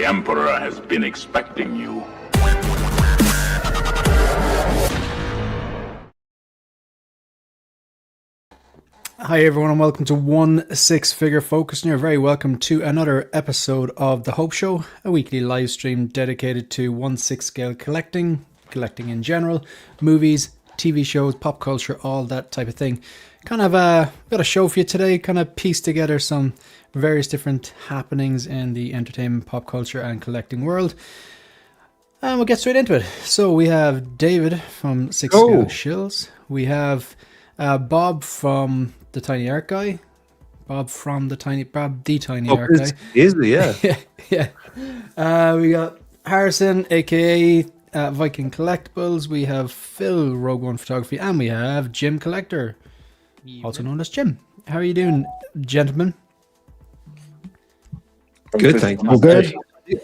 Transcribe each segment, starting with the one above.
The Emperor has been expecting you. Hi everyone and welcome to One Six Figure Focus, and you're very welcome to another episode of The Hope Show, a weekly live stream dedicated to 1/6 scale collecting in general, movies, TV shows, pop culture, all that type of thing. Kind of got a show for you today, kind of pieced together some various different happenings in the entertainment, pop culture and collecting world. And we'll get straight into it. So we have David from Six Scale Shills. We have Bob from the Tiny Art Guy. Bob the Tiny Art Guy. Is he? Yeah. Yeah. We got Harrison, aka Viking Collectibles. We have Phil, Rogue One Photography, and we have Jim Collector, also known as Jim. How are you doing, gentlemen? Good, thank you. Well, good.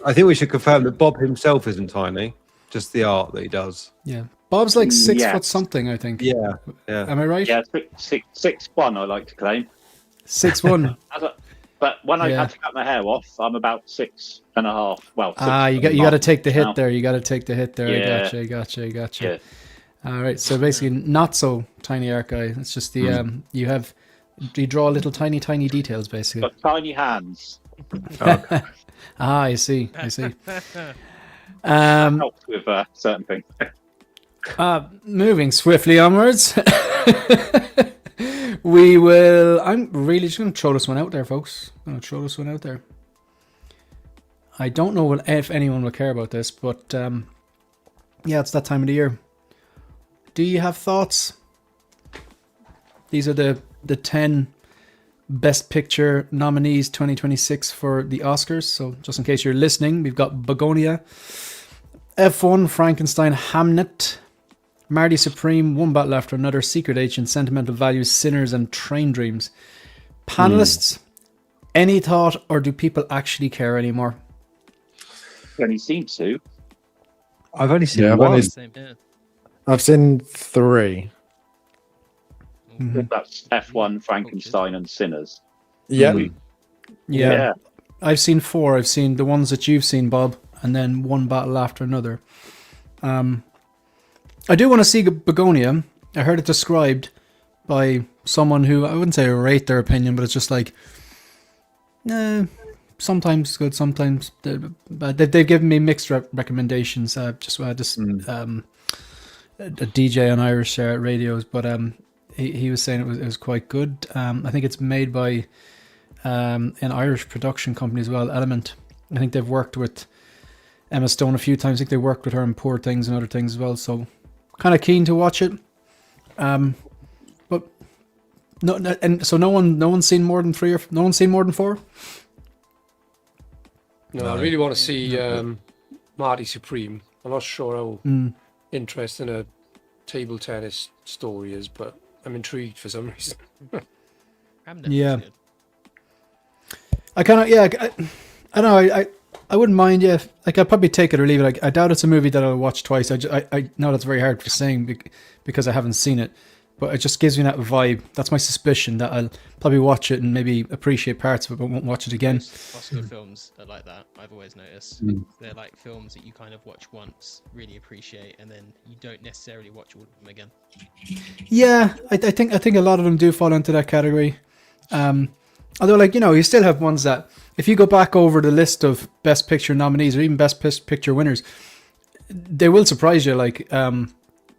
I think we should confirm that Bob himself isn't tiny, just the art that he does. Yeah. Bob's like 6 foot something, I think. Yeah. Am I right? Yeah, 6'1", I like to claim. 6'1". But when I had to cut my hair off, I'm about 6.5. Well, you got to take the hit there. You got to take the hit there. Yeah. I gotcha. Yeah. All right. So basically, not so Tiny Art Guy. It's just the you draw little tiny details basically. Got tiny hands. Okay. I see. Helps with certain things. Moving swiftly onwards. I'm really just going to throw this one out there, folks. I don't know if anyone will care about this, but yeah, it's that time of the year. Do you have thoughts? These are the 10 Best Picture nominees 2026 for the Oscars. So just in case you're listening, we've got Begonia, F1, Frankenstein, Hamnet, Marty Supreme, One Battle After Another, Secret Agent, Sentimental Values, Sinners, and Train Dreams. Panelists, any thought, or do people actually care anymore? Only seem to. I've only seen one. I've seen 3. That's F1, Frankenstein, and Sinners. Yeah. Yeah. I've seen 4. I've seen the ones that you've seen, Bob, and then One Battle After Another. I do want to see Begonia. I heard it described by someone who, I wouldn't say rate their opinion, but it's just like, sometimes good, sometimes bad. They've given me mixed recommendations. A DJ on Irish radios, but he was saying it was quite good. I think it's made by an Irish production company as well, Element. I think they've worked with Emma Stone a few times. I think they worked with her in Poor Things and other things as well. So kind of keen to watch it. But no, and so no one's seen more than 3 or no one's seen more than 4. No, I really want to see Marty Supreme. I'm not sure how interesting a table tennis story is, but I'm intrigued for some reason. Yeah. I kind of, I don't know, I wouldn't mind, yeah. Like, I'd probably take it or leave it. I doubt it's a movie that I'll watch twice. I know that's very hard for saying because I haven't seen it, but it just gives me that vibe. That's my suspicion, that I'll probably watch it and maybe appreciate parts of it, but won't watch it again. Oscar films are like that, I've always noticed. They're like films that you kind of watch once, really appreciate, and then you don't necessarily watch all of them again. Yeah, I think a lot of them do fall into that category. Although, like, you know, you still have ones that, if you go back over the list of Best Picture nominees or even Best Picture winners, they will surprise you, like,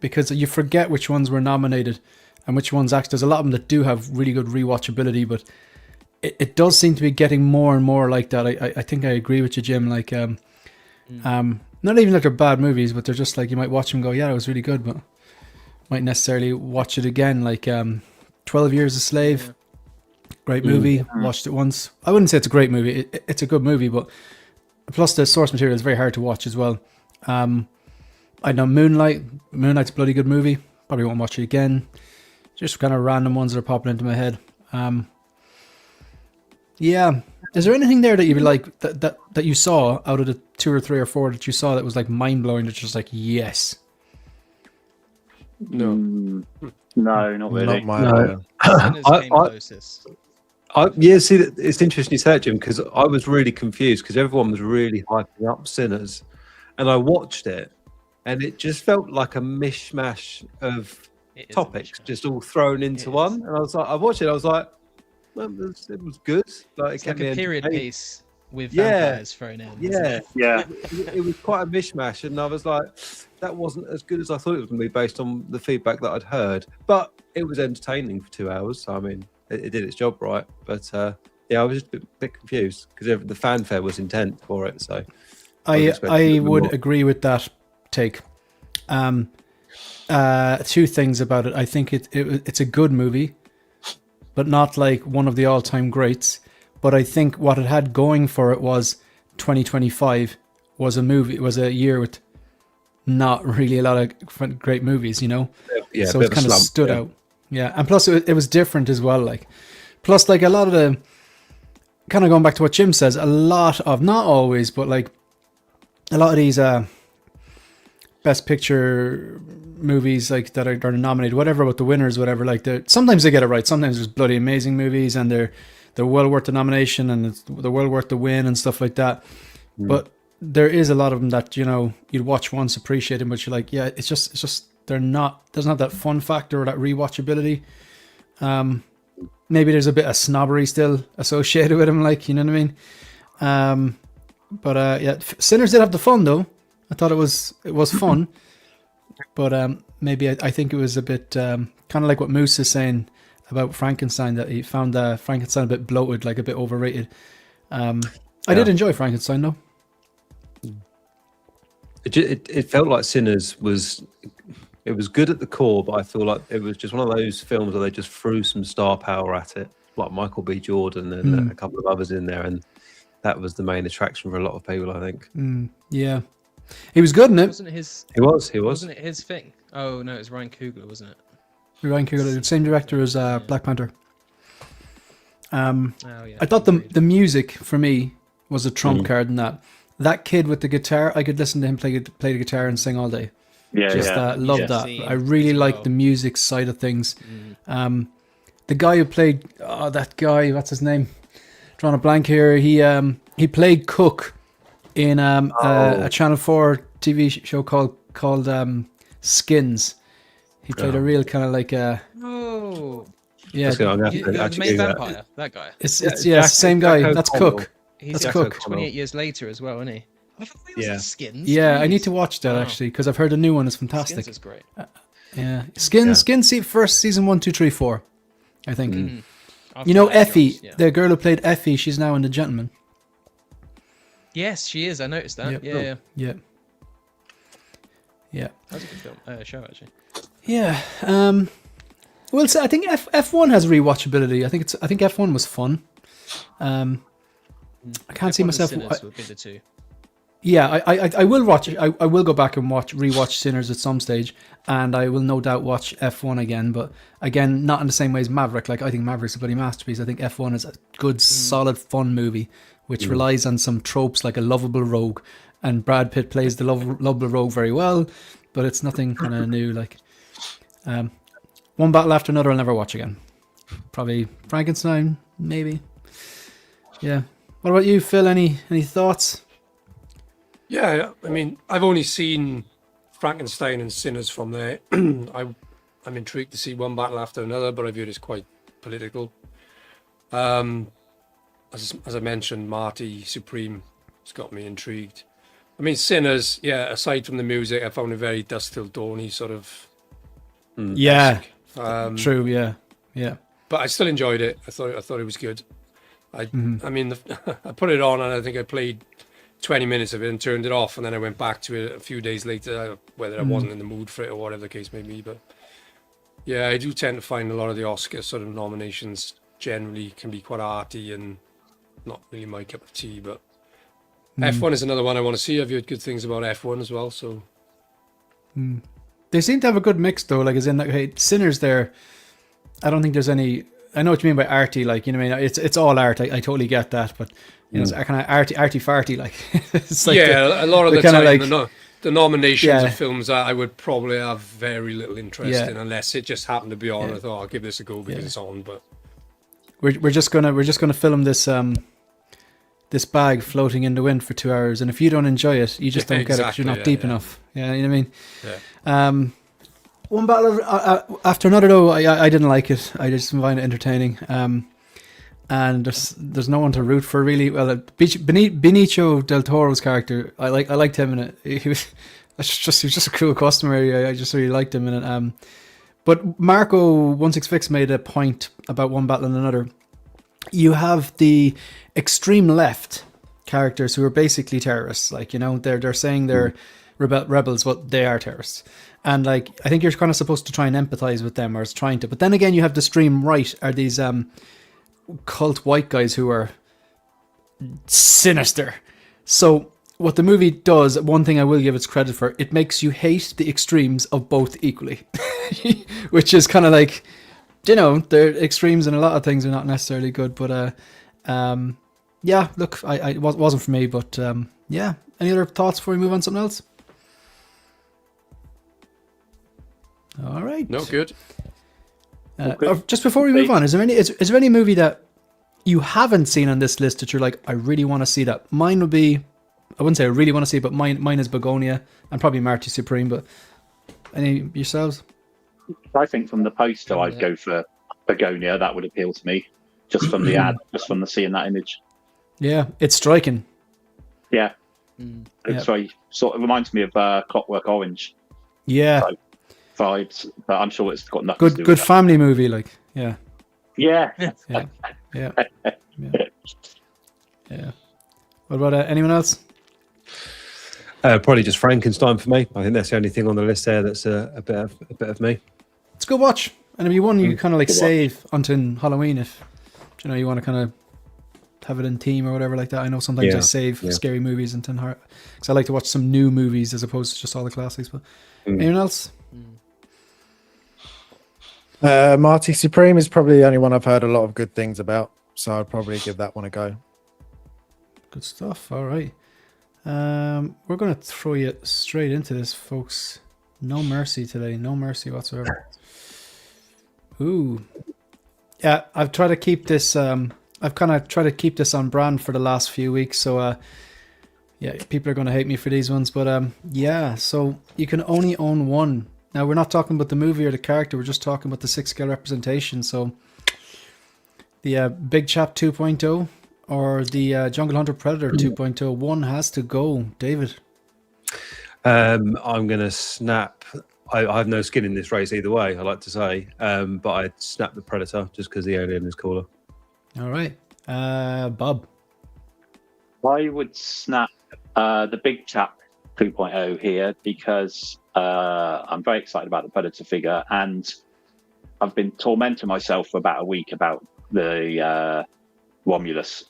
because you forget which ones were nominated and which ones actually. There's a lot of them that do have really good rewatchability, but it does seem to be getting more and more like that. I think I agree with you, Jim. Like, not even that they're bad movies, but they're just like, you might watch them and go, yeah, it was really good, but might necessarily watch it again. Like 12 Years a Slave. Yeah. Great movie. Watched it once. I wouldn't say it's a great movie. It's a good movie, but plus the source material is very hard to watch as well. I know Moonlight. Moonlight's a bloody good movie. Probably won't watch it again. Just kind of random ones that are popping into my head. Yeah. Is there anything there that you like that you saw out of the 2 or 3 or 4 that you saw that was like mind blowing? That's just like, yes. No, not really. Not my. Yeah, see, it's interesting you say that, Jim, because I was really confused because everyone was really hyping up Sinners, and I watched it, and it just felt like a mishmash of It is a topics mishmash. just all thrown into It one. is. And I was like, I watched it, I was like, well, it was good. Like, It's it kept like me a period entertained. piece with Yeah. vampires thrown in. isn't Yeah, it? Yeah. it was quite a mishmash, and I was like, that wasn't as good as I thought it was going to be based on the feedback that I'd heard. But it was entertaining for 2 hours. So I mean, it did its job right. But yeah, I was just a bit confused because the fanfare was intense for it. So I would agree with that take. Two things about it. I think it's a good movie, but not like one of the all-time greats. But I think what it had going for it was 2025 was a year with not really a lot of great movies, you know. Yeah, So a it bit of a kind of slump, stood yeah. out. Yeah, and plus it was different as well. Like, plus like a lot of the kind of going back to what Jim says, a lot of, not always, but like a lot of these best picture movies like that are nominated, whatever, about the winners, whatever, like sometimes they get it right, sometimes there's bloody amazing movies and they're well worth the nomination and they're well worth the win and stuff like that. But there is a lot of them that, you know, you'd watch once, appreciate them, but you're like, yeah, it's just doesn't have that fun factor or that rewatchability. Maybe there's a bit of snobbery still associated with them, like, you know what I mean? But yeah, Sinners did have the fun though. I thought it was fun, but maybe I think it was a bit kind of like what Moose is saying about Frankenstein, that he found Frankenstein a bit bloated, like a bit overrated. I did enjoy Frankenstein though. It felt like Sinners was good at the core, but I feel like it was just one of those films where they just threw some star power at it, like Michael B. Jordan and a couple of others in there, and that was the main attraction for a lot of people, I think. Yeah, he was good in it. Wasn't it his? He was. Wasn't it his thing? Oh no, it was Ryan Coogler, wasn't it? Ryan Coogler, the same director as Black Panther. Oh yeah. I thought the music for me was a trump card in that kid with the guitar. I could listen to him play the guitar and sing all day. Yeah, Just yeah. love Yeah. that. Scene I really as like well. the music side of things. The guy who played that guy, what's his name? Drawing a blank here. He played Cook in a Channel 4 TV show called Skins. He played a real kind of like Oh, yeah. That's good. I'm gonna have to the actually main do that. vampire. That guy. It's Jack- same guy. Jack That's O'Connell. Cook. He's That's Jack Cook. 28 years later as well, isn't he? I thought he was Yeah. in Skins. Yeah, I need Jeez. to watch that Wow. actually because I've heard the new one is fantastic. Skins is great. Yeah, Skins first season 1, 2, 3, 4. I think. After You know that, Effie, Jones, yeah. the girl who played Effie, she's now in The Gentleman. Yes, she is. I noticed that. Yep. Yeah, yeah. Yeah. That was a good film. Show actually. Yeah. Well, so I think F1 has rewatchability. I think F1 was fun. I can't see F1 and myself. Sinners would be the two. Yeah, I will watch it. I will go back and rewatch Sinners at some stage, and I will no doubt watch F1 again. But again, not in the same way as Maverick. Like, I think Maverick's a bloody masterpiece. I think F1 is a good, solid, fun movie which relies on some tropes like a lovable rogue, and Brad Pitt plays the lovable rogue very well. But it's nothing kind of new. Like, one battle after another, I'll never watch again. Probably Frankenstein, maybe. Yeah. What about you, Phil? Any thoughts? Yeah, I mean, I've only seen Frankenstein and Sinners from there. I'm intrigued to see one battle after another, but I view it as quite political. As I mentioned, Marty Supreme has got me intrigued. I mean, Sinners, yeah, aside from the music, I found it very Dusk Till Dawn-y sort of. Yeah. True. Yeah. But I still enjoyed it. I thought it was good. I mean, I put it on and I think I played 20 minutes of it and turned it off, and then I went back to it a few days later, whether I wasn't in the mood for it or whatever the case may be. But yeah, I do tend to find a lot of the Oscar sort of nominations generally can be quite arty and not really my cup of tea. But F1 is another one I want to see. I've heard good things about F1 as well. So They seem to have a good mix though. Like, as in, like, hey, Sinners there, I don't think there's any. I know what you mean by arty. Like, you know, what I mean, it's all art. I totally get that, but you know, it's kind of arty farty. Like, it's like yeah, a lot of the kinda time like, the nominations Yeah. of films that I would probably have very little interest Yeah. in unless it just happened to be on. Yeah. I thought I'll give this a go because Yeah. it's on. But we're just gonna film this this bag floating in the wind for 2 hours, and if you don't enjoy it, you just don't get it because you're not deep enough. Yeah, you know what I mean. Yeah. One battle after another though, I didn't like it. I just find it entertaining. And there's no one to root for really. Well, Benicio del Toro's character, I liked him in it. He was just a cool customer. I just really liked him in it. But Marco166 made a point about one battle and another. You have the extreme left characters who are basically terrorists. Like, you know, they're saying they're rebels, but they are terrorists. And like, I think you're kind of supposed to try and empathize with them, or is trying to. But then again, you have the extreme right, are these cult white guys who are sinister. So what the movie does, one thing I will give its credit for, it makes you hate the extremes of both equally, which is kind of like, you know, the extremes in a lot of things are not necessarily good, but yeah, look, it wasn't for me, but yeah. Any other thoughts before we move on to something else? All right. No, good. Just before we move on, is there any movie that you haven't seen on this list that you're like, I really want to see that? Mine would be, I wouldn't say I really want to see it, but mine is Begonia and probably Marty Supreme. But any yourselves? I think from the poster, I'd go for Begonia. That would appeal to me, just from the ad, just from the seeing that image. Yeah, it's striking. Yeah, it's very sort of reminds me of Clockwork Orange. Yeah, vibes, but I'm sure it's got nothing to do good with family movie, like yeah. Yeah. What about anyone else? Probably just Frankenstein for me. I think that's the only thing on the list there that's a bit of me. It's a good watch, and if you want, you kind of like save until Halloween if you know you want to kind of have it in theme or whatever like that. I know sometimes I save scary movies until because I like to watch some new movies as opposed to just all the classics. But anyone else? Marty Supreme is probably the only one I've heard a lot of good things about, so I'd probably give that one a go. Good stuff. All right. We're going to throw you straight into this, folks. No mercy today. No mercy whatsoever. Ooh. Yeah, I've tried to keep this, I've kind of tried to keep this on brand for the last few weeks, so yeah, people are going to hate me for these ones, but yeah, so you can only own one. Now, we're not talking about the movie or the character, we're just talking about the 6-scale representation. So the Big Chap 2.0 or the Jungle Hunter Predator 2.0, one has to go. David? I'm going to snap. I have no skin in this race either way, I like to say, but I'd snap the Predator just because the alien is cooler. All right. Bob? I would snap the Big Chap 2.0 here because I'm very excited about the Predator figure, and I've been tormenting myself for about a week about the Romulus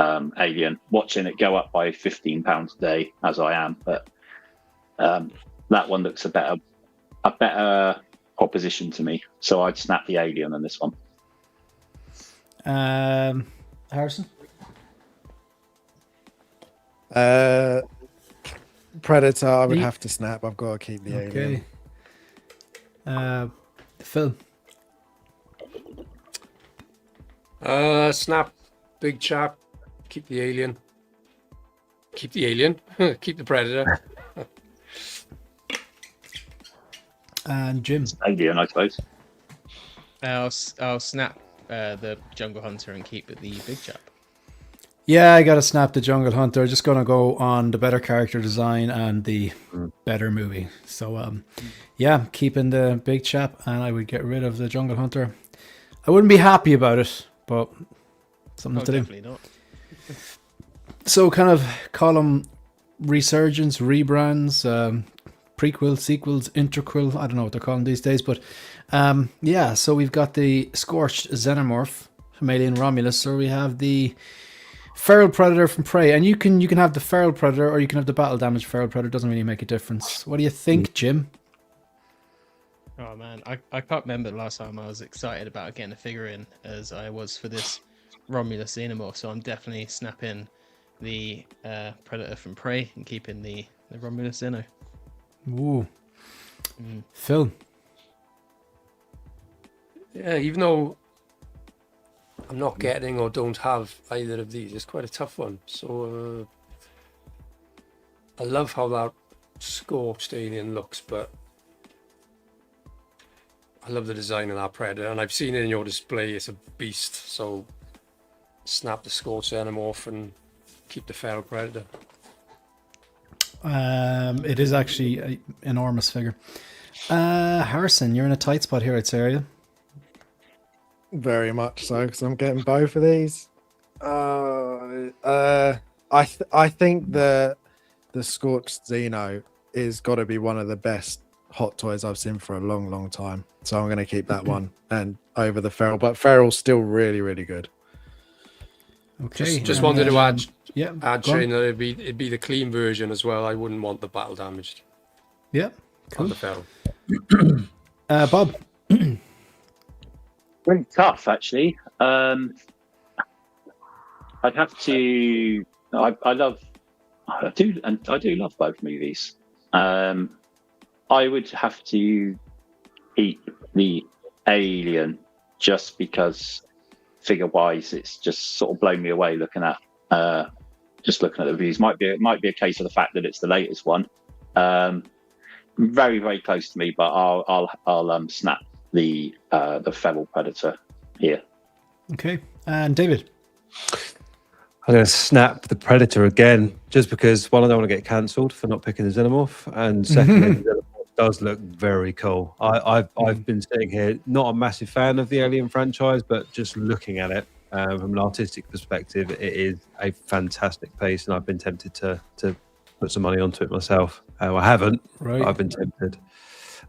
alien, watching it go up by £15 a day as I am, but that one looks a better proposition to me, so I'd snap the alien on this one. Harrison? Predator, I would have to snap. I've got to keep the alien. Phil? Snap, Big Chap, keep the alien. Keep the alien. Keep the Predator. And Jim? Alien, I suppose. I'll snap the Jungle Hunter and keep it the Big Chap. Yeah, I gotta snap the Jungle Hunter. Just gonna go on the better character design and the better movie. So, yeah, keeping the Big Chap, and I would get rid of the Jungle Hunter. I wouldn't be happy about it, but something to do. Definitely not. So, kind of column resurgence, rebrands, prequel, sequels, interquel. I don't know what they're calling these days, but yeah. So we've got the Scorched Xenomorph from Alien Romulus, or we have the Feral Predator from Prey, and you can have the Feral Predator or you can have the battle damage Feral Predator. Doesn't really make a difference. What do you think, Jim? Oh man, I can't remember the last time I was excited about getting a figure in as I was for this Romulus Xenomorph. So I'm definitely snapping the Predator from Prey and keeping the Romulus Xeno. Ooh, Phil. Yeah, even though I'm not getting or don't have either of these. It's quite a tough one. So I love how that scorched alien looks, but I love the design of that Predator, and I've seen it in your display. It's a beast. So snap the scorched xenomorph and keep the feral Predator. It is actually an enormous figure. Harrison, you're in a tight spot here, I'd say, are you? Very much so, because I'm getting both of these. I think the Scorched Xeno is got to be one of the best hot toys I've seen for a long, long time. So I'm going to keep that one and over the Feral. But Feral's still really, really good. Okay. Just wanted to add go Shane, on. that it'd be the clean version as well. I wouldn't want the battle damaged Yeah. on Cool. the feral. Bob. Very tough, actually. I'd have to. I do love both movies. I would have to keep the Alien just because figure-wise, it's just sort of blown me away looking at the reviews. Might be a case of the fact that it's the latest one. Very, very close to me, but I'll snap the feral Predator here. Okay. And David. I'm going to snap the Predator again, just because one, I don't want to get cancelled for not picking the Xenomorph, and secondly, the Xenomorph does look very cool. I've been sitting here, not a massive fan of the Alien franchise, but just looking at it from an artistic perspective, it is a fantastic piece, and I've been tempted to put some money onto it myself. I haven't. Right. But I've been tempted.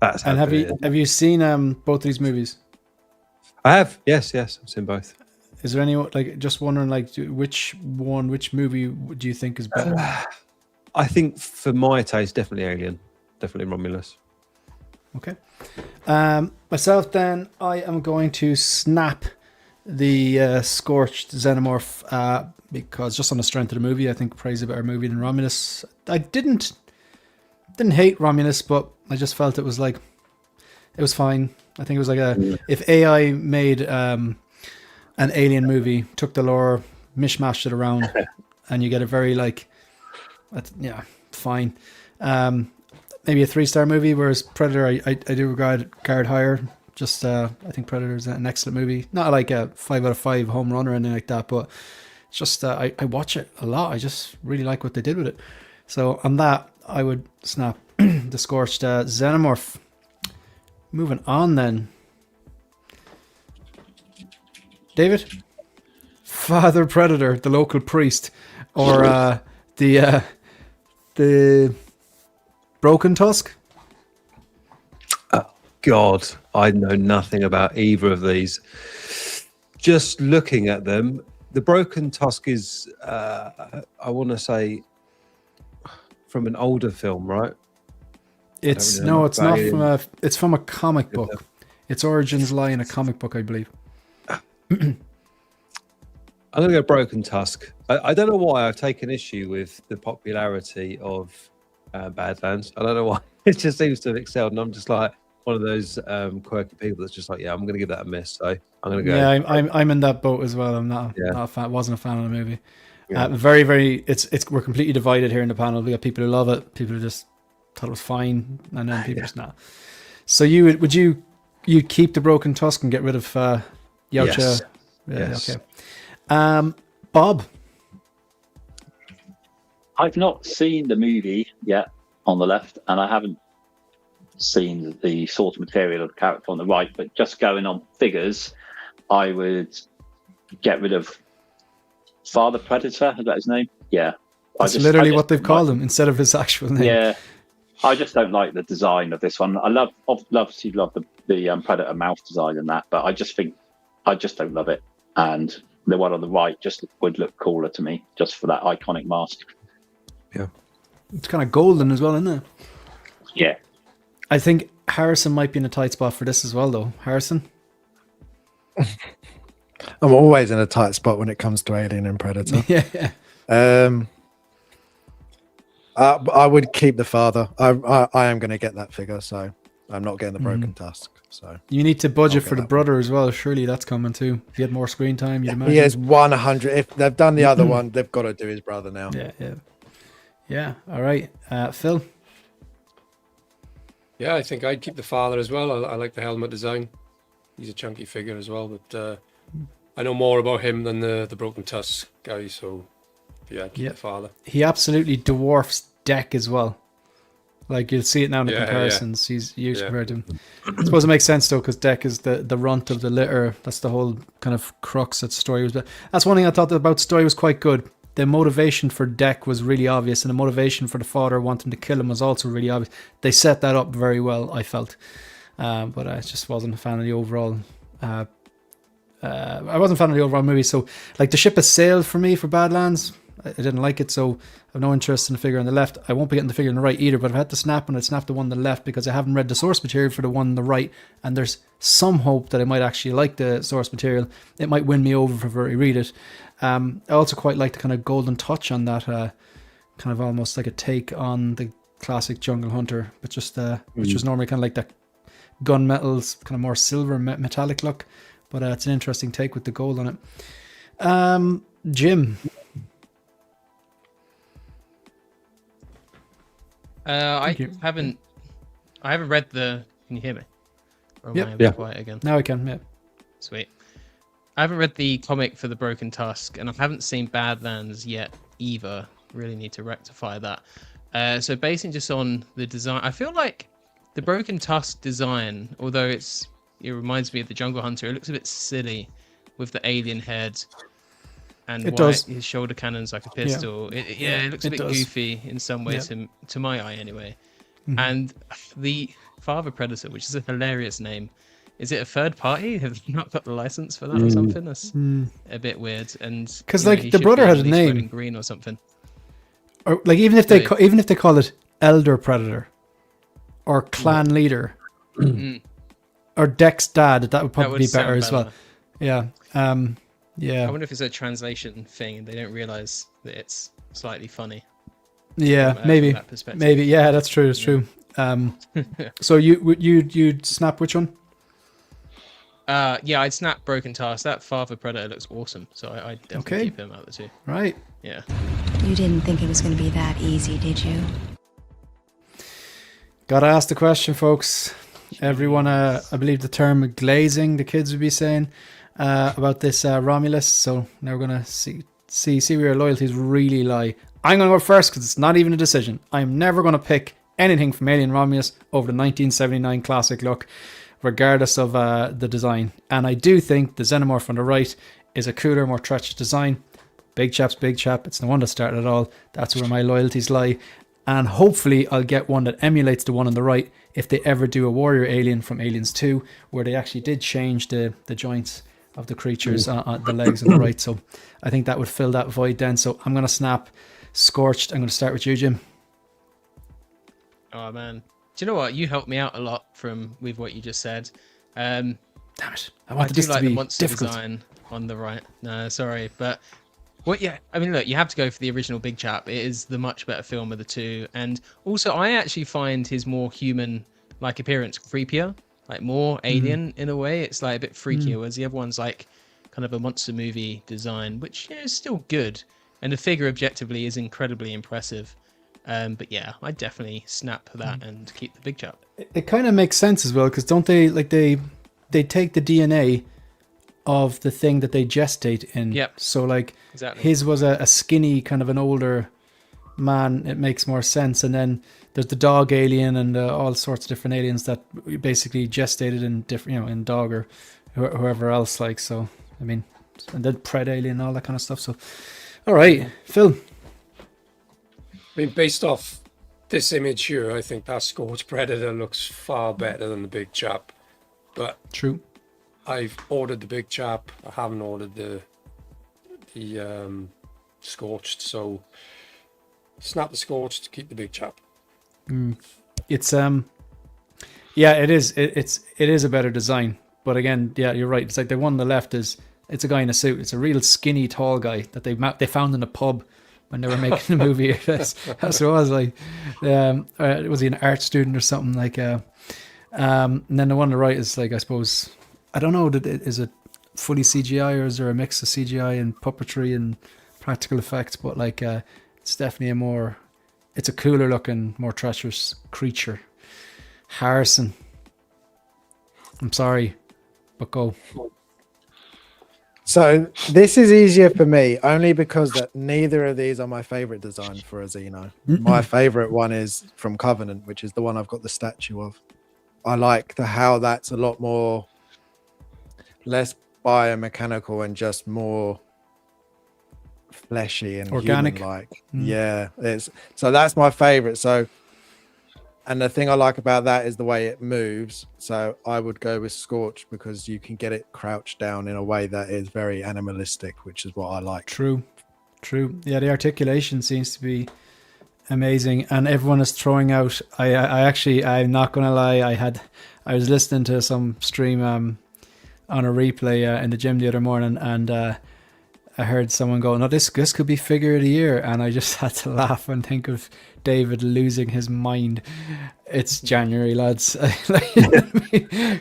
That's And have you seen both these movies? I have. Yes, I've seen both. Is there any, like, just wondering, like, which movie do you think is better? I think for my taste, definitely Alien, definitely Romulus. Okay. Myself, then, I am going to snap the Scorched Xenomorph because just on the strength of the movie, I think praise a better movie than Romulus. I didn't hate Romulus, but I just felt it was fine. I think it was like if AI made an Alien movie, took the lore, mishmashed it around, and you get a very fine. Maybe a 3-star movie, whereas Predator, I do regard higher. Just I think Predator is an excellent movie. Not like a 5 out of 5 home run or anything like that, but it's just I watch it a lot. I just really like what they did with it. So on that, I would snap the Scorched Xenomorph. Moving on then. David? Father Predator, the local priest, or the Broken Tusk? God, I know nothing about either of these. Just looking at them, the Broken Tusk is, I want to say, from an older film, right? It's really know no, much it's not about from Alien. it's from a comic book. Its origins lie in a comic book, I believe. I'm going to go Broken Tusk. I don't know why I've taken issue with the popularity of Badlands. I don't know why. It just seems to have excelled, and I'm just like one of those quirky people that's just like, yeah, I'm going to give that a miss. So I'm going to go. Yeah, I'm in that boat as well. I'm not a fan. Wasn't a fan of the movie. Very, very. It's we're completely divided here in the panel. We got people who love it, people who just thought it was fine, and then people just not. So would you keep the Broken Tusk and get rid of Yautja? Yes. Yeah, Yes. okay. Bob. I've not seen the movie yet on the left, and I haven't seen the source material of the character on the right, but just going on figures, I would get rid of Father Predator. Is that his name? Yeah. That's literally what they've called him instead of his actual name. Yeah. I just don't like the design of this one. I love the Predator mouth design and that, but I just don't love it. And the one on the right just would look cooler to me, just for that iconic mask. Yeah. It's kind of golden as well, isn't it? Yeah. I think Harrison might be in a tight spot for this as well, though. Harrison? I'm always in a tight spot when it comes to Alien and Predator. Yeah. I would keep the Father. I am going to get that figure, so I'm not getting the Broken Tusk. So You need to budget I'll for get the that brother as well. Surely that's coming too. If he had more screen time, you'd imagine. he is 100. If they've done the other one, they've got to do his brother now. Yeah. All right, Phil. Yeah, I think I'd keep the father as well. I like the helmet design. He's a chunky figure as well, but I know more about him than the Broken Tusk guy, so yeah, keep the father. He absolutely dwarfs Deck as well. Like you'll see it now in the Yeah, comparisons. He's huge compared to him. I suppose it makes sense though, because Deck is the runt of the litter. That's the whole kind of crux that the story was. That's one thing I thought about the story was quite good. The motivation for Deck was really obvious, and the motivation for the father wanting to kill him was also really obvious. They set that up very well, I felt. But I just wasn't a fan of the overall. I wasn't a fan of the overall movie. So, like, the ship has sailed for me for Badlands. I didn't like it, so I have no interest in the figure on the left. I won't be getting the figure on the right either, but if I had to snap one, I'd snap the one on the left because I haven't read the source material for the one on the right, and there's some hope that I might actually like the source material. It might win me over if I read it. I also quite like the kind of golden touch on that, kind of almost like a take on the classic Jungle Hunter, but just which was normally kind of like that gunmetal's kind of more silver metallic look, but it's an interesting take with the gold on it. Jim. I haven't read the. Can you hear me? Or am Yep. I a bit quiet again? Now I can. Yeah. Sweet. I haven't read the comic for the Broken Tusk, and I haven't seen Badlands yet either. Really need to rectify that. So basing just on the design, I feel like the Broken Tusk design, although it reminds me of the Jungle Hunter, it looks a bit silly with the alien head. And his shoulder cannon's like a pistol. Yeah. It looks a bit goofy in some ways to my eye anyway. Mm-hmm. And the Father Predator, which is a hilarious name, is it a third party? Have they not got the license for that or something? That's a bit weird. And because like the brother had a name, green or something. Or like even if they call it Elder Predator or Clan Leader or Deck's Dad, that would probably be better as well. Yeah. Yeah. I wonder if it's a translation thing and they don't realize that it's slightly funny. Yeah, maybe. Yeah, that's true. That's true. So you'd snap which one? Yeah, I'd snap Broken Tusk. That Father Predator looks awesome, so I'd definitely keep him out of the two. Right. Yeah. You didn't think it was going to be that easy, did you? Gotta ask the question, folks. Everyone, I believe the term glazing, the kids would be saying about this Romulus. So now we're gonna see where your loyalties really lie. I'm gonna go first because it's not even a decision. I'm never gonna pick anything from Alien Romulus over the 1979 classic look, regardless of the design. And I do think the Xenomorph on the right is a cooler, more treacherous design. Big chap's big chap. It's the one that started it all. That's where my loyalties lie. And hopefully I'll get one that emulates the one on the right if they ever do a Warrior Alien from Aliens 2, where they actually did change the joints of the creatures on the legs on the right. So I think that would fill that void then. So I'm going to snap Scorched. I'm going to start with you, Jim. Oh, man. Do you know what? You helped me out a lot with what you just said. Damn it. I wanted this to be the monster difficult. design on the right. No, sorry. But I mean, look, you have to go for the original Big Chap. It is the much better film of the two. And also, I actually find his more human-like appearance creepier, like more alien in a way. It's like a bit freakier, whereas the other one's like kind of a monster movie design, which is still good. And the figure objectively is incredibly impressive. But yeah, I definitely snap that and keep the Big Chap. It kind of makes sense as well, because don't they, like they take the DNA of the thing that they gestate in. Yep. So like Exactly. his was a skinny kind of an older man. It makes more sense. And then there's the dog alien and all sorts of different aliens that basically gestated in different, in dog or whoever else. Like, so, I mean, and then Pred alien and all that kind of stuff. So, all right, Phil. I mean, based off this image here, I think that Scorched Predator looks far better than the Big Chap. But True. I've ordered the Big Chap. I haven't ordered the Scorched. So snap the Scorched, keep the Big Chap. It's yeah, it is. It is a better design. But again, yeah, you're right. It's like the one on the left it's a guy in a suit. It's a real skinny, tall guy that they found in a pub when they were making the movie. That's what it was like. Was he an art student or something like? And then the one on the right is like, I suppose, I don't know, is it fully CGI or is there a mix of CGI and puppetry and practical effects? But like, it's definitely it's a cooler looking, more treacherous creature. Harrison, I'm sorry, but go. So this is easier for me only because that neither of these are my favorite design for a Xeno. My favorite one is from Covenant, which is the one I've got the statue of. I like how that's a lot more less biomechanical and just more fleshy and organic, like. Yeah, so that's my favorite. So, and the thing I like about that is the way it moves. So I would go with Scorch because you can get it crouched down in a way that is very animalistic, which is what I like. True. Yeah, the articulation seems to be amazing, and everyone is throwing out. I'm not gonna lie. I was listening to some stream on a replay in the gym the other morning, and I heard someone go, "No, this could be figure of the year," and I just had to laugh and think of David losing his mind. It's January, lads.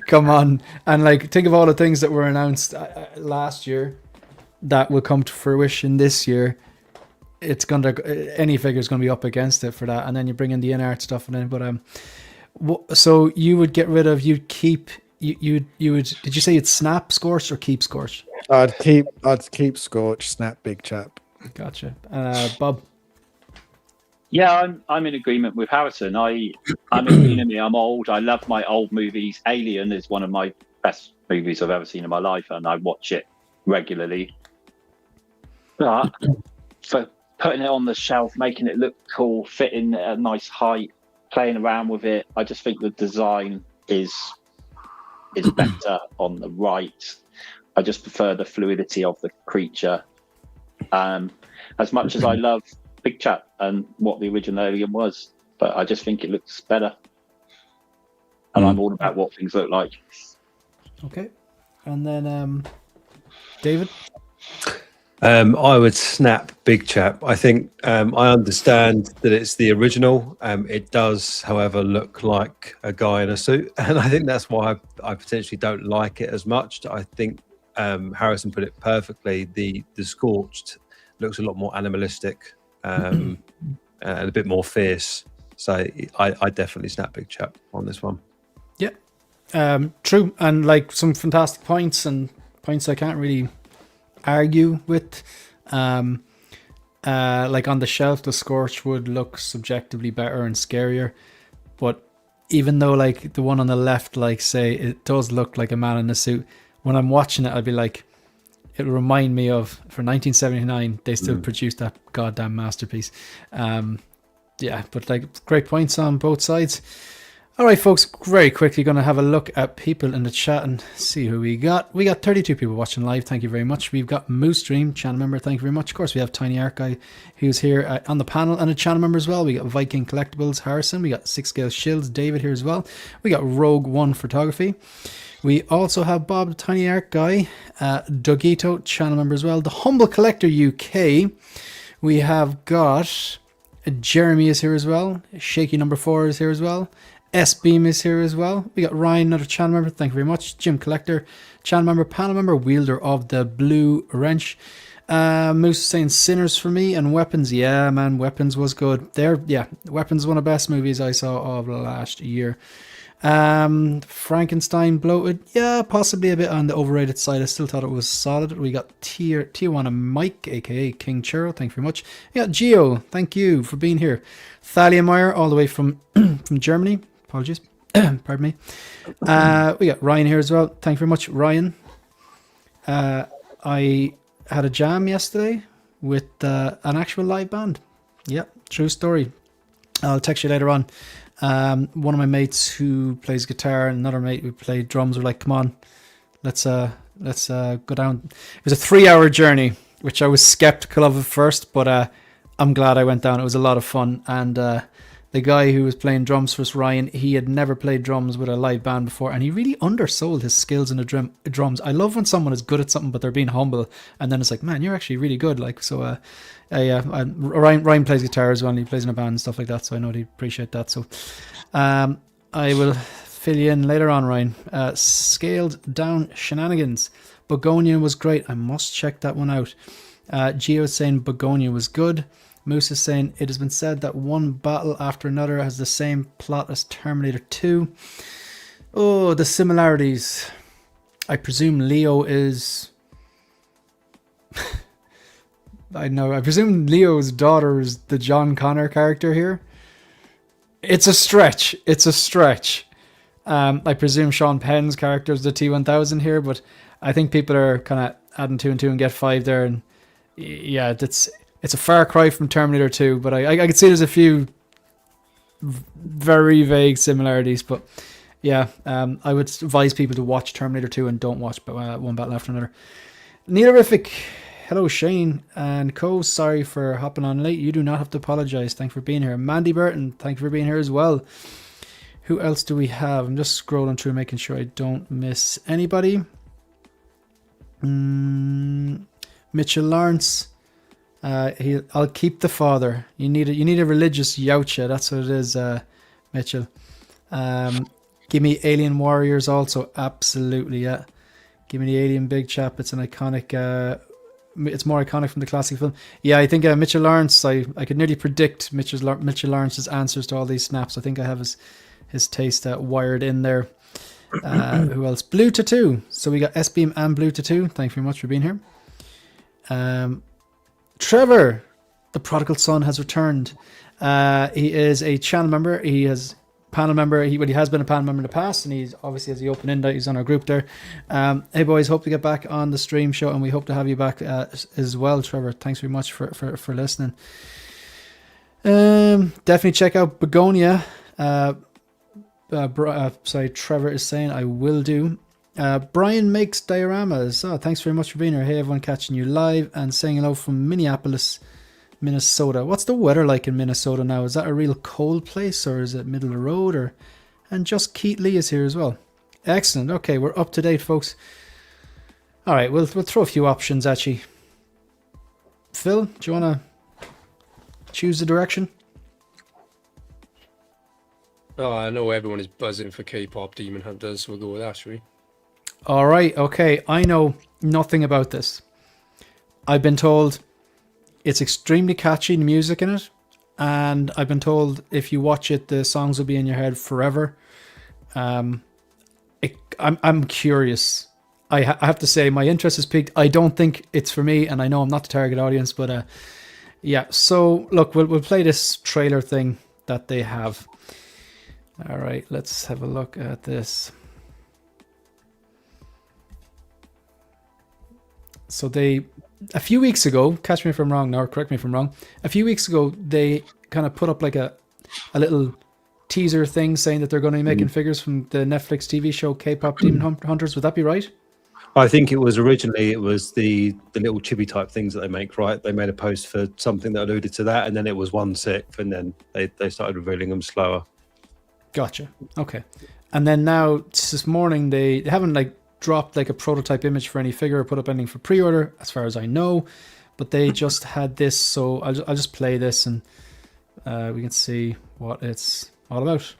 Come on, and like think of all the things that were announced last year that will come to fruition this year. It's any figure is gonna be up against it for that, and then you bring in the INART stuff, and then so you would get rid of, you'd keep, you would. Did you say you'd snap Scorch or keep Scorch? I'd keep Scorch, snap Big Chap. Gotcha. Bob. Yeah, I'm in agreement with Harrison. I'm I'm old. I love my old movies. Alien is one of my best movies I've ever seen in my life, and I watch it regularly. But for putting it on the shelf, making it look cool, fitting at a nice height, playing around with it, I just think the design is better on the right. I just prefer the fluidity of the creature. As much as I love Big Chap and what the original Alien was, but I just think it looks better. And I'm all about what things look like. Okay. And then David? I would snap Big Chap. I think I understand that it's the original. It does, however, look like a guy in a suit, and I think that's why I potentially don't like it as much. I think Harrison put it perfectly. The Scorched looks a lot more animalistic and a bit more fierce. So I definitely snap Big Chap on this one. Yeah, true, and like some fantastic points and points I can't really argue with. Like on the shelf, the Scorch would look subjectively better and scarier, but even though like the one on the left, like say it does look like a man in a suit, when I'm watching it I'd be like, it'll remind me of, for 1979 they still produced that goddamn masterpiece. Yeah, but like great points on both sides. All right, folks, very quickly going to have a look at people in the chat and see who we got. We got 32 people watching live. Thank you very much. We've got Moose Stream, channel member. Thank you very much. Of course, we have Tiny Art Guy, who's here on the panel and a channel member as well. We got Viking Collectibles, Harrison. We got Six Scale Shields, David here as well. We got Rogue One Photography. We also have Bob, the Tiny Art Guy, Dogito, channel member as well. The Humble Collector UK. We have got Jeremy is here as well. Shaky number 4 is here as well. S-Beam is here as well. We got Ryan, another channel member. Thank you very much. Jim Collector, channel member, panel member, wielder of the blue wrench. Moose saying Sinners for me and Weapons. Yeah, man, Weapons was good. Weapons is one of the best movies I saw of last year. Frankenstein bloated. Yeah, possibly a bit on the overrated side. I still thought it was solid. We got Tijuana Mike, aka King Churro. Thank you very much. Yeah, Geo, thank you for being here. Thalia Meyer, all the way from from Germany. Apologies. Pardon me. We got Ryan here as well. Thank you very much, Ryan. I had a jam yesterday with an actual live band. Yeah, true story. I'll text you later on. One of my mates who plays guitar and another mate who played drums were like, "Come on, let's go down." It was a 3-hour journey, which I was skeptical of at first, but I'm glad I went down. It was a lot of fun, and the guy who was playing drums for us, Ryan, he had never played drums with a live band before, and he really undersold his skills in the drums. I love when someone is good at something, but they're being humble, and then it's like, man, you're actually really good. Like, so, Ryan plays guitar as well, and he plays in a band and stuff like that, so I know he'd appreciate that. So, I will fill you in later on, Ryan. Scaled down shenanigans. Begonia was great. I must check that one out. Gio is saying Begonia was good. Moose is saying it has been said that one battle after another has the same plot as Terminator 2. Oh, the similarities. I presume Leo is... I presume Leo's daughter is the John Connor character here. It's a stretch. I presume Sean Penn's character is the T-1000 here, but I think people are kind of adding 2 and 2 and get 5 there. And yeah, it's a far cry from Terminator 2, but I can see there's a few very vague similarities. But yeah, I would advise people to watch Terminator 2 and don't watch One Battle After Another. Neilerific, hello Shane and Co. Sorry for hopping on late. You do not have to apologize. Thanks for being here. Mandy Burton, thank you for being here as well. Who else do we have? I'm just scrolling through, making sure I don't miss anybody. Mitchell Lawrence. I'll keep the father. You need a religious Yautja. That's what it is, Mitchell. Give me Alien Warriors also. Absolutely, yeah. Give me the Alien Big Chap. It's an iconic... it's more iconic from the classic film. Yeah, I think Mitchell Lawrence, I could nearly predict Mitchell Lawrence's answers to all these snaps. I think I have his taste wired in there. Who else? Blue Tattoo. So we got S-Beam and Blue Tattoo. Thanks very much for being here. Trevor, the prodigal son, has returned. He is a channel member. He has panel member. He has been a panel member in the past, and he's obviously has the open invite. He's on our group there. Hey boys, hope to get back on the stream show, and we hope to have you back as well, Trevor. Thanks very much for listening. Definitely check out Begonia. Sorry, Trevor is saying I will do. Brian makes dioramas. Oh, thanks very much for being here. Hey everyone, catching you live and saying hello from Minneapolis, Minnesota. What's the weather like in Minnesota now? Is that a real cold place, or is it middle of the road? And just Keith Lee is here as well. Excellent. Okay, we're up to date, folks. All right, we'll throw a few options at you. Phil, do you want to choose the direction? Oh, I know everyone is buzzing for K-pop Demon Hunters, so we'll go with that, shall we? All right, okay. I know nothing about this. I've been told it's extremely catchy, the music in it, and I've been told if you watch it, the songs will be in your head forever. I'm curious. I have to say, my interest is piqued. I don't think it's for me, and I know I'm not the target audience, but yeah. So look, we'll play this trailer thing that they have. All right, let's have a look at this. So a few weeks ago, catch me if I'm wrong now, or correct me if I'm wrong. A few weeks ago, they kind of put up like a little teaser thing saying that they're going to be making figures from the Netflix TV show K-pop Demon Hunters. Would that be right? I think it was originally the little chibi type things that they make, right? They made a post for something that alluded to that, and then it was 1/6, and then they started revealing them slower. Gotcha. Okay. And then now this morning they haven't like dropped like a prototype image for any figure or put up anything for pre-order as far as I know, but they just had this, so I'll just play this and we can see what it's all about.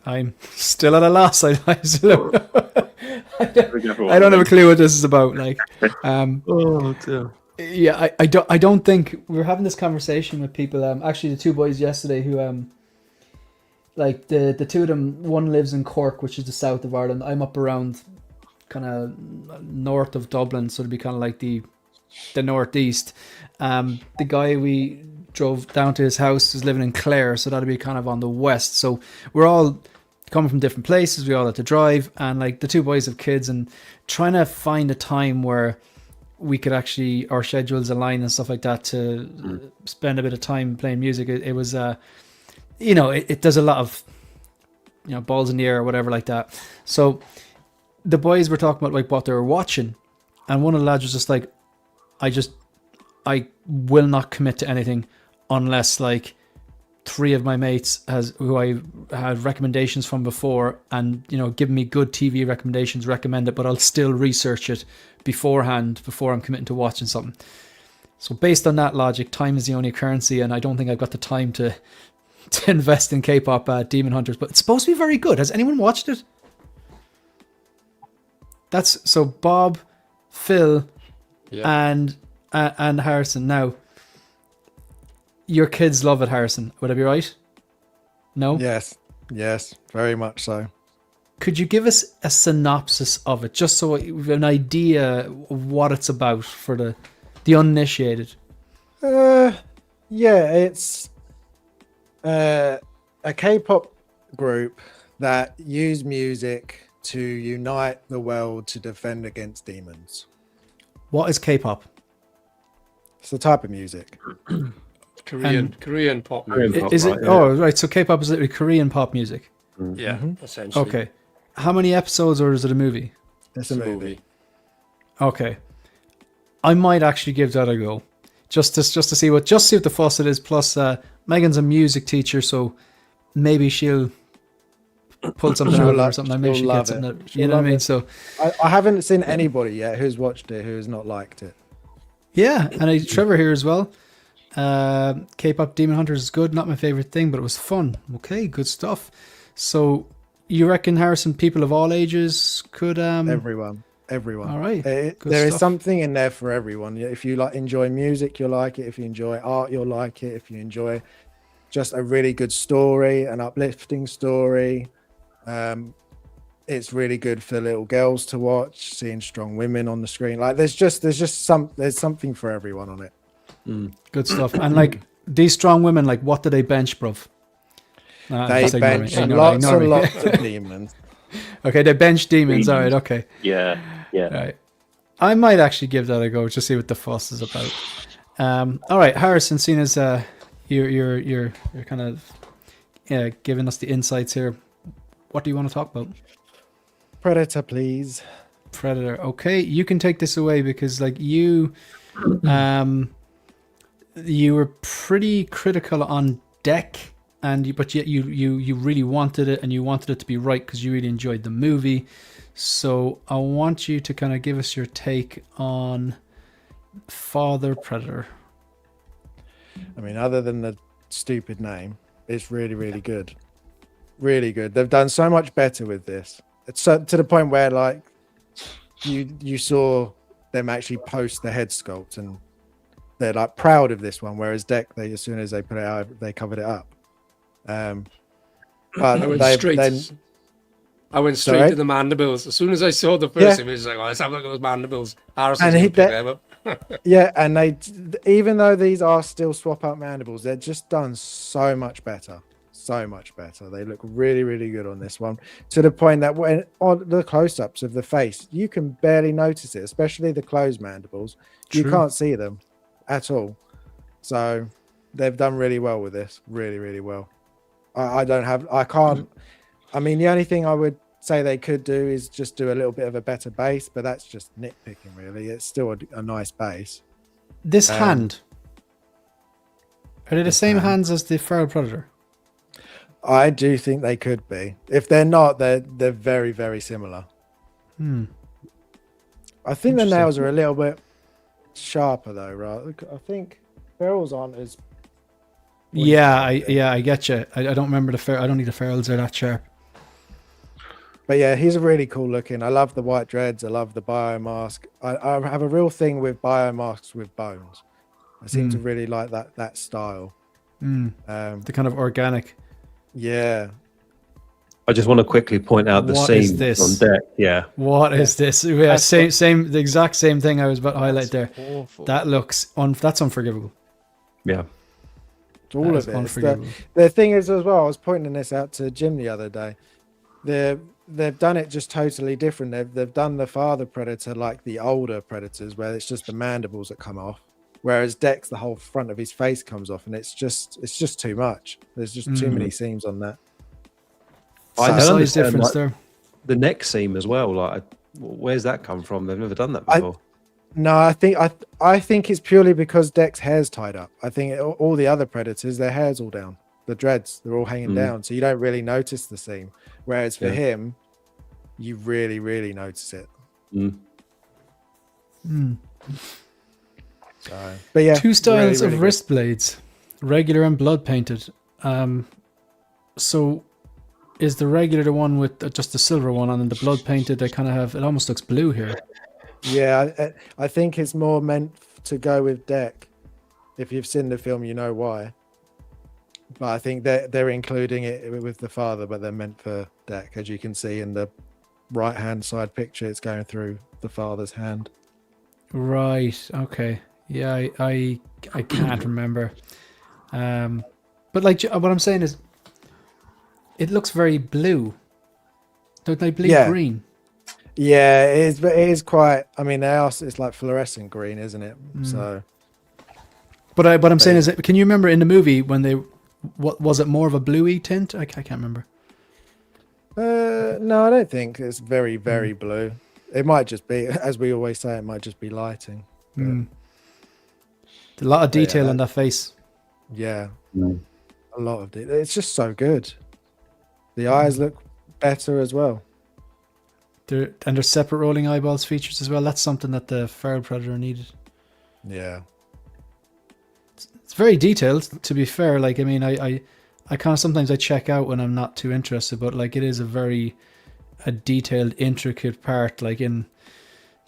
I'm still at a loss. I don't have a clue what this is about. Like, Oh dear. yeah, I don't think we were having this conversation with people. Actually, the two boys yesterday who like the two of them. One lives in Cork, which is the south of Ireland. I'm up around kind of north of Dublin, so it'd be kind of like the northeast. The guy we drove down to his house is living in Clare, so that'd be kind of on the west. So we're all coming from different places. We all had to drive, and like the two boys have kids, and trying to find a time where we could actually, our schedules align and stuff like that, to spend a bit of time playing music. It was it does a lot of balls in the air or whatever like that. So the boys were talking about like what they were watching, and one of the lads was just like, I will not commit to anything unless like 3 of my mates who I had recommendations from before, and given me good TV recommendations, recommend it, but I'll still research it beforehand before I'm committing to watching something. So based on that logic, time is the only currency, and I don't think I've got the time to invest in K-pop Demon Hunters, but it's supposed to be very good. Has anyone watched it? That's so Bob, Phil, and Harrison. Now, your kids love it, Harrison. Would I be right? No? Yes, very much so. Could you give us a synopsis of it, just so we have an idea of what it's about for the uninitiated? Yeah, it's a K-pop group that use music to unite the world to defend against demons. What is K-pop? It's the type of music. Korean pop. Is it? yeah. Oh, right. So K-pop is literally Korean pop music. Yeah, essentially. Okay. How many episodes, or is it a movie? It's a movie. Okay. I might actually give that a go, just to see what the fuss it is. Plus, Megan's a music teacher, so maybe she'll pull something out or something. Maybe she'll get something out, you know what I mean? So I haven't seen anybody yet who's watched it who has not liked it. yeah, and Trevor here as well. K-pop Demon Hunters is good. Not my favorite thing, but it was fun. Okay, good stuff. So you reckon, Harrison, people of all ages could Everyone. All right. There Good is stuff. something in there for everyone. If you enjoy music, you'll like it. If you enjoy art, you'll like it. If you enjoy just a really good story, an uplifting story, it's really good for little girls to watch. Seeing strong women on the screen, there's something for everyone on it. Good stuff. And these strong women, what do they bench, bruv? They just ignore me. bench Ignore me. lots of demons. Okay, they bench demons. All right, okay. Yeah. All right. I might actually give that a go, just see what the fuss is about. All right, Harrison, seeing as you're kind of giving us the insights here, what do you want to talk about? Predator, please. Predator. Okay, you can take this away because you were pretty critical on Deck, but yet you really wanted it, and you wanted it to be right because you really enjoyed the movie. So I want you to kind of give us your take on Father Predator. I mean, other than the stupid name, it's really, really good. Really good. They've done so much better with this. It's so, to the point where you saw them actually post the head sculpt, and they're proud of this one. Whereas Deck, as soon as they put it out, they covered it up. But I went straight to the mandibles. As soon as I saw the first image, let's have a look at those mandibles. Harrison's going to pick them up. Yeah, and even though these are still swap out mandibles, they're just done so much better. So much better. They look really, really good on this one, to the point that when on the close-ups of the face, you can barely notice it, especially the closed mandibles. True. You can't see them at all. So they've done really well with this. Really, really well. I mean, the only thing I would say they could do is just do a little bit of a better base, but that's just nitpicking, really. It's still a nice base. This hand, are they the same hands as the Feral Predator? I do think they could be. If they're not, they're very, very similar. I think the nails are a little bit sharper, though, right? I think ferals aren't as. Yeah, I get you. I don't remember I don't think the ferals are that sharp. But yeah, he's really cool looking. I love the white dreads. I love the biomask. I have a real thing with biomasks with bones. I seem to really like that style. The kind of organic. Yeah. I just want to quickly point out the What is seam this? on Deck. Yeah. What is this? Yeah, the exact same thing I was about to highlight there. Awful. That looks that's unforgivable. Yeah. All That of is it. unforgivable. The thing is, as well, I was pointing this out to Jim the other day. They've done it just totally different. They've done the Father Predator like the older Predators, where it's just the mandibles that come off, whereas Dex, the whole front of his face comes off, and it's just too much. There's just too many seams on that. I The don't size understand, difference there. The neck seam as well. Where's that come from? They've never done that before. No, I think it's purely because Dex hair's tied up. I think all the other Predators, their hair's all down. the dreads. They're all hanging down, so you don't really notice the seam. Whereas for him, you really, really notice it. So, but yeah, two styles really of wrist blades, regular and blood painted. So is the regular the one with just the silver one, and then the blood painted? They kind of have. It almost looks blue here. Yeah, I think it's more meant to go with Deck. If you've seen the film, you know why. But I think they're including it with the father, but they're meant for Deck. As you can see in the right-hand side picture, it's going through the father's hand. Right. Okay. Yeah, I can't remember. But like what I'm saying is, it looks very blue. Don't they bleed green? Yeah, it is. But it is quite. I mean, it's like fluorescent green, isn't it? So. But what I'm saying is, can you remember in the movie when they, what was it, more of a bluey tint? I can't remember. No, I don't think it's very, very blue. It might just be, as we always say, it might just be lighting. A lot of detail on that face. Yeah, a lot of detail. It's just so good. The eyes look better as well. There's separate rolling eyeballs features as well. That's something that the feral predator needed. Yeah. It's very detailed, to be fair. Like, I mean, I kind of sometimes I check out when I'm not too interested, but like it is a detailed, intricate part. Like in,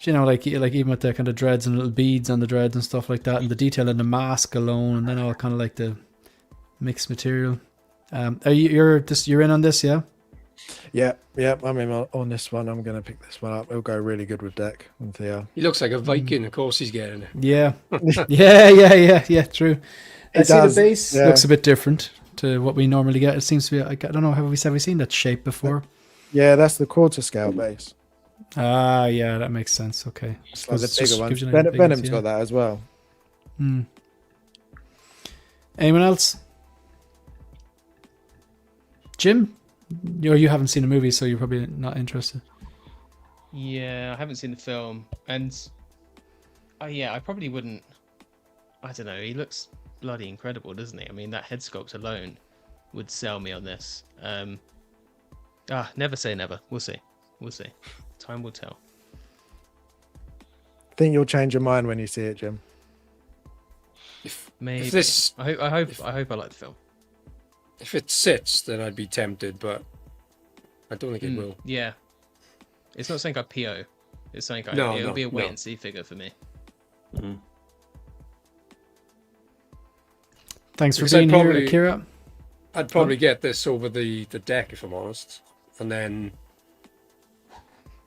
you know, like even with the kind of dreads and little beads on the dreads and stuff like that, and the detail in the mask alone, and then all kind of like the mixed material. You're in on this, yeah? Yeah, I'm in on this one. I'm going to pick this one up. It'll go really good with Deck and Theo. He looks like a Viking. Of course, he's getting it. Yeah, yeah. True. I see the base looks a bit different to what we normally get. It seems to be. I don't know. Have we seen that shape before? Yeah, that's the quarter scale base. Ah, yeah, that makes sense. Okay, it's like the bigger ones. Venom's got that as well. Anyone else? Jim? You haven't seen the movie, so you're probably not interested. Yeah, I haven't seen the film, and I probably wouldn't. I don't know. He looks bloody incredible, doesn't he? I mean, that head sculpt alone would sell me on this. Never say never. We'll see. Time will tell. I think you'll change your mind when you see it, Jim. Maybe. I hope I like the film. If it sits, then I'd be tempted, but I don't think it will. Yeah. It's not something I PO. It's something it'll be a wait and see figure for me. Thanks for being here, Akira. I'd probably get this over the Deck, if I'm honest. And then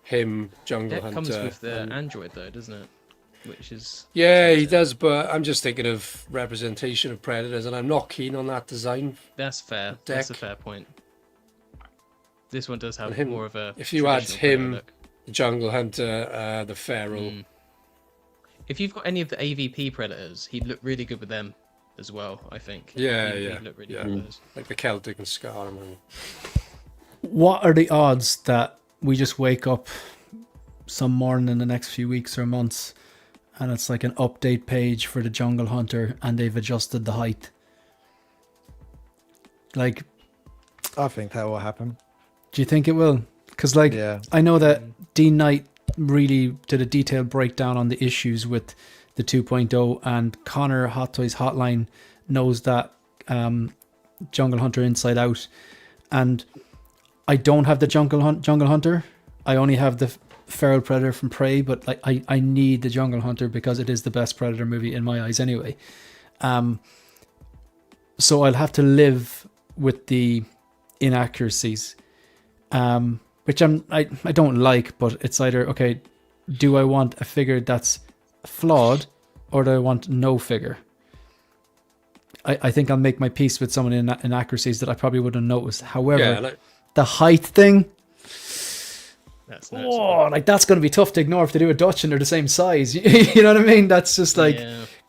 him, Jungle Hunter. That comes with the Android, though, doesn't it? Which is... Yeah, he does, but I'm just thinking of representation of predators, and I'm not keen on that design. That's fair. That's a fair point. This one does have more of a... If you add him, the Jungle Hunter, the Feral... If you've got any of the AVP predators, he'd look really good with them as well, I think. He'd look really good with those. Like the Celtic and Scar. What are the odds that we just wake up some morning in the next few weeks or months and it's like an update page for the Jungle Hunter and they've adjusted the height? Like, I think that will happen. Do you think it will? Because I know that Dean Knight really did a detailed breakdown on the issues with the 2.0, and Connor Hot Toys Hotline knows that Jungle Hunter inside out, and I don't have the Jungle Hunter. I only have the Feral Predator from Prey, but like I need the Jungle Hunter because it is the best Predator movie in my eyes anyway. So I'll have to live with the inaccuracies, which I don't like, but it's either, okay, do I want a figure that's flawed or do I want no figure? I think I'll make my peace with some of the inaccuracies that I probably wouldn't have noticed. However, the height thing, that's that's going to be tough to ignore if they do a Dutch and they're the same size. You know what I mean? That's just like,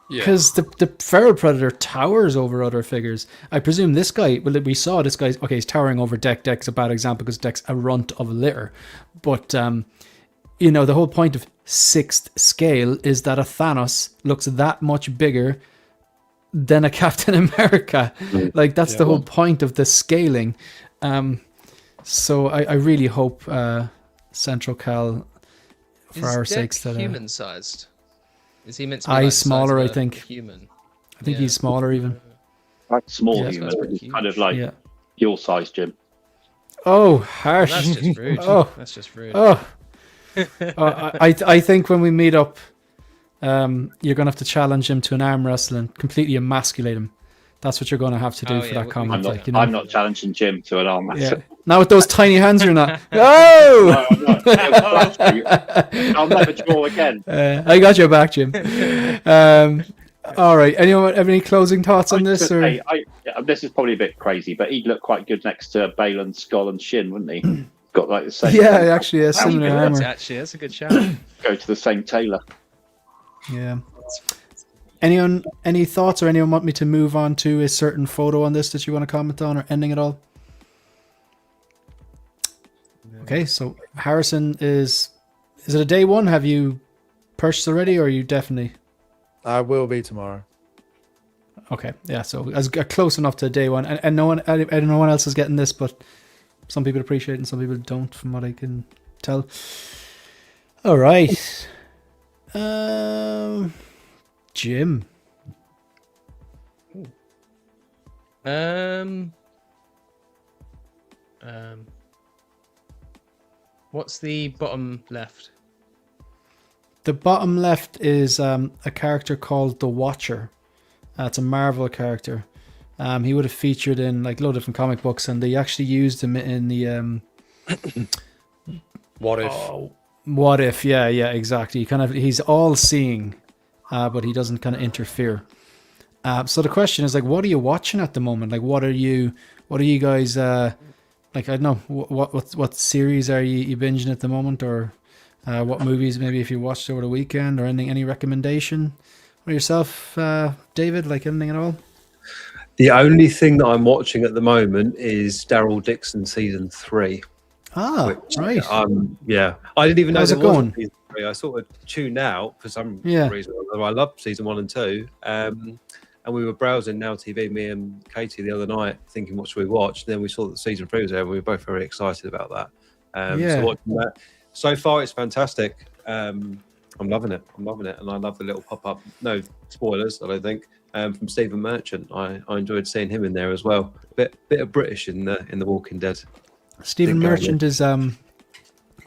because the Feral Predator towers over other figures. I presume this guy, we saw this guy, okay, he's towering over Deck. Deck's a bad example because Deck's a runt of a litter. But, the whole point of 6th scale is that a Thanos looks that much bigger than a Captain America. Like that's the whole point of the scaling. So I really hope Central Cal, for our sakes, that human sized. Is he meant to be he's smaller? I think. Human. I think he's smaller even. Like small Yeah. human, That's he's kind of like Yeah. your size, Jim. Oh, harsh. That's just rude. Oh. That's just rude. Oh. I think when we meet up, you're gonna have to challenge him to an arm wrestle and completely emasculate him. That's what you're gonna have to do for that comment. I'm not challenging Jim to an arm wrestle. Yeah. Now with those tiny hands, you're not. Oh! I'll never draw again. I got your back, Jim. All right. Anyone have any closing thoughts on this? Or This is probably a bit crazy, but he'd look quite good next to Balin's skull and shin, wouldn't he? Got like the same. Yeah, actually, a similar armor. That's a good shout. Go to the same tailor. Yeah. Anyone, any thoughts, or anyone want me to move on to a certain photo on this that you want to comment on, or ending it all? Okay, so Harrison is it a day one? Have you purchased already, or are you definitely? I will be tomorrow. Okay, yeah. So as close enough to day one, and no one else is getting this, but some people appreciate it and some people don't, from what I can tell. All right, Jim. What's the bottom left? The bottom left is a character called the Watcher. It's a Marvel character. He would have featured in like a lot of different comic books, and they actually used him in the What if? What If? Yeah, exactly. He's all seeing, but he doesn't kind of interfere. So the question is like, what are you watching at the moment? Like, what are you guys like? I don't know what series are you binging at the moment, or what movies maybe if you watched over the weekend, or any recommendation? Or yourself, David? Like anything at all? The only thing that I'm watching at the moment is Daryl Dixon season 3. Ah, right. Yeah, I didn't even know How's there it was a going? season 3. I sort of tuned out for some Yeah. reason. I love season 1 and 2. And we were browsing Now TV, me and Katie, the other night, thinking what should we watch. And then we saw that season 3 was there, and we were both very excited about that. Yeah. So watching that, so far it's fantastic. I'm loving it. And I love the little pop-up. No spoilers, I don't think. From Stephen Merchant, I enjoyed seeing him in there as well. Bit of British in the Walking Dead. Stephen Merchant is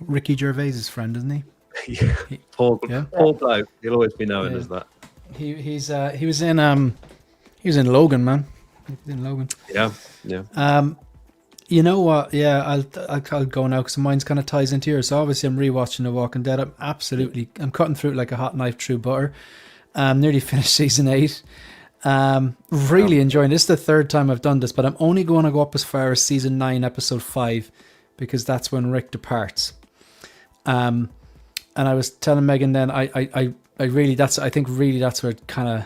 Ricky Gervais's friend, isn't he? Yeah. Poor bloke. He'll always be known as that. He was in Logan, man. He was in Logan. Yeah. You know what? Yeah, I'll go now because mine's kind of ties into yours. So obviously I'm rewatching The Walking Dead. I'm cutting through it like a hot knife through butter. Nearly finished season 8. Really enjoying this. Is the third time I've done this, but I'm only going to go up as far as season 9, episode 5, because that's when Rick departs. And I was telling Megan then, I think that's where kind of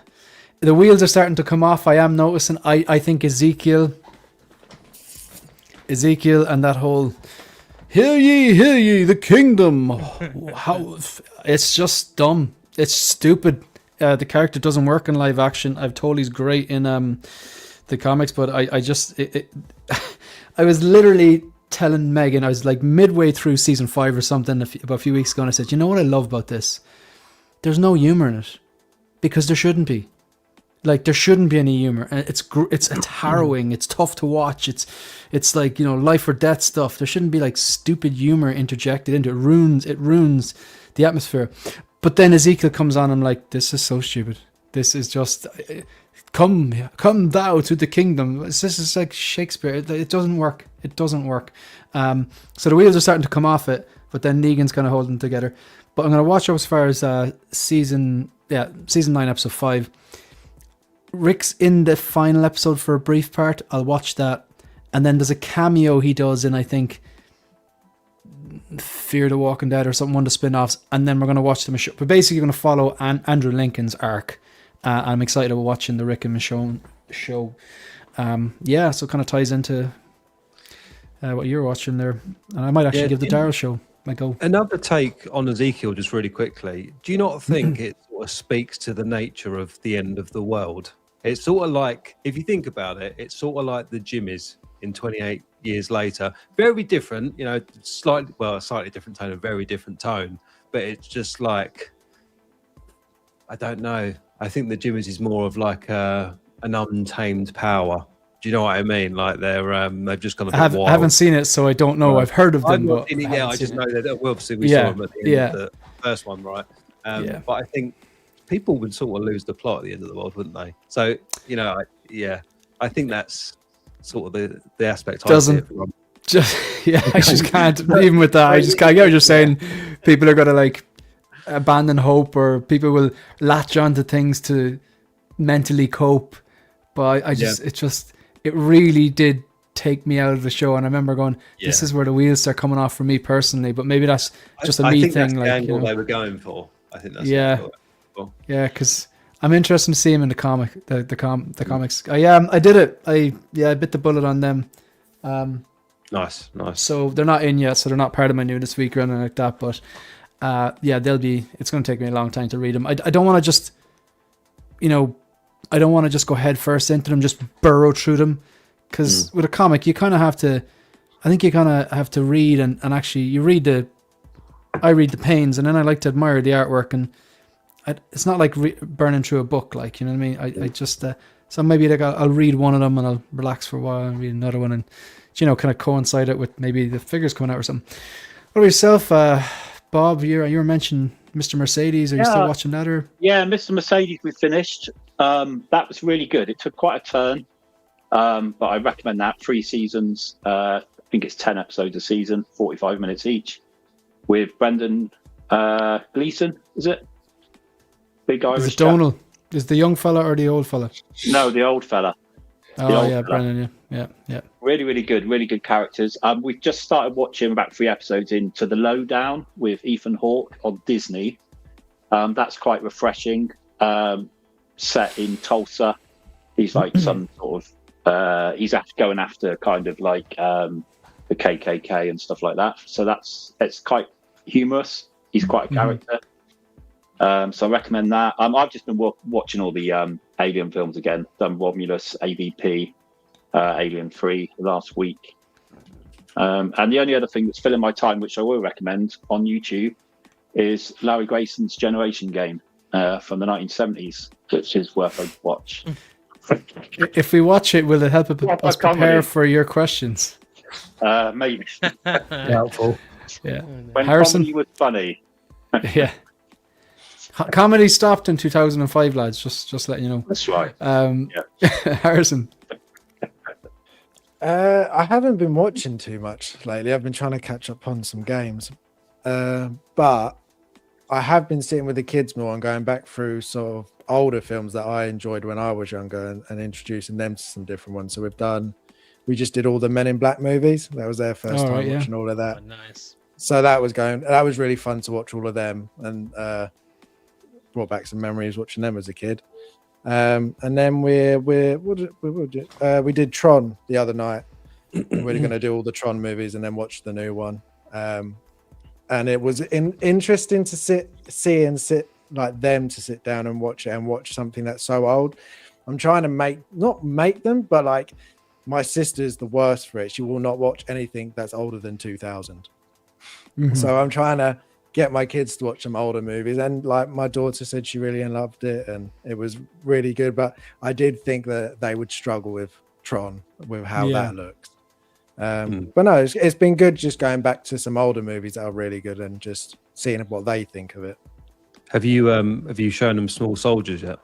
the wheels are starting to come off. I am noticing. I think Ezekiel and that whole hear ye, the kingdom. How it's just dumb. It's stupid. The character doesn't work in live action. I've told he's great in the comics, but I was literally telling Megan, I was like midway through season 5 or something about a few weeks ago, and I said, you know what I love about this? There's no humor in it, because there shouldn't be. Like, there shouldn't be any humor. It's harrowing. It's tough to watch. It's like, you know, life or death stuff. There shouldn't be like stupid humor interjected into it. It ruins the atmosphere. But then Ezekiel comes on, I'm like, this is so stupid. This is just, come thou to the kingdom. This is like Shakespeare. It doesn't work. It doesn't work. So the wheels are starting to come off it, but then Negan's kind of holding together. But I'm going to watch up as far as season 9, episode 5. Rick's in the final episode for a brief part. I'll watch that. And then there's a cameo he does in, I think, Fear the Walking Dead or something, one of the spin-offs, and then we're going to watch the Michonne. We're basically going to follow Andrew Lincoln's arc. I'm excited about watching the Rick and Michonne show. So it kind of ties into what you're watching there. And I might actually give the Daryl show a go. Another take on Ezekiel, just really quickly. Do you not think it sort of speaks to the nature of the end of the world? It's sort of like, if you think about it, it's sort of like the Jimmies in 28 years later. Very different, you know, a slightly different tone, a very different tone. But it's just like, I don't know. I think the Jimmies is more of like an untamed power. Do you know what I mean? Like they've just gone a bit wild. I haven't seen it, so I don't know. I've heard of them. I've not but seen it yet. I just know that obviously we Yeah, saw them at the end of the first one, right? Yeah. But I think people would sort of lose the plot at the end of the world, wouldn't they? So, you know, I think that's sort of the aspect. Doesn't I just can't even with that. I get what you're saying. People are gonna like abandon hope, or people will latch onto things to mentally cope. But it really did take me out of the show, and I remember going, "This is where the wheels start coming off for me personally." But maybe that's just a me think thing. That's like the angle you know. they were going for. I think that's Yeah, because I'm interested to see him in the comic, the comics. I did it. I bit the bullet on them. Nice. So they're not in yet, so they're not part of my new this week or anything like that. But they'll be. It's going to take me a long time to read them. I don't want to just, I don't want to just go head first into them, just burrow through them. Because with a comic, you kind of have to. I think you kind of have to read and actually you read I read the pains, and then I like to admire the artwork, and it's not like burning through a book, like, you know what I mean? I just so maybe like I'll read one of them and I'll relax for a while and read another one, and kind of coincide it with maybe the figures coming out or something. What about yourself, Bob? You were mentioning Mr. Mercedes. Are you still watching that? Or Mr. Mercedes we finished. That was really good. It took quite a turn, but I recommend that. 3 seasons. I think it's 10 episodes a season, 45 minutes each, with Brendan Gleeson. Is it? Big Irish. Is it Donal? Is the young fella or the old fella? No, the old fella. Brendan. Yeah. Really, really good. Really good characters. We've just started watching about 3 episodes into The Lowdown with Ethan Hawke on Disney. That's quite refreshing. Set in Tulsa. He's like some sort of. He's going after kind of like the KKK and stuff like that. So it's quite humorous. He's quite a character. So I recommend that. I've just been watching all the Alien films again. Done Romulus, AVP, Alien 3 last week. And the only other thing that's filling my time, which I will recommend on YouTube, is Larry Grayson's Generation Game from the 1970s, which is worth a watch. If we watch it, will it help us prepare for your questions? Maybe. Helpful. Yeah. When Harrison comedy was funny. Yeah. Comedy stopped in 2005, lads. Just letting you know. That's right. Harrison. I haven't been watching too much lately. I've been trying to catch up on some games, but I have been sitting with the kids more and going back through sort of older films that I enjoyed when I was younger and introducing them to some different ones. So we just did all the Men in Black movies. That was their first time watching all of that. Oh, nice. So that was really fun to watch all of them, and brought back some memories watching them as a kid. And then we did Tron the other night. We're going to do all the Tron movies and then watch the new one. And it was interesting to sit like them to sit down and watch it and watch something that's so old. I'm trying to not make them, but like my sister's the worst for it. She will not watch anything that's older than 2000. So I'm trying to get my kids to watch some older movies, and like my daughter said she really loved it and it was really good, but I did think that they would struggle with Tron, with how that looks. But no, it's been good just going back to some older movies that are really good and just seeing what they think of it. Have you shown them Small Soldiers yet?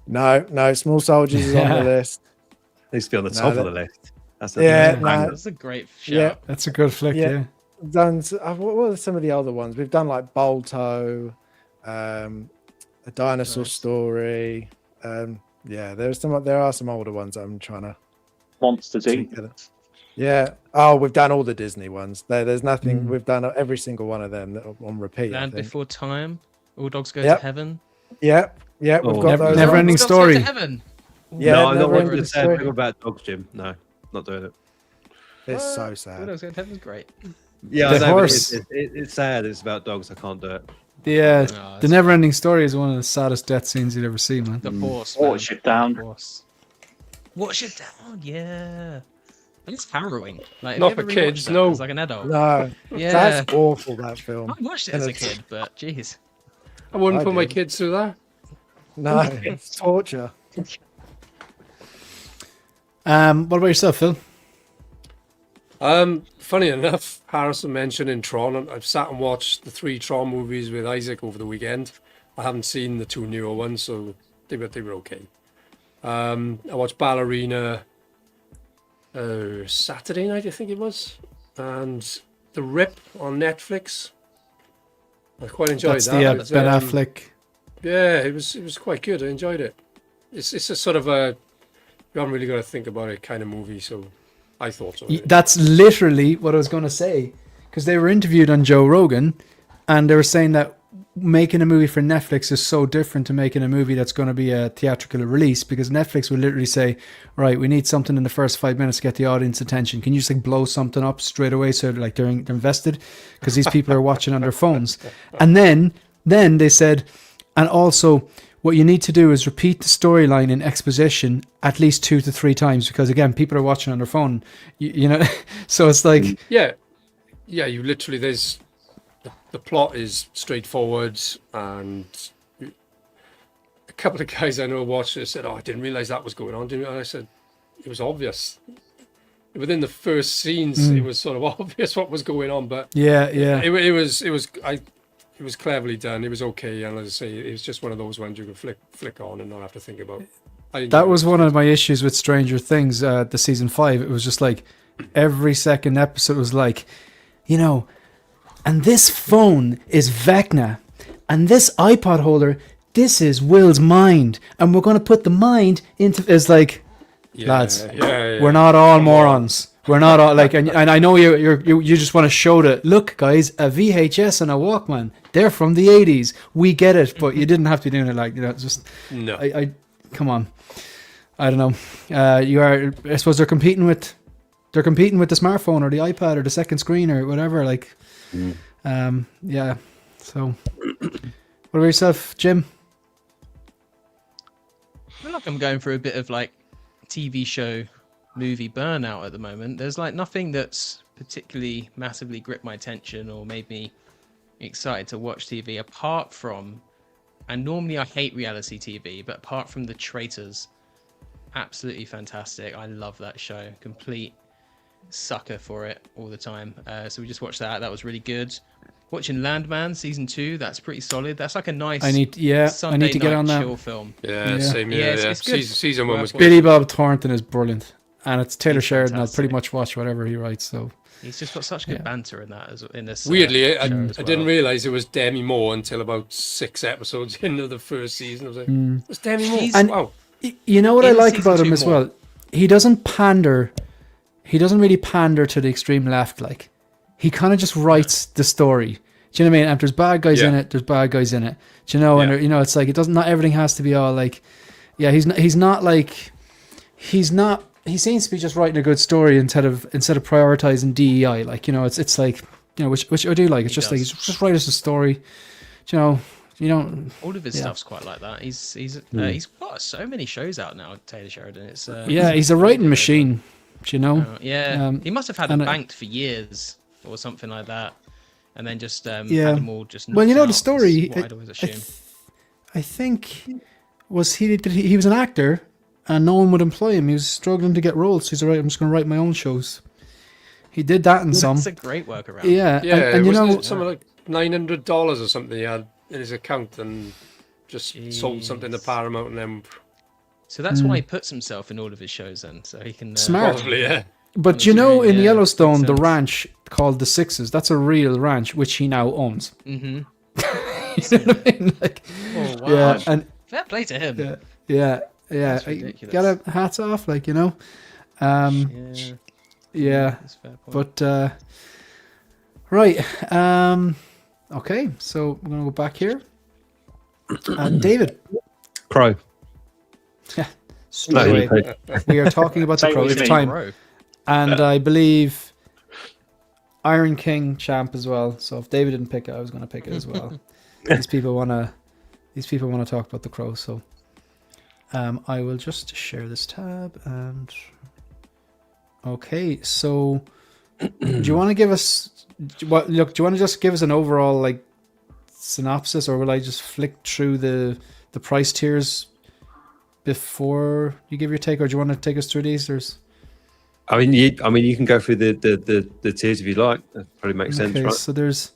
No, Small Soldiers is on the list. Needs to be on the top of the list. That's a great shout. Yeah, that's a good flick. Yeah. Done. What are some of the other ones we've done? Like Balto, A Dinosaur Story. There are some older ones I'm trying to. Monsters Inc. Yeah. Oh, we've done all the Disney ones. There's nothing. We've done every single one of them on repeat. Land Before Time. All Dogs Go to Heaven. Yep. We've got those. Never Ending Story. Yeah, no, I'm not Never wanting to Ending say Story. anything about Dogs, Jim. No, not doing it. It's so All sad. Dogs Go to Heaven's great. Yeah, The I know, horse. It's sad. It's about dogs. I can't do it. Yeah, No, the never-ending story is one of the saddest death scenes you'd ever see, man. the horse. Man. Watership Down. The horse. Watership Down, yeah. And it's harrowing. Like, have Not you ever for rewatched kids, that no. as like an adult? No, Yeah. that's awful. That film. I watched it as a kid, but jeez. I wouldn't I put my did. kids through that. No, it's torture. What about yourself, Phil? Funny enough, Harrison mentioned in Tron, and I've sat and watched the 3 Tron movies with Isaac over the weekend. I haven't seen the 2 newer ones, so they were okay. I watched Ballerina Saturday night, I think it was, and The Rip on Netflix. I quite enjoyed That's that. the It's, Ben Affleck. Yeah, it was quite good. I enjoyed it. It's a sort of a, you haven't really got to think about it kind of movie, so I thought so. That's literally what I was going to say, because they were interviewed on Joe Rogan, and they were saying that making a movie for Netflix is so different to making a movie that's going to be a theatrical release, because Netflix would literally say, right, we need something in the first 5 minutes to get the audience attention. Can you just like blow something up straight away so like they're invested, because these people are watching on their phones. And then they said, and also what you need to do is repeat the storyline in exposition at least 2 to 3 times, because again, people are watching on their phone, you know. So it's like, yeah, you literally, there's the plot is straightforward, and a couple of guys I know watched it said, "Oh, I didn't realize that was going on." And I said, "It was obvious within the first scenes. It was sort of obvious what was going on." But yeah. it was cleverly done. It was okay, and as I say, it was just one of those ones you could flick on and not have to think about. That was one of my issues with Stranger Things, the season 5. It was just like every second episode was like, you know, and this phone is Vecna, and this iPod holder, this is Will's mind, and we're going to put the mind into. It's like, lads, we're not all morons. We're not all like, and I know you just want to show that. Look, guys, a VHS and a Walkman, they're from the 80s. We get it, but you didn't have to be doing it like, you know. It's just no. I come on. I don't know. You are. I suppose they're competing with the smartphone or the iPad or the second screen or whatever. Like, yeah. So, what about yourself, Jim? I feel like I'm going through a bit of like TV show movie burnout at the moment. There's like nothing that's particularly massively gripped my attention or made me excited to watch TV apart from, and normally I hate reality TV, but apart from The Traitors, absolutely fantastic. I love that show. Complete sucker for it all the time. So we just watched that. That was really good. Watching Landman season 2, that's pretty solid. That's like a nice Sunday to get on that. chill film. Yeah, same here. Yeah, it's good. Season 1 was good. Billy Bob Thornton is brilliant, and it's Taylor He's Sheridan. I'll fantastic. pretty much watch whatever he writes. So He's just got such good banter in that in this. Weirdly, I show as didn't well. realize it was Demi Moore until about 6 episodes into the first season. I was like, "It's Demi Moore." She's- Wow. you know what I In like season about him 2 as more. well. He doesn't pander. He doesn't really pander to the extreme left. Like, he kind of just writes the story. Do you know what I mean? If there's bad guys in it, there's bad guys in it. Do you know? And you know, it's like it doesn't. Not everything has to be all like. Yeah, he's not like. He's not. He seems to be just writing a good story instead of prioritizing DEI. Like, you know, it's like, you know, which I do like. It's just like he's just write us a story. Do you know? You don't. All of his stuff's quite like that. He's got so many shows out now. Taylor Sheridan. It's Yeah, he's a writing machine. Do you know? yeah, he must have had and it banked for years or something like that, and then just had Yeah. them all just. Well, you know knocked the out, story. is what I'd always assume. I think he was an actor, and no one would employ him. He was struggling to get roles. So he's all right. I'm just going to write my own shows. He did that in some. That's a great workaround. Yeah, Yeah, and you know, something like $900 or something he had in his account, and just sold something to Paramount, and then So that's why he puts himself in all of his shows, then, so he can. Smart. probably but you know, in Yeah, Yellowstone, makes the sense. ranch called the Sixes, that's a real ranch which he now owns. Mm-hmm. You know what I mean? Like, Oh wow! yeah, and Fair play to him. yeah. That's ridiculous. Got a hats off, like, you know. Yeah. That's a fair point. But right, okay, so we're gonna go back here. David, Crow. straight away, we are talking about the Say Crow. what you It's mean. time, Bro. and I believe Iron King champ as well. So if David didn't pick it, I was gonna pick it as well. these people wanna talk about the Crow. So I will just share this tab and okay. So do you want to give us do you want to just give us an overall like synopsis, or will I just flick through the price tiers before you give your take, or do you want to take us through these? I mean, you can go through the tiers if you like. That probably makes sense, right? So there's,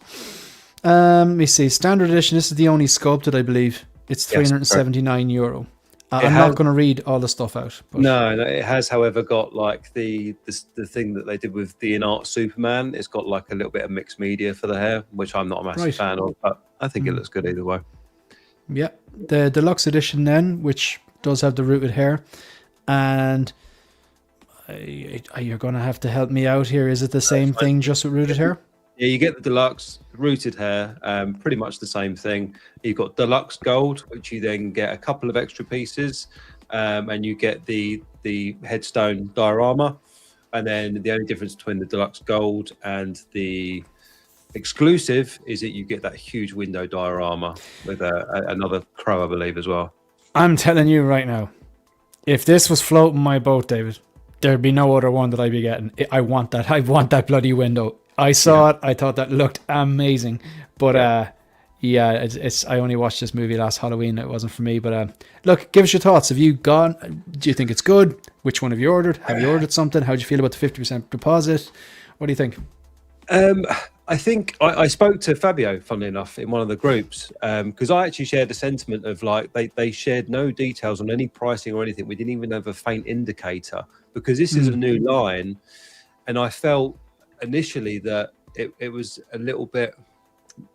let me see, standard edition. This is the only sculpted, I believe. It's €379. I'm not going to read all the stuff out. But... No, it has, however, got like the thing that they did with the INART Superman. It's got like a little bit of mixed media for the hair, which I'm not a massive fan of, but I think it looks good either way. Yeah, the deluxe edition then, which does have the rooted hair, and you're going to have to help me out here. Is it the same thing, just with rooted hair? Yeah, you get the deluxe rooted hair, pretty much the same thing. You've got deluxe gold, which you then get a couple of extra pieces, and you get the headstone diorama. And then the only difference between the deluxe gold and the exclusive is that you get that huge window diorama with another crow, I believe, as well. I'm telling you right now, if this was floating my boat, David, there'd be no other one that I'd be getting. I want that. I want that bloody window. I saw it. I thought that looked amazing. But it's I only watched this movie last Halloween. It wasn't for me. But look, give us your thoughts. Have you gone? Do you think it's good? Which one have you ordered? Have you ordered something? How do you feel about the 50% deposit? What do you think? I think I spoke to Fabio, funnily enough, in one of the groups, because I actually shared a sentiment of like they shared no details on any pricing or anything. We didn't even have a faint indicator because this is a new line, and I felt initially that it was a little bit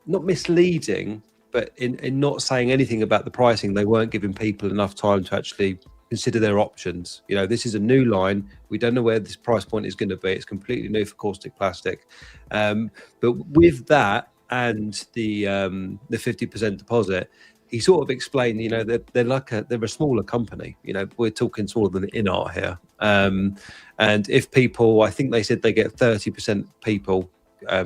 not misleading, but in not saying anything about the pricing, they weren't giving people enough time to actually consider their options. You know, this is a new line. We don't know where this price point is going to be. It's completely new for Kaustic plastic. But with that and the 50% deposit, he sort of explained, you know, they're a smaller company. You know, we're talking smaller than INART here. And if people, I think they said they get 30% people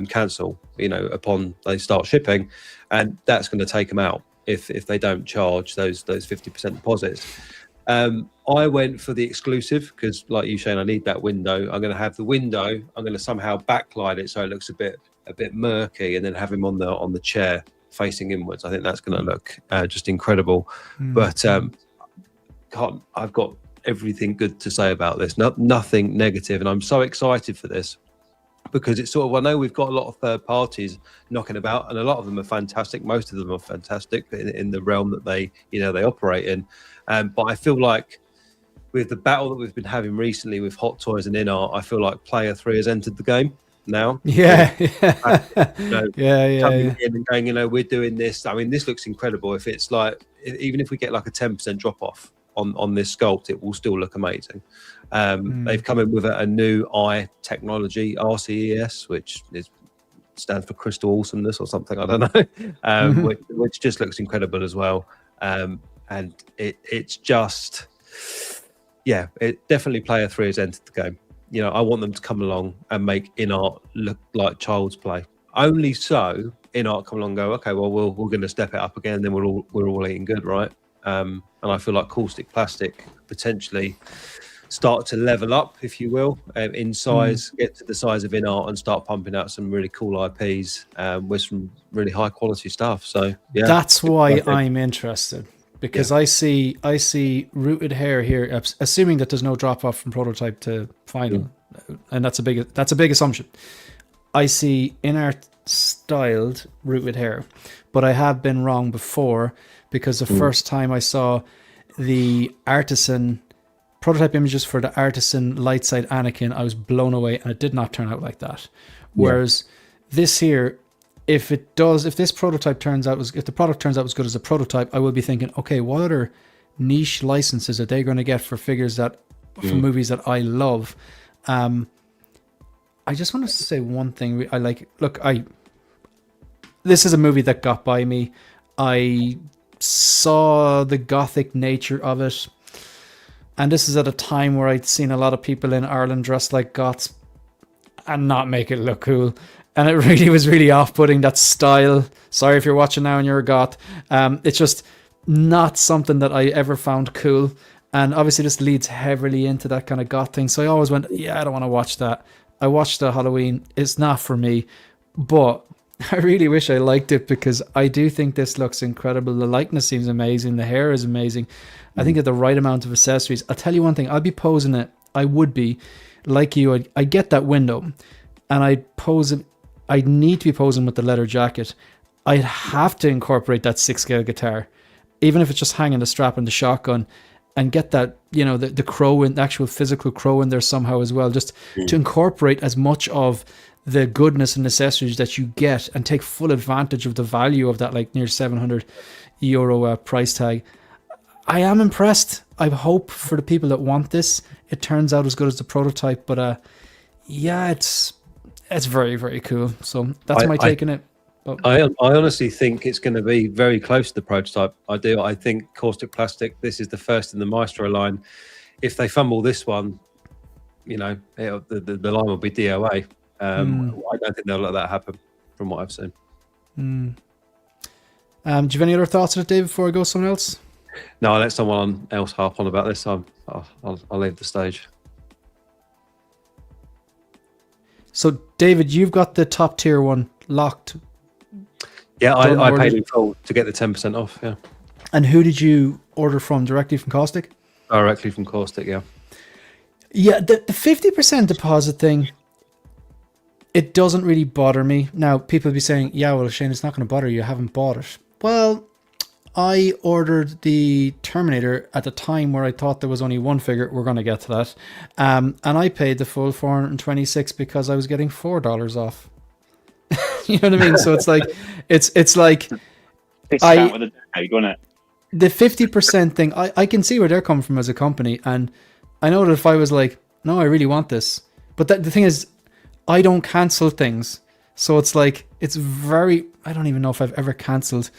cancel, you know, upon they start shipping, and that's going to take them out if they don't charge those 50% deposits. I went for the exclusive because, like you, Shane, I need that window. I'm going to have the window. I'm going to somehow backlight it so it looks a bit murky, and then have him on the chair facing inwards. I think that's going to look just incredible. But I've got everything good to say about this. Nothing negative, and I'm so excited for this because it's sort of, I know we've got a lot of third parties knocking about, and a lot of them are fantastic. Most of them are fantastic in the realm that they operate in. But I feel like with the battle that we've been having recently with Hot Toys and INART, I feel like Player 3 has entered the game now. Yeah. Coming in and going, you know, we're doing this. I mean, this looks incredible. If it's like, even if we get like a 10% drop off on this sculpt, it will still look amazing. They've come in with a new eye technology, RCES, which stands for crystal awesomeness or something, I don't know, which just looks incredible as well. And it's just, it definitely Player 3 has entered the game. You know, I want them to come along and make INART look like child's play. Only so INART come along and go, okay, well, we're going to step it up again, and then we're all eating good, right? And I feel like Kaustic plastic potentially start to level up, if you will, in size, get to the size of INART, and start pumping out some really cool IPs with some really high quality stuff. So yeah, that's why I'm interested. Because I see rooted hair here, assuming that there's no drop off from prototype to final, and that's a big assumption. I see INART styled rooted hair, but I have been wrong before, because the first time I saw the artisan prototype images for the artisan light side Anakin, I was blown away, and it did not turn out like that. Whereas this here, if the product turns out as good as a prototype, I will be thinking, okay, what other niche licenses are they going to get for figures for movies that I love? I just want to say one thing. I like. Look, this is a movie that got by me. I saw the gothic nature of it, and this is at a time where I'd seen a lot of people in Ireland dressed like goths and not make it look cool. and it really was really off-putting, that style. Sorry if you're watching now and you're a goth. It's just not something that I ever found cool. And obviously this leads heavily into that kind of goth thing. So I always went, yeah, I don't want to watch that. I watched the Halloween. It's not for me. But I really wish I liked it, because I do think this looks incredible. The likeness seems amazing. The hair is amazing. I think at the right amount of accessories. I'll tell you one thing. I'll be posing it. I would be like you. I get that window, and I'd pose it. I'd need to be posing with the leather jacket. I'd have to incorporate that 6-scale guitar, even if it's just hanging the strap and the shotgun, and get that, you know, the crow in, the actual physical crow in there somehow as well, just to incorporate as much of the goodness and accessories that you get and take full advantage of the value of that, like near €700 price tag. I am impressed. I hope for the people that want this, it turns out as good as the prototype. But yeah, it's very, very cool. So that's my take on it. But I honestly think it's going to be very close to the prototype. I do. I think Kaustic Plastic, this is the first in the Maestro line. If they fumble this one, you know, the line will be DOA. I don't think they'll let that happen from what I've seen. do you have any other thoughts on it, Dave, before I go someone else? No, I'll let someone else harp on about this. I'll leave the stage. So, David, you've got the top tier one locked. Yeah, Don't I order- paid in full to get the 10% off. Yeah, And who did you order from? Directly from Kaustic? directly from Kaustic. Yeah. Yeah, the 50% deposit thing, it doesn't really bother me. Now, people will be saying, yeah, well, Shane, it's not going to bother you. You haven't bought it. Well, I ordered the Terminator at the time where I thought there was only one figure. We're going to get to that. And I paid the full $426 because I was getting $4 off. You know what I mean? So it's like, it's like Discount with a tag, wasn't it? the 50% thing. I can see where they're coming from as a company. And I know that if I was like, no, I really want this. But the thing is, I don't cancel things. So it's like, it's very, I don't even know if I've ever cancelled.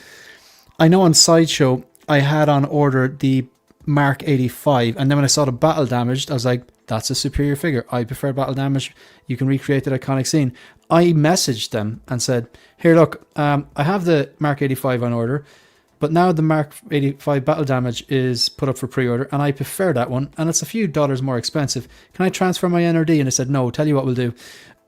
I know on Sideshow, I had on order the Mark 85. And then when I saw the battle damaged, I was like, that's a superior figure. I prefer battle damage. You can recreate that iconic scene. I messaged them and said, here, look, I have the Mark 85 on order, but now the Mark 85 battle damage is put up for pre-order, and I prefer that one, and it's a few dollars more expensive. Can I transfer my NRD? And I said, no, tell you what we'll do.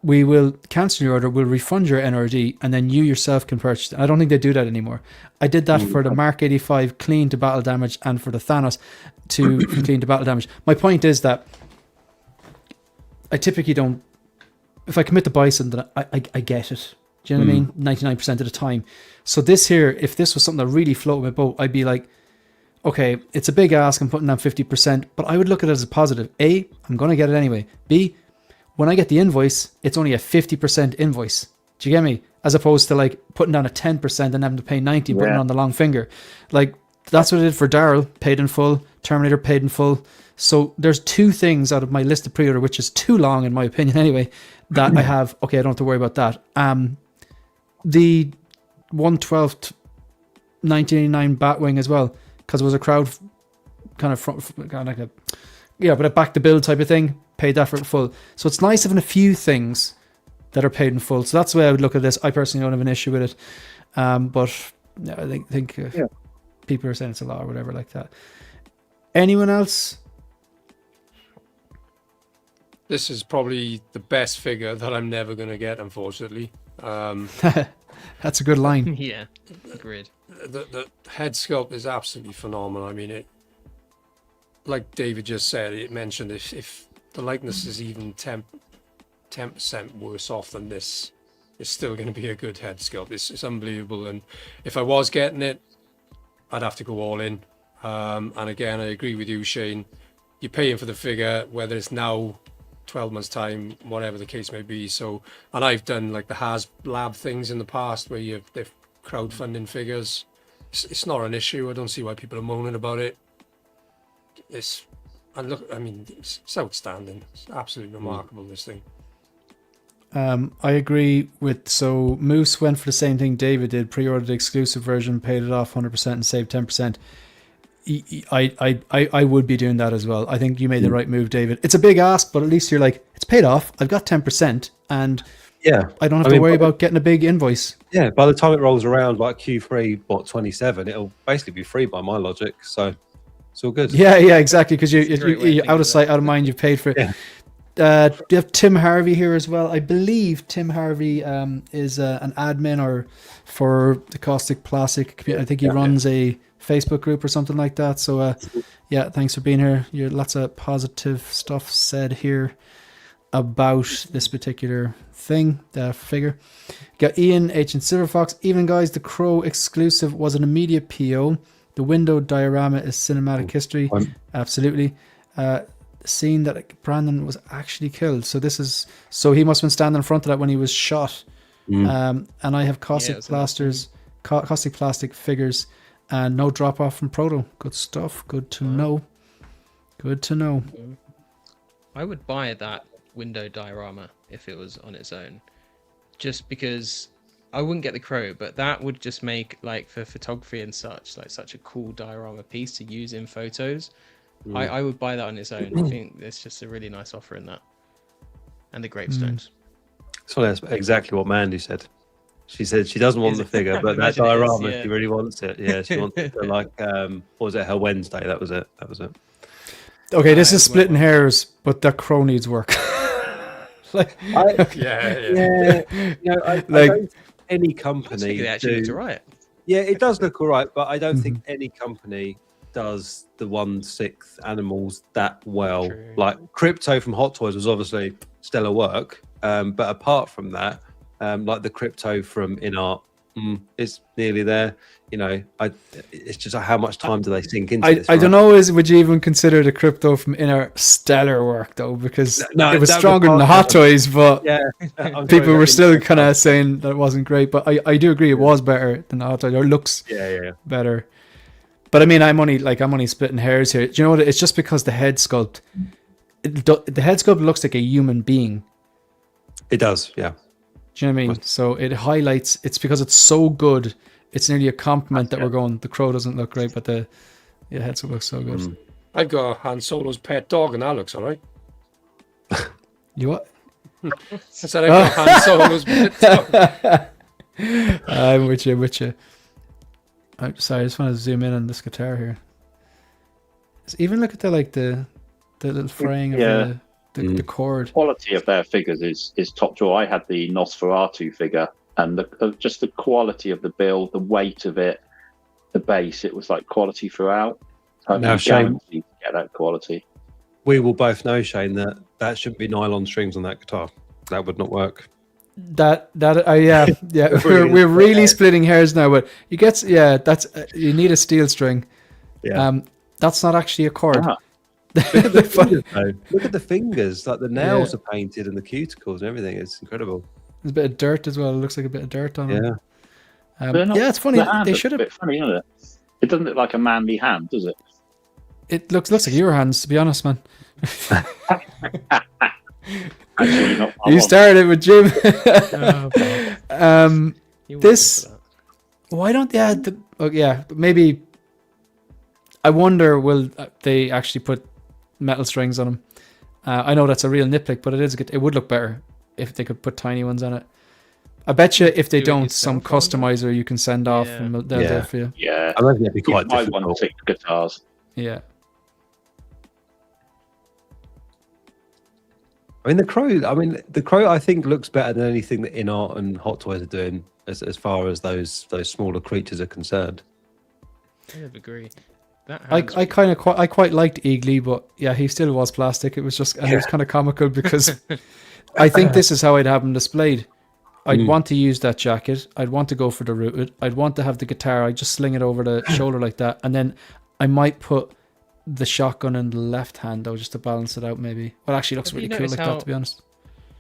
We will cancel your order, we'll refund your NRD, and then you yourself can purchase it. I don't think they do that anymore. I did that for the Mark 85 clean to battle damage and for the Thanos to clean to battle damage. My point is that I typically don't, if I commit to buy something, I get it. Do you know what I mean? 99% of the time. So this here, if this was something that really floated my boat, I'd be like, okay, it's a big ask, I'm putting down 50%, but I would look at it as a positive. A, I'm going to get it anyway. B, when I get the invoice, it's only a 50% invoice. Do you get me? As opposed to like putting down a 10% and having to pay 90 and putting it on the long finger. Like, that's what I did for Daryl, paid in full, Terminator paid in full. So there's two things out of my list of pre-order, which is too long in my opinion anyway, that I have. Okay, I don't have to worry about that. The 112th 1989 Batwing as well, because it was a crowd kind of like a, yeah, but a back to build type of thing. Paid that for full. So it's nice having a few things that are paid in full. So that's the way I would look at this. I personally don't have an issue with it, but yeah, I think people are saying it's a lot or whatever like that. Anyone else? This is probably the best figure that I'm never going to get, unfortunately. That's a good line. Yeah, agreed. The head sculpt is absolutely phenomenal. I mean, it, like David just said, it mentioned if the likeness is even 10% worse off than this, it's still going to be a good head sculpt. It's unbelievable. And if I was getting it, I'd have to go all in. And again, I agree with you, Shane. You're paying for the figure, whether it's now, 12 months time, whatever the case may be. So, and I've done like the HasLab things in the past where they're crowdfunding figures. It's not an issue. I don't see why people are moaning about it. It's outstanding. It's absolutely remarkable, this thing. I agree with, so Moose went for the same thing David did, pre-ordered the exclusive version, paid it off 100% and saved 10%. I would be doing that as well. I think you made the right move, David. It's a big ask, but at least you're like, it's paid off. I've got 10%, and Yeah, I don't have I to mean, worry but- about getting a big invoice. yeah. By the time it rolls around, like Q3, 27, it'll basically be free by my logic. So it's all good. Yeah, exactly. Because It's a great way of you thinking out of of sight, that. out of mind. You paid for it. Yeah. You have Tim Harvey here as well. I believe Tim Harvey is an admin for the Kaustic Plastic community. I think he runs a Facebook group or something like that. So yeah, thanks for being here. You lots of positive stuff said here about this particular thing, the figure. Got Ian H and Silverfox. Even guys, the Crow exclusive was an immediate PO. The window diorama is cinematic history. Absolutely. Scene that Brandon was actually killed. So he must have been standing in front of that when he was shot. And I have caustic plastic figures and no drop off from Proto. Good stuff. Good to know. Good to know. I would buy that window diorama if it was on its own, just because I wouldn't get the Crow, but that would just make, like, for photography and such, like, such a cool diorama piece to use in photos. I would buy that on its own. I think it's just a really nice offer in that. And the gravestones. So that's exactly what Mandy said. She said she doesn't want the figure, but that Imagine it is, diorama, yeah. she really wants it. Yeah, she wants it for, like, what was it, her Wednesday? That was it. Okay, this is splitting hairs, but that Crow needs work. Like, Yeah. You know, I Like- don't think any I company think it actually looks do- alright. Yeah, it does look all right, but I don't think any company does the 1/6 animals that well. True. Like Crypto from Hot Toys was obviously stellar work, but apart from that, like the Crypto from INART, it's nearly there. You know, it's just how much time do they sink into this? I don't know. Would you even consider the Crypto from Inner stellar work though? Because No, it was that would stronger than the pass Hot Toys, but Yeah, I'm people sorry, were that still didn't- kind of saying that it wasn't great. But I do agree it was better than the Hot Toys. Or looks Yeah. better. But I mean, I'm only splitting hairs here. Do you know what? It's just because the head sculpt, the head sculpt looks like a human being. It does. Yeah. Do you know what I mean? So it highlights. It's because it's so good. It's nearly a compliment that we're going. The Crow doesn't look great, but the head sculpt looks so good. I've got Han Solo's pet dog, and that looks all right. You what? I said I've got Han Solo's pet dog. I'm with you. I'm sorry, I just want to zoom in on this guitar here. Even look at the little fraying of the chord. Quality of their figures is top drawer. I had the Nosferatu figure, and just the quality of the build, the weight of it, the bass, it was like quality throughout. Now, Shane, guaranteed to get that quality. we will both know, Shane, that shouldn't be nylon strings on that guitar. That would not work. We're really splitting hairs now, but that's you need a steel string. Yeah. That's not actually a chord. Ah. Look at the fingers, though. Look at the fingers, like the nails are painted and the cuticles and everything. It's incredible. There's a bit of dirt as well. It looks like a bit of dirt on it. Yeah. It's funny. The hand They looks should a have. bit funny, isn't it? It doesn't look like a manly hand, does it? It looks like your hands, to be honest, man. Actually, not. You started it with Jim. You're welcome This- for that. Why don't they add the? Maybe. I wonder, will they actually put metal strings on them? I know that's a real nitpick, but it would look better if they could put tiny ones on it. I bet you if they Do it don't, some yourself, customizer you can send off Yeah. and they'll do Yeah. it for you. Yeah, I reckon it'd be quite I difficult. want 6 guitars. Yeah. I mean, the Crow, I think looks better than anything that INART and Hot Toys are doing as far as those smaller creatures are concerned. I would agree. That I hand's quite liked Eagly, but yeah, he still was plastic. It was just it was kind of comical because I think this is how I'd have him displayed. I'd want to use that jacket. I'd want to go for the rooted. I'd want to have the guitar. I'd just sling it over the shoulder like that, and then I might put the shotgun in the left hand though, just to balance it out. Maybe. Well, actually, it looks Have you really cool noticed like that, how- to be honest.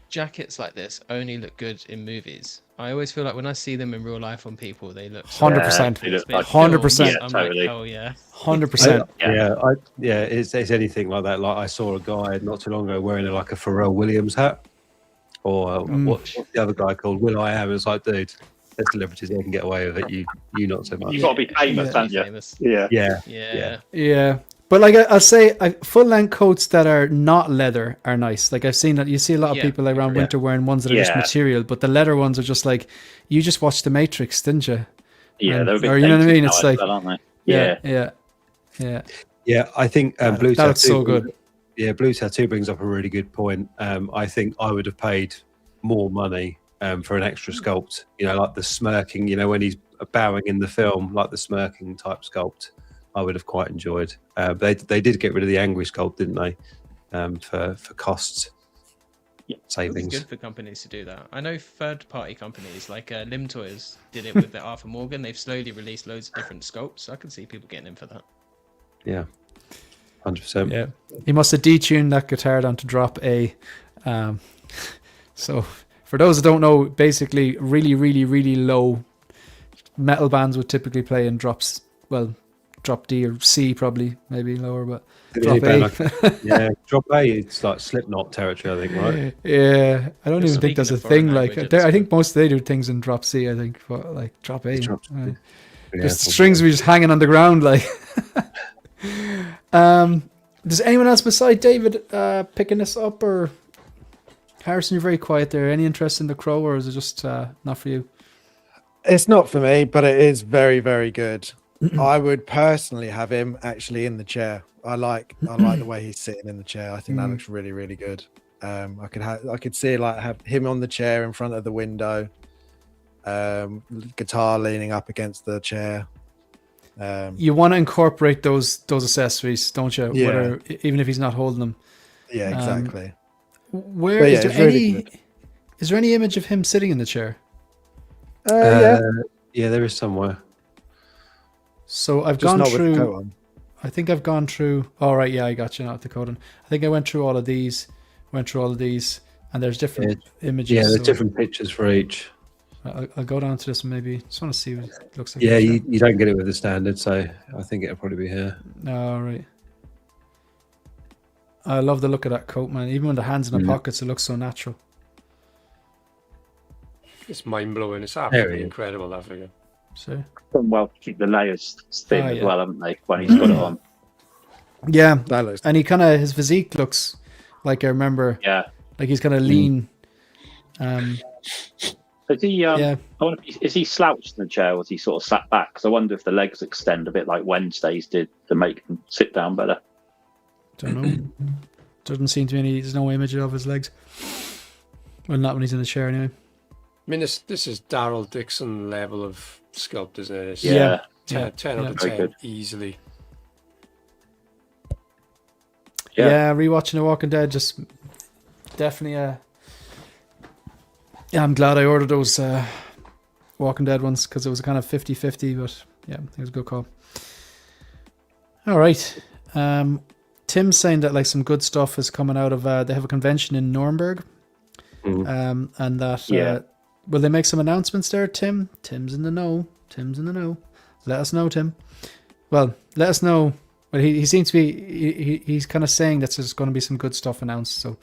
jackets like this only look good in movies. I always feel like when I see them in real life on people, they look 100%. They look like 100%. I'm totally. like, oh yeah. 100%. It's anything like that. Like I saw a guy not too long ago wearing like a Pharrell Williams hat, or what's the other guy called? Will I Am. It's like, dude, there's celebrities that can get away with it. You not so much. You've got to be famous, Yeah. haven't you? Famous. Yeah. Yeah. Yeah. Yeah, But like I'll say, full length coats that are not leather are nice. Like I've seen that you see a lot of Yeah, people around winter wearing ones that are just Yeah. material, but the leather ones are just like you just watched The Matrix, didn't you? Yeah, And- they're a bit or you know what I dated mean? now It's as like well, aren't they? yeah, Yeah. yeah. Yeah, I think Blue That looks Tattoo. so good. Yeah, Blue Tattoo brings up a really good point. I think I would have paid more money for an extra sculpt. You know, like the smirking. You know, when he's bowing in the film, like the smirking type sculpt. I would have quite enjoyed. They did get rid of the angry sculpt, didn't they? For costs Yeah. It's savings. good for companies to do that. I know third-party companies like Lim Toys did it with the Arthur Morgan. They've slowly released loads of different sculpts. I can see people getting in for that. Yeah, 100%. Yeah, he must have detuned that guitar down to drop A. So for those that don't know, basically really, really, really low metal bands would typically play in drops. Well, drop D or C probably, maybe lower, but drop A. Yeah, drop A. It's like Slipknot territory, I think, right? Yeah, I don't Just even think that's a speaking of foreign thing. Like, languages, I think most they do things in drop C. I think, but like drop A. Drop C. Right. Yeah, Just strings were just hanging on the ground, like. Does anyone else beside David picking this up, or Harrison? You're very quiet there. Any interest in The Crow, or is it just not for you? It's not for me, but it is very, very good. I would personally have him actually in the chair. I like the way he's sitting in the chair. I think that looks really, really good. I could see like have him on the chair in front of the window, guitar leaning up against the chair. You want to incorporate those accessories, don't you? Yeah. Whether, even if he's not holding them. Yeah, exactly. Where But is yeah, there it's really any? good. Is there any image of him sitting in the chair? Yeah, Yeah, there is somewhere. So I've just gone not with the coat through. on. I think I've gone through. All right, yeah, I got you now, the code. I think I went through all of these. And there's different images. Yeah, there's so different pictures for each. I'll go down to this and maybe just want to see what it looks like. Yeah, you don't get it with the standard, so I think it'll probably be here. All right. I love the look of that coat, man. Even when the hands in the pockets, it looks so natural. It's mind blowing. It's There absolutely he is. incredible, that figure. So Done well to keep the layers thin Oh, as yeah. well, haven't they? When he's got it on. yeah, That looks. and he kind of his physique looks like I remember, Yeah. like he's kind of lean. Is he? Yeah. I wonder if is he slouched in the chair, or is he sort of sat back? Because I wonder if the legs extend a bit like Wednesdays did to make him sit down better. Don't know. Doesn't seem to be there's no image of his legs. Well, not when he's in the chair anyway. I mean, this is Daryl Dixon level of sculpt, isn't it? It's Yeah. 10, 10 out of Very 10 good. easily. Yeah, rewatching The Walking Dead just definitely yeah, I'm glad I ordered those Walking Dead ones because it was kind of 50-50, but yeah, it was a good call. All right. Tim's saying that like some good stuff is coming out of they have a convention in Nuremberg. And that Yeah. will they make some announcements there, Tim? Tim's in the know. Let us know, Tim. Well, let us know. Well, he seems to be he's kind of saying that there's going to be some good stuff announced. So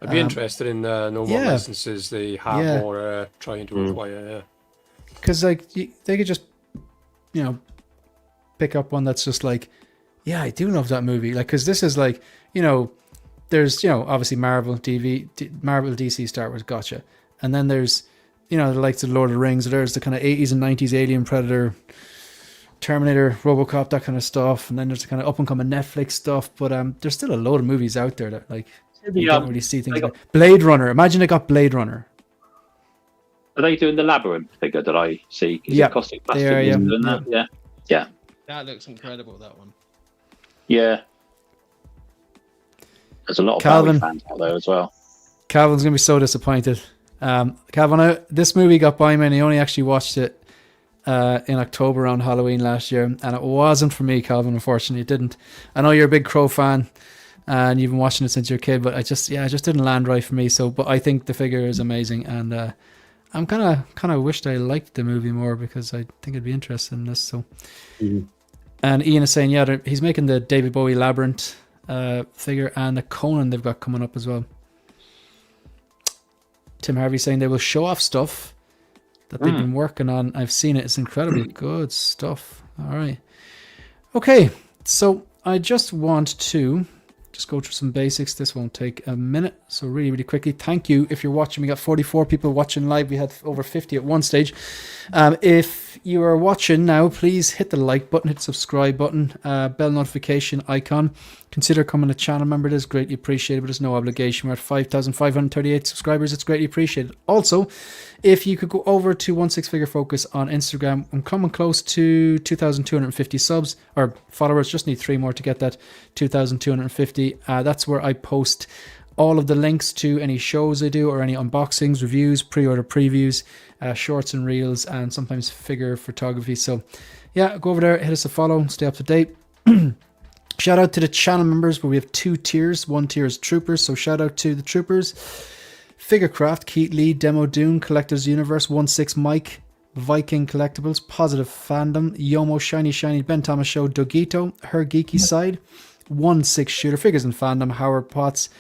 I'd be interested in no more yeah. licenses they have Yeah. or trying to acquire. Yeah. because like they could just pick up one that's just like, yeah, I do love that movie. Like, because this is like, there's obviously Marvel DC Star Wars, gotcha, and then there's the likes of Lord of the Rings. There's the kind of 80s and 90s Alien, Predator, Terminator, RoboCop, that kind of stuff, and then there's the kind of up and coming Netflix stuff. But there's still a load of movies out there that like you don't really see things. Like Blade Runner. Imagine they got Blade Runner. Are they doing the labyrinth figure that I see? Is Yeah, it Caustic they Plastic are, yeah. doing that? Yeah. That looks incredible, that one. Yeah. There's a lot of Calvin. Bowie fans out there as well. Calvin's gonna be so disappointed. Calvin, this movie got by me, and he only actually watched it in October around Halloween last year, and it wasn't for me, Calvin. Unfortunately, it didn't. I know you're a big Crow fan, and you've been watching it since you're a kid, but it just didn't land right for me. So, but I think the figure is amazing, and I'm kind of wished I liked the movie more because I think I'd be interested in this. So, and Ian is saying, yeah, he's making the David Bowie Labyrinth figure and the Conan they've got coming up as well. Tim Harvey saying they will show off stuff that they've been working on. I've seen it. It's incredibly good stuff. All right. Okay. So I just want to just go through some basics. This won't take a minute, so really, really quickly. Thank you if you're watching. We got 44 people watching live. We had over 50 at one stage. If you are watching now, please hit the like button, hit the subscribe button, bell notification icon. Consider becoming a channel member. It is greatly appreciated, but there's no obligation. We're at 5,538 subscribers. It's greatly appreciated. Also, if you could go over to 16Figure Focus on Instagram, I'm coming close to 2,250 subs or followers. Just need 3 more to get that 2,250. That's where I post all of the links to any shows I do or any unboxings, reviews, pre-order previews, shorts and reels, and sometimes figure photography. So yeah, go over there, hit us a follow, stay up to date. Shout out to the channel members where we have 2 tiers. One tier is Troopers, so shout out to the Troopers. Figurecraft, Keith Lee, Demo Dune, Collectors Universe, 16 Mike, Viking Collectibles, Positive Fandom, Yomo, Shiny Shiny, Ben Thomas Show, Dogito, Her Geeky Side, 16 Shooter, Figures and Fandom, Howard Potts,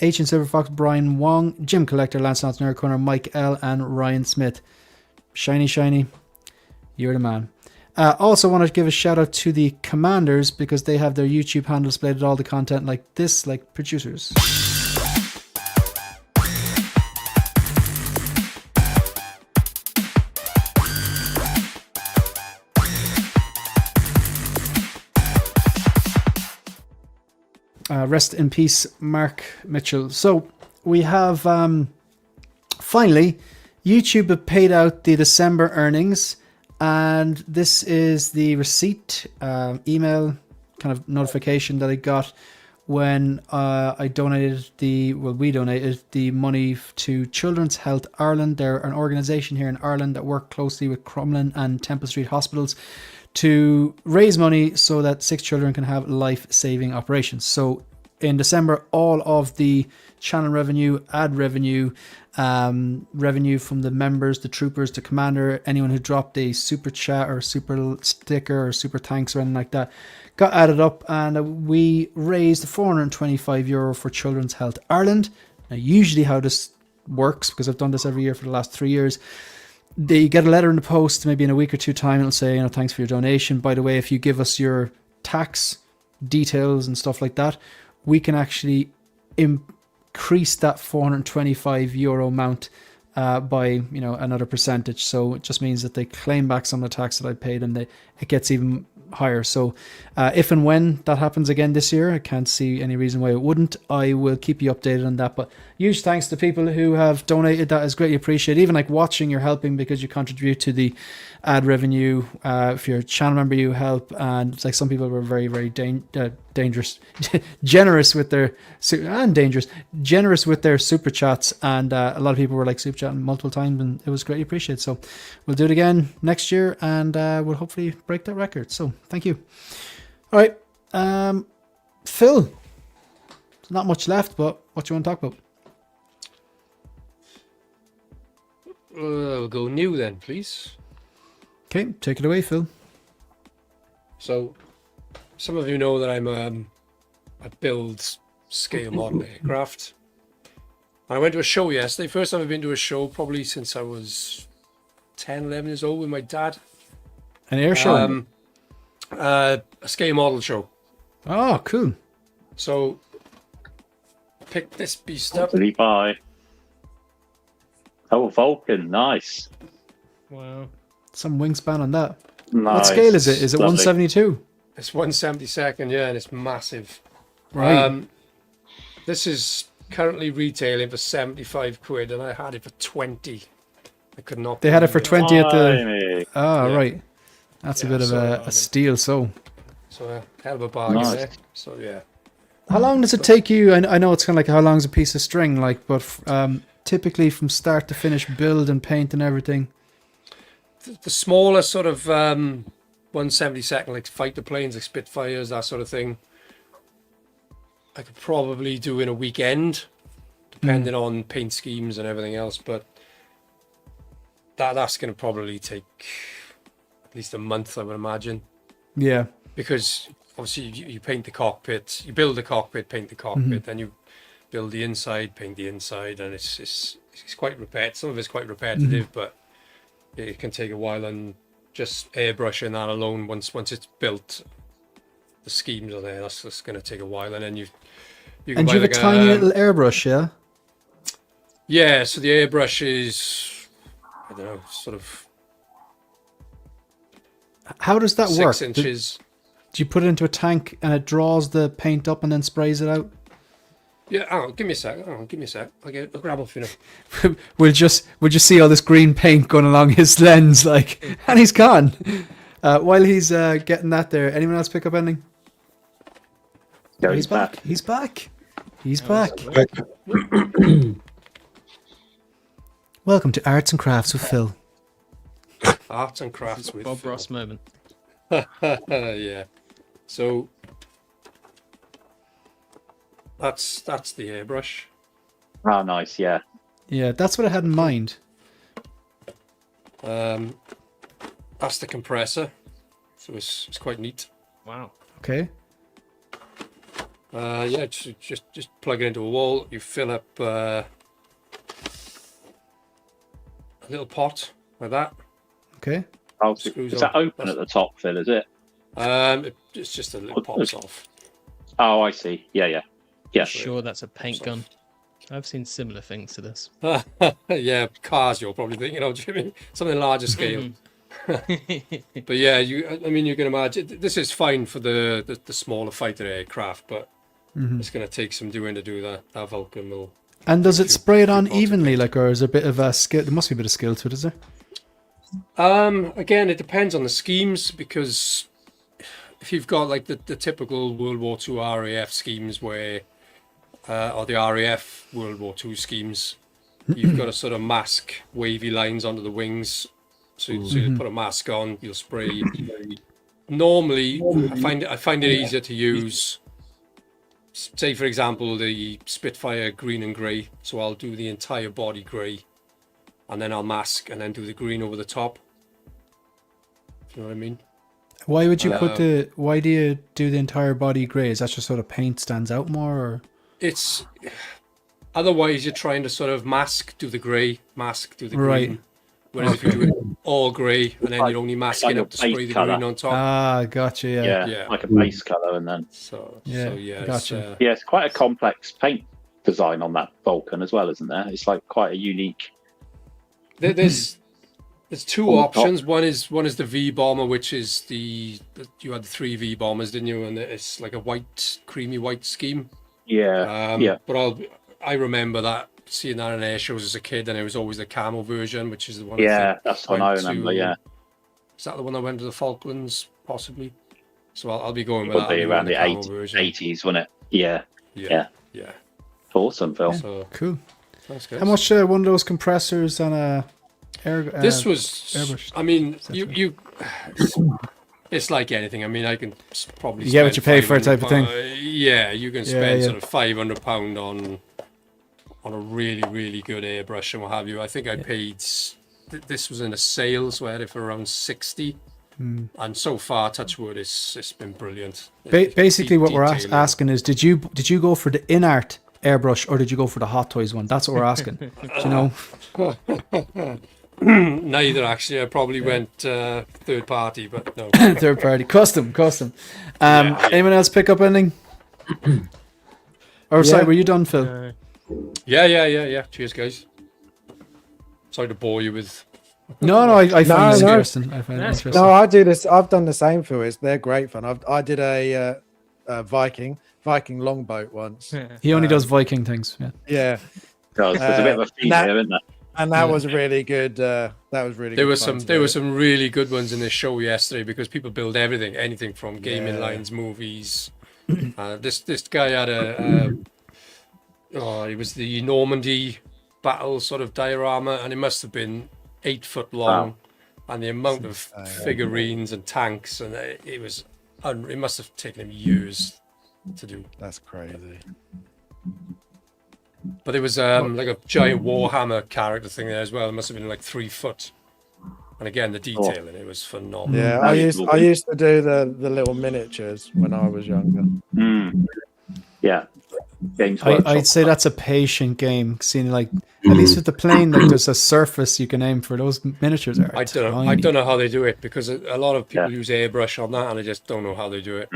H and Silver Fox, Brian Wong, Jim Collector, Lance Knott's Nerd Corner, Mike L, and Ryan Smith. Shiny Shiny, you're the man. Also want to give a shout out to the Commanders because they have their YouTube handle displayed with all the content like this, like producers. Rest in peace, Mark Mitchell. So we have finally YouTube have paid out the December earnings, and this is the receipt email kind of notification that I got when we donated the money to Children's Health Ireland. They're an organisation here in Ireland that work closely with Crumlin and Temple Street hospitals to raise money so that 6 children can have life-saving operations. So in December, all of the channel revenue, ad revenue, revenue from the members, the troopers, the commander, anyone who dropped a super chat or super sticker or super thanks or anything like that, got added up, and we raised €425 for Children's Health Ireland. Now, usually how this works, because I've done this every year for the last 3 years, they get a letter in the post, maybe in a week or 2 time, it'll say, thanks for your donation. By the way, if you give us your tax details and stuff like that, we can actually increase that €425 amount by another percentage. So it just means that they claim back some of the tax that I paid, and it gets even higher. So if and when that happens again this year, I can't see any reason why it wouldn't. I will keep you updated on that. But huge thanks to people who have donated. That is greatly appreciated. Even like watching, you're helping because you contribute to the ad revenue. If you're a channel member, you help. And it's like some people were very, very dangerous, generous with their generous with their super chats, and a lot of people were like super chatting multiple times, and it was greatly appreciated. So we'll do it again next year, and we'll hopefully break that record. So thank you. All right, Phil, there's not much left, but what do you want to talk about? We'll go new then, please. Okay, take it away, Phil. So some of you know that I build scale model aircraft. I went to a show yesterday. First time I've been to a show probably since I was 10, 11 years old with my dad. An air show? A scale model show. Oh, cool. So pick this beast up. Bye. Oh, Vulcan, nice. Wow. Some wingspan on that. Nice. What scale is it? Is it Lovely. 172? It's 1/72nd, yeah, and it's massive. Right. This is currently retailing for 75 quid, and I had it for 20. I could not. They had it for 20 at the... Blimey. Oh, Yeah. right. That's a Yeah, bit of so, a steal, so... So hell of a bargain Nice. there. So yeah. How long does it take you? I know it's kind of like how long is a piece of string, like, but typically from start to finish, build and paint and everything. The smaller sort of 1/72nd, like fighter planes, like Spitfires, that sort of thing, I could probably do in a weekend, depending on paint schemes and everything else. But that's going to probably take at least a month, I would imagine. Yeah. Because obviously you paint the cockpit, you build the cockpit, paint the cockpit, then you build the inside, paint the inside, and it's quite repetitive. Some of it's quite repetitive, but it can take a while, and just airbrushing that alone, once it's built, the schemes on there. That's going to take a while, and then you can And buy you have like a tiny little airbrush, yeah? yeah. So the airbrush is, I don't know, sort of How does that work? 6 inches. Do you put it into a tank and it draws the paint up and then sprays it out? Yeah, give me a sec. I'll grab off, you know. We'll just see all this green paint going along his lens, like, and he's gone. While he's getting that there, anyone else pick up anything? Yeah, He's back. He's back. He's back. Welcome to Arts and Crafts with Phil. Arts and crafts with Bob Phil. Ross moment. Yeah. So that's the airbrush. Oh, nice. Yeah. Yeah, that's what I had in mind. That's the compressor. So it's quite neat. Wow. Okay. Yeah, just plug it into a wall. You fill up a little pot like that. Okay. Oh, Screws is that on. open at the top, Phil? Is it? It's just a little pops off. Oh, I see. Yeah. Sure, that's a paint gun. I've seen similar things to this. Yeah, cars you're probably thinking of, Jimmy. Something larger scale. But yeah, I mean, you can imagine this is fine for the smaller fighter aircraft, but it's going to take some doing to do that. That Vulcan will. And does it spray it on pots of evenly, paint. like, or is there a bit of a skill? There must be a bit of skill to it, is there? Again, it depends on the schemes, because if you've got like the typical World War II RAF schemes where, or the RAF World War II schemes, you've got to sort of mask wavy lines onto the wings. So you put a mask on, you'll spray. Normally, I find it easier to use. Say, for example, the Spitfire green and grey. So I'll do the entire body grey, and then I'll mask and then do the green over the top. You know what I mean? Why would you why do you do the entire body grey? Is that just sort of paint stands out more, or? It's otherwise you're trying to sort of do the grey, do the green. Right. Whereas if you do it all grey and then you're only masking like up to spray base the colour. green on top. Ah, gotcha. Yeah. Yeah, like a base color, and then Yeah, gotcha. yeah, it's quite a complex paint design on that Vulcan as well, isn't there? It's like quite a unique. There's two On the options. One is the V bomber, which is you had the 3 V bombers, didn't you? And it's like a creamy white scheme. Yeah, But I remember seeing that in air shows as a kid, and it was always the camo version, which is the one. That's what I remember. Yeah, is that the one that went to the Falklands, possibly? So I'll be going with that. probably around the camo version. 80s, wasn't it? Yeah. Yeah. Awesome, Phil. So Cool. that's good. How much one of those compressors on a air? This was. airbrush. I mean, you. It's like anything. I mean, I can probably. You get what you pay for, type of thing. Yeah, you can spend yeah. sort of £500 on a really, really good airbrush and what have you. I think I paid. This was in a sale, so I had it for around 60. And so far, touch wood, it's been brilliant. Basically, what we're Detailing. asking is, did you go for the INART airbrush, or did you go for the Hot Toys one? That's what we're asking. Do you know? Neither, actually. I probably went third party, but no. Third party, custom. Anyone else pick up anything? Or sorry, were you done, Phil? Yeah. Cheers, guys. Sorry to bore you with. No, I find this No. interesting. I find it interesting. No, I do this. I've done the same for they're great fun. I did a Viking longboat once. He only does Viking things. Yeah. Yeah, There's a bit of a theme that- here, isn't there? and that was really good. That was really. There good were fun to there do. were some really good ones in this show yesterday, because people build anything from gaming Yeah. lines, movies. This guy had it was the Normandy battle sort of diorama, and it must have been 8 foot long, and the amount of figurines and tanks, and it must have taken him years to do. That's crazy. But there was like a giant Warhammer character thing there as well. It must have been like 3 foot. And again, the detail in it was phenomenal. Yeah, I used to do the little miniatures when I was younger. Yeah. Games I'd Workshop. say that's a patient game. Seeing like at least with the plane, like there's a surface you can aim for. Those miniatures are I don't tiny. know how they do it, because a lot of people use airbrush on that, and I just don't know how they do it.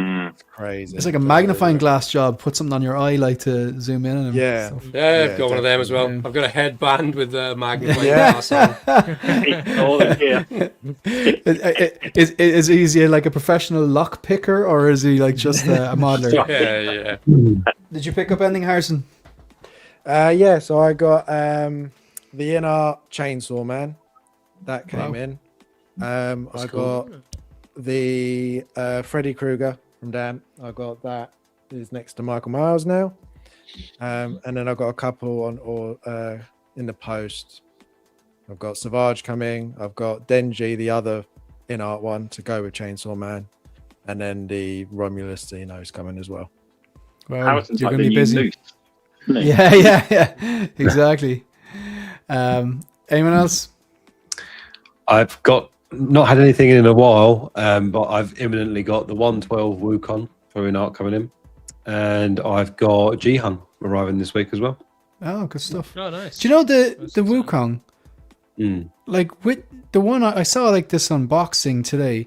crazy. It's like a magnifying glass job. Put something on your eye, like to zoom in. And Yeah. stuff. Yeah, I've got one of them as well. Yeah. I've got a headband with a magnifying Yeah. glass on. All the gear. Is he like a professional lock picker, or is he like just a modeler? Yeah. Did you pick up anything, Harrison? Yeah, so I got the INART Chainsaw Man that came Wow. in. I cool. got the Freddy Krueger from Dan. I got that. Is next to Michael Myers now. And then I've got a couple in the post. I've got Savage coming. I've got Denji, the other INART one, to go with Chainsaw Man. And then the Romulus Xeno's coming as well. Well, Harrison's you're like going the to be new busy. Moose, isn't he? Yeah, exactly. Anyone else? I've not had anything in a while, but I've imminently got the 112 Wukong for INART coming in. And I've got Jihan arriving this week as well. Oh, good stuff. Oh, nice. Do you know the exciting. Wukong? Like with the one I saw like this unboxing today.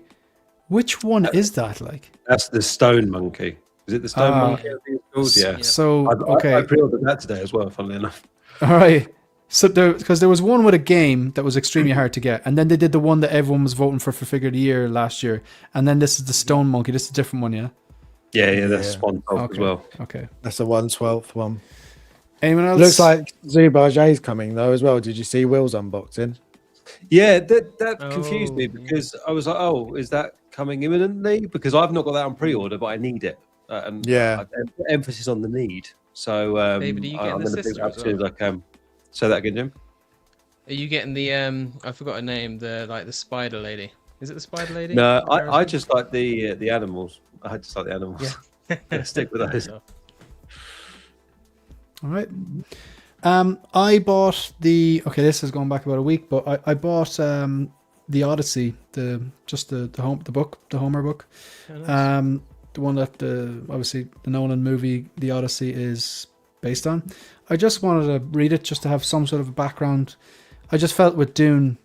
Which one is that like? That's the Stone Monkey. Is it the Stone Monkey? I think it's called? Yeah. So I pre-ordered that today as well, funnily enough. all right. So because there was one with a game that was extremely hard to get, and then they did the one that everyone was voting for Figure of the Year last year, and then this is the Stone Monkey. This is a different one, yeah. Yeah, that's 112 Okay. as well. Okay. That's the 112th one. Anyone else? Looks like Zubaja's coming though as well. Did you see Will's unboxing? Yeah, that confused me Oh, because I was like, oh, is that coming imminently? Because I've not got that on pre-order, but I need it. And Yeah. I put emphasis on the need. So David, are you getting I'm the going to pick sister it up as as soon as I can. Say that again, Jim. Are you getting the I forgot her name, the spider lady? Is it the spider lady? No, I Harrison? just like the animals. I just like the animals. Yeah. Stick with those. All right. I bought this is going back about a week, but I bought the Odyssey, the Homer book. Oh, nice. The one that obviously the Nolan movie, The Odyssey, is based on. I just wanted to read it just to have some sort of a background. I just felt with Dune,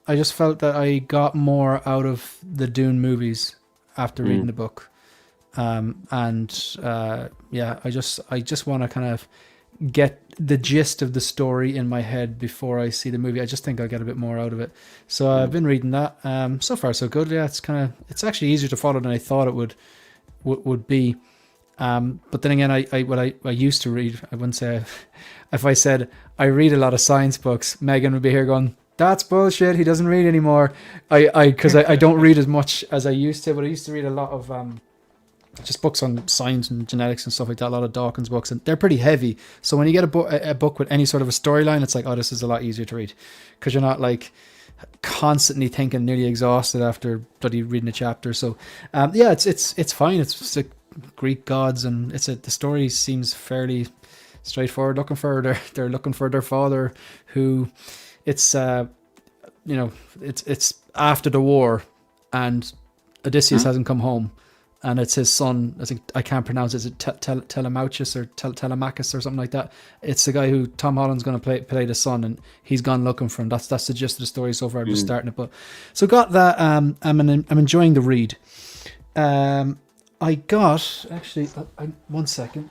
I just felt that I got more out of the Dune movies after reading the book. I just want to kind of get the gist of the story in my head before I see the movie. I just think I'll get a bit more out of it. So I've been reading that. So far so good. Yeah, it's actually easier to follow than I thought it would be. But then again, I used to read. I wouldn't say if I said I read a lot of science books, Megan would be here going, "That's bullshit. He doesn't read anymore." Because I don't read as much as I used to, but I used to read a lot of just books on science and genetics and stuff like that. A lot of Dawkins books, and they're pretty heavy. So when you get a book with any sort of a storyline, it's like, oh, this is a lot easier to read because you're not like constantly thinking, nearly exhausted after bloody reading a chapter. So it's fine. It's like Greek gods, and the story seems fairly straightforward. They're looking for their father, who it's after the war, and Odysseus hasn't come home. And it's his son. I can't pronounce it. Is it Telemachus or Telemachus or something like that? It's the guy who Tom Holland's going to play the son, and he's gone looking for him. That's the gist of the story so far. I'm just starting it, but so got that. I'm enjoying the read. I got actually. One second.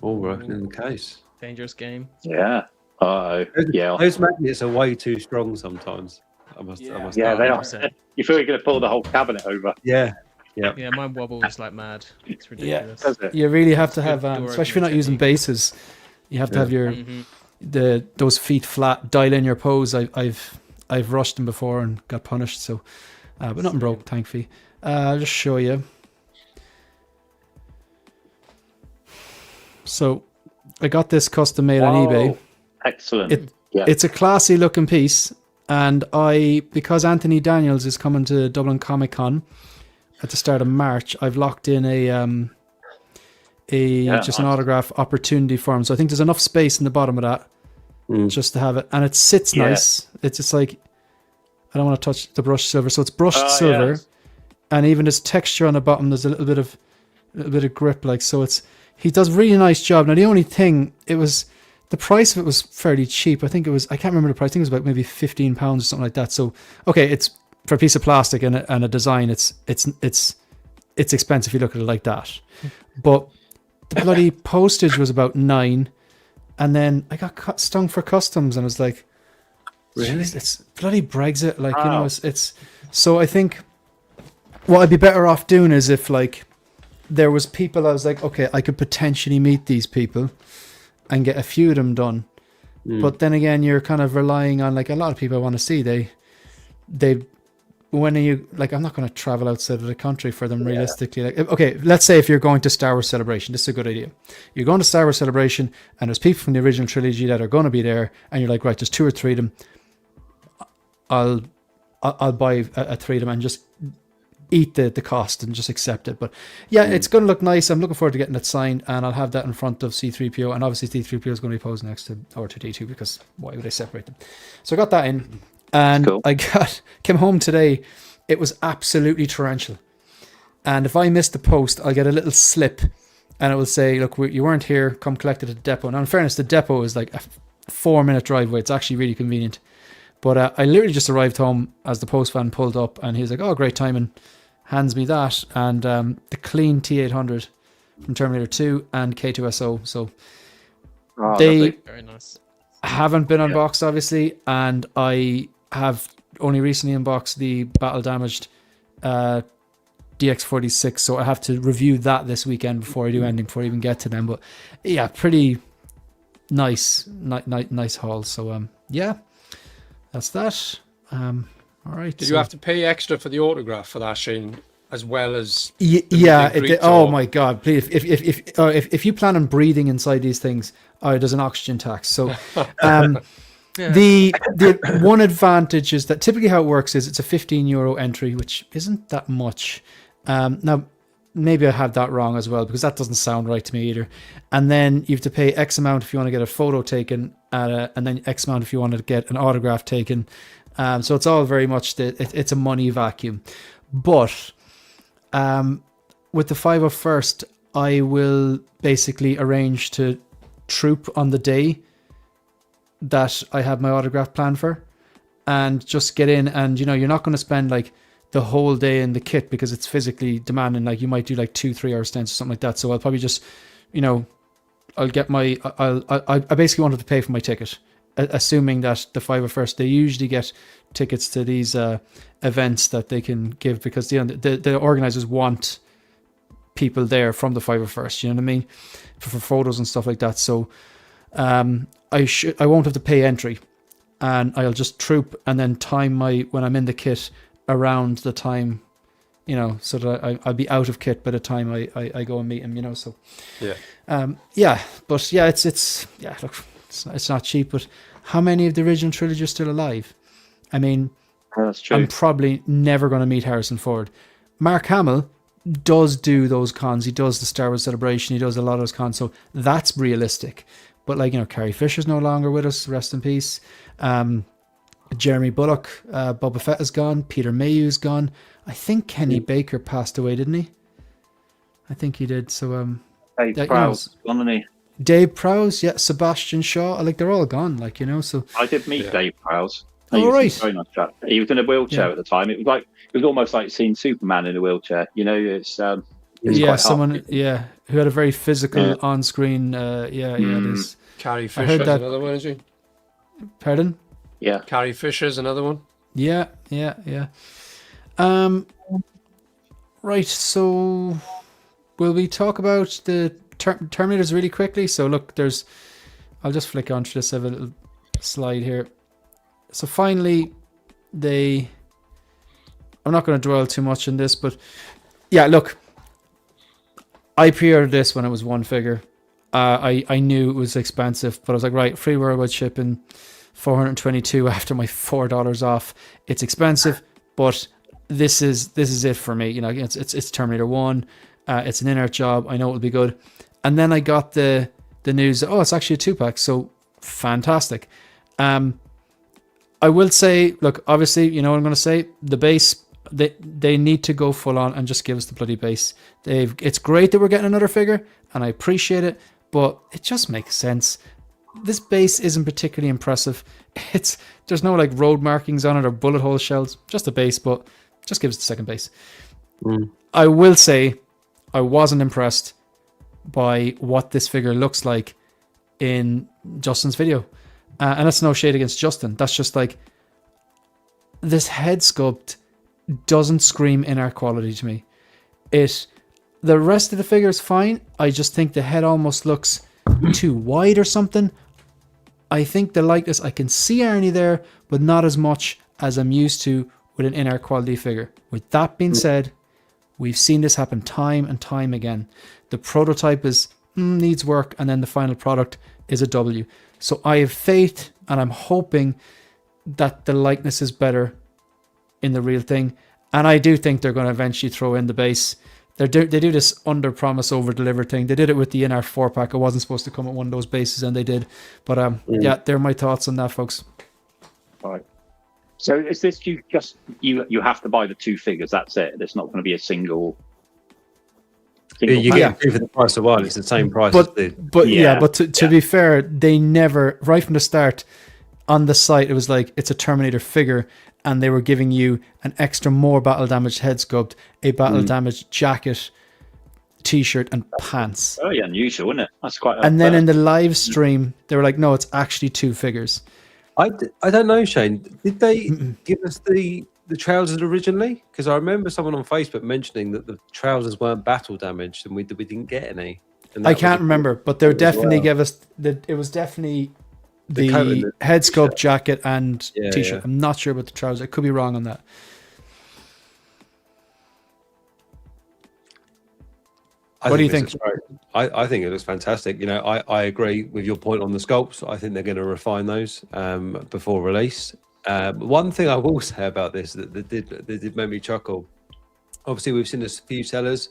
All right, in the case. Dangerous game. Yeah. Yeah. Those magnets are way too strong sometimes. I must Yeah, add. they are. 100%. You feel you're going to pull the whole cabinet over. Yeah. Yeah, mine wobbles like mad. It's ridiculous. Does it? You really have to have, Door especially if you're not opening using technique. bases. You have to have your Mhm. those feet flat. Dial in your pose. I've rushed them before and got punished. So, but nothing broke, thankfully. I'll just show you. So, I got this custom made on eBay. Excellent. Yeah. It's a classy looking piece, and because Anthony Daniels is coming to Dublin Comic Con at the start of March, I've locked in an autograph opportunity for him. So I think there's enough space in the bottom of that just to have it, and it sits nice. It's just like, I don't want to touch the brushed silver, so it's brushed silver, and even there's texture on the bottom. There's a little bit of grip, like so. He does a really nice job. Now the only thing, it was the price of it was fairly cheap. I think it was, I can't remember the price. I think it was about maybe £15 or something like that. So, okay, it's for a piece of plastic and a design. It's expensive if you look at it like that. But the bloody postage was about £9, and then I got stung for customs, and I was like, Really? "Jeez, it's bloody Brexit." Like, you know, it's. So I think what I'd be better off doing is if like there was people, I was like, okay, I could potentially meet these people and get a few of them done. But then again, you're kind of relying on, like, a lot of people I want to see. They when are you, like, I'm not going to travel outside of the country for them realistically. Like, okay, let's say if you're going to Star Wars Celebration, this is a good idea. You're going to Star Wars Celebration and there's people from the original trilogy that are going to be there, and you're like, right, there's 2 or 3 of them. I'll buy a 3 of them and just eat the cost and just accept it. But yeah, it's going to look nice. I'm looking forward to getting it signed, and I'll have that in front of C-3PO, and obviously C-3PO is going to be posed next to R2-D2, because why would I separate them? So I got that in, and Cool. came home today. It was absolutely torrential, and if I missed the post, I'll get a little slip, and it will say, look, you weren't here, come collect it at the depot. Now, in fairness, the depot is like a 4-minute drive away. It's actually really convenient. But I literally just arrived home as the post van pulled up, and he was like, oh, great timing. Hands me that, and the clean T800 from Terminator 2 and K2SO. So they lovely. Very nice. haven't been unboxed, obviously, and I have only recently unboxed the battle damaged DX46, so I have to review that this weekend before I do anything, before I even get to them. But yeah, pretty nice haul. So yeah, that's that. All right. Did you have to pay extra for the autograph for that, Shane, as well as? Yeah. meet and greet Oh or- my God! Please, if you plan on breathing inside these things, there's an oxygen tax. So, the one advantage is that typically how it works is it's a €15 entry, which isn't that much. Now, maybe I have that wrong as well, because that doesn't sound right to me either. And then you have to pay X amount if you want to get a photo taken, and then X amount if you want to get an autograph taken. So it's all very much it's a money vacuum. But with the 501st, I will basically arrange to troop on the day that I have my autograph planned for, and just get in. And you're not going to spend like the whole day in the kit, because it's physically demanding. Like, you might do like 2-3 hour stints or something like that. So I'll probably just, I'll get my, I basically wanted to pay for my ticket, assuming that the 501st, they usually get tickets to these events that they can give, because the organizers want people there from the 501st, you know what I mean, for photos and stuff like that. So I won't have to pay entry, and I'll just troop and then time when I'm in the kit around the time, so that I'll be out of kit by the time I go and meet him, so but yeah, it's not cheap. But how many of the original trilogy are still alive? I mean, That's true. I'm probably never going to meet Harrison Ford. Mark Hamill does do those cons. He does the Star Wars Celebration. He does a lot of those cons. So that's realistic. But Carrie Fisher's no longer with us. Rest in peace. Jeremy Bulloch, Boba Fett is gone. Peter Mayhew's gone. I think Kenny Baker passed away, didn't he? I think he did. So Dave that, Prowse, wasn't he? Dave Prowse, yeah, Sebastian Shaw, they're all gone, so I did meet Dave Prowse. Oh, He was right. a very nice chap. He was in a wheelchair at the time. It was almost like seeing Superman in a wheelchair. It's yeah, quite someone hard. who had a very physical on-screen it is. Carrie heard Fisher's that- another one, is she? Pardon? Yeah. Carrie Fisher's another one. Yeah. Right, so will we talk about the Terminators really quickly? So look, I'll just flick on to this. I have a little slide here. So finally, I'm not going to dwell too much on this, but yeah, look, I pre-ordered this when it was one figure. I knew it was expensive, but I was like, right, free worldwide shipping, $422 after my $4 off. It's expensive, but this is it for me. It's Terminator 1. It's an INART job. I know it'll be good. And then I got the news that, it's actually a 2-pack. So fantastic. I will say, look, obviously, you know what I'm going to say. The base, they need to go full on and just give us the bloody base. It's great that we're getting another figure, and I appreciate it, but it just makes sense. this base isn't particularly impressive. There's no like road markings on it or bullet hole shells, just a base, but just gives it the second base. I will say I wasn't impressed by what this figure looks like in Justin's video. And that's no shade against Justin. That's just like, this head sculpt doesn't scream INART quality to me. The rest of the figure is fine. I just think the head almost looks too wide or something. I think the likeness, I can see Arnie there, but not as much as I'm used to with an INART quality figure. With that being said, we've seen this happen time and time again. The prototype needs work, and then the final product is a W. So I have faith, and I'm hoping that the likeness is better in the real thing. And I do think they're going to eventually throw in the base. They do this under promise over deliver thing. They did it with the INART 4-pack. It wasn't supposed to come at one of those bases, and they did. But yeah, they're my thoughts on that, folks. All right. So is this you have to buy the 2 figures? That's it. There's not going to be a single. You pack? get 2 for the price of 1. It's the same price. But as to be fair, they never, right from the start on the site, it was like it's a Terminator figure, and they were giving you an extra more battle damaged head sculpt, a battle damaged jacket, t-shirt, and pants. Very unusual, isn't it? That's quite. And then in the live stream, they were like, "No, it's actually 2 figures." I don't know, Shane. Did they give us the trousers originally? Because I remember someone on Facebook mentioning that the trousers weren't battle damaged, and we didn't get any. I can't remember, but they definitely gave us it was definitely the head sculpt, jacket, and t-shirt. Yeah. I'm not sure about the trousers. I could be wrong on that. What do you think? I think it looks fantastic. You know, I agree with your point on the sculpts. I think they're going to refine those before release. One thing I will say about this that did make me chuckle. Obviously, we've seen a few sellers.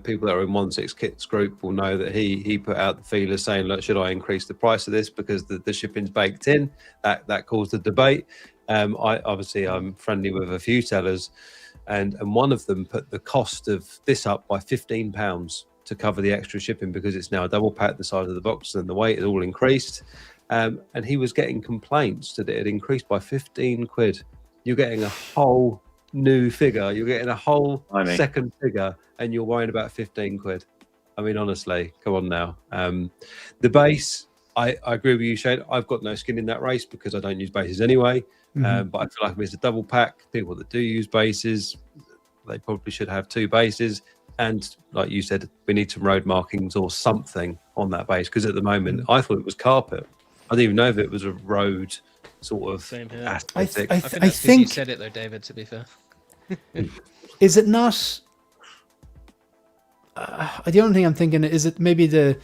People that are in 1/6 Kits group will know that he put out the feelers saying, "Look, should I increase the price of this because the shipping's baked in?" That caused a debate. I'm friendly with a few sellers, and one of them put the cost of this up by £15 to cover the extra shipping because it's now a double pack the size of the box and the weight is all increased. And he was getting complaints that it had increased by 15 quid. You're getting a whole new figure. You're getting a whole second figure, and you're worrying about 15 quid. I mean, honestly, come on now. The base, I agree with you, Shane. I've got no skin in that race because I don't use bases anyway. But I feel like if it's a double pack, people that do use bases, they probably should have 2 bases. And like you said, we need some road markings or something on that base because at the moment, I thought it was carpet. I didn't even know if it was a road sort of aesthetic. I think you said it though, David. To be fair, is it not? The only thing I'm thinking is it maybe the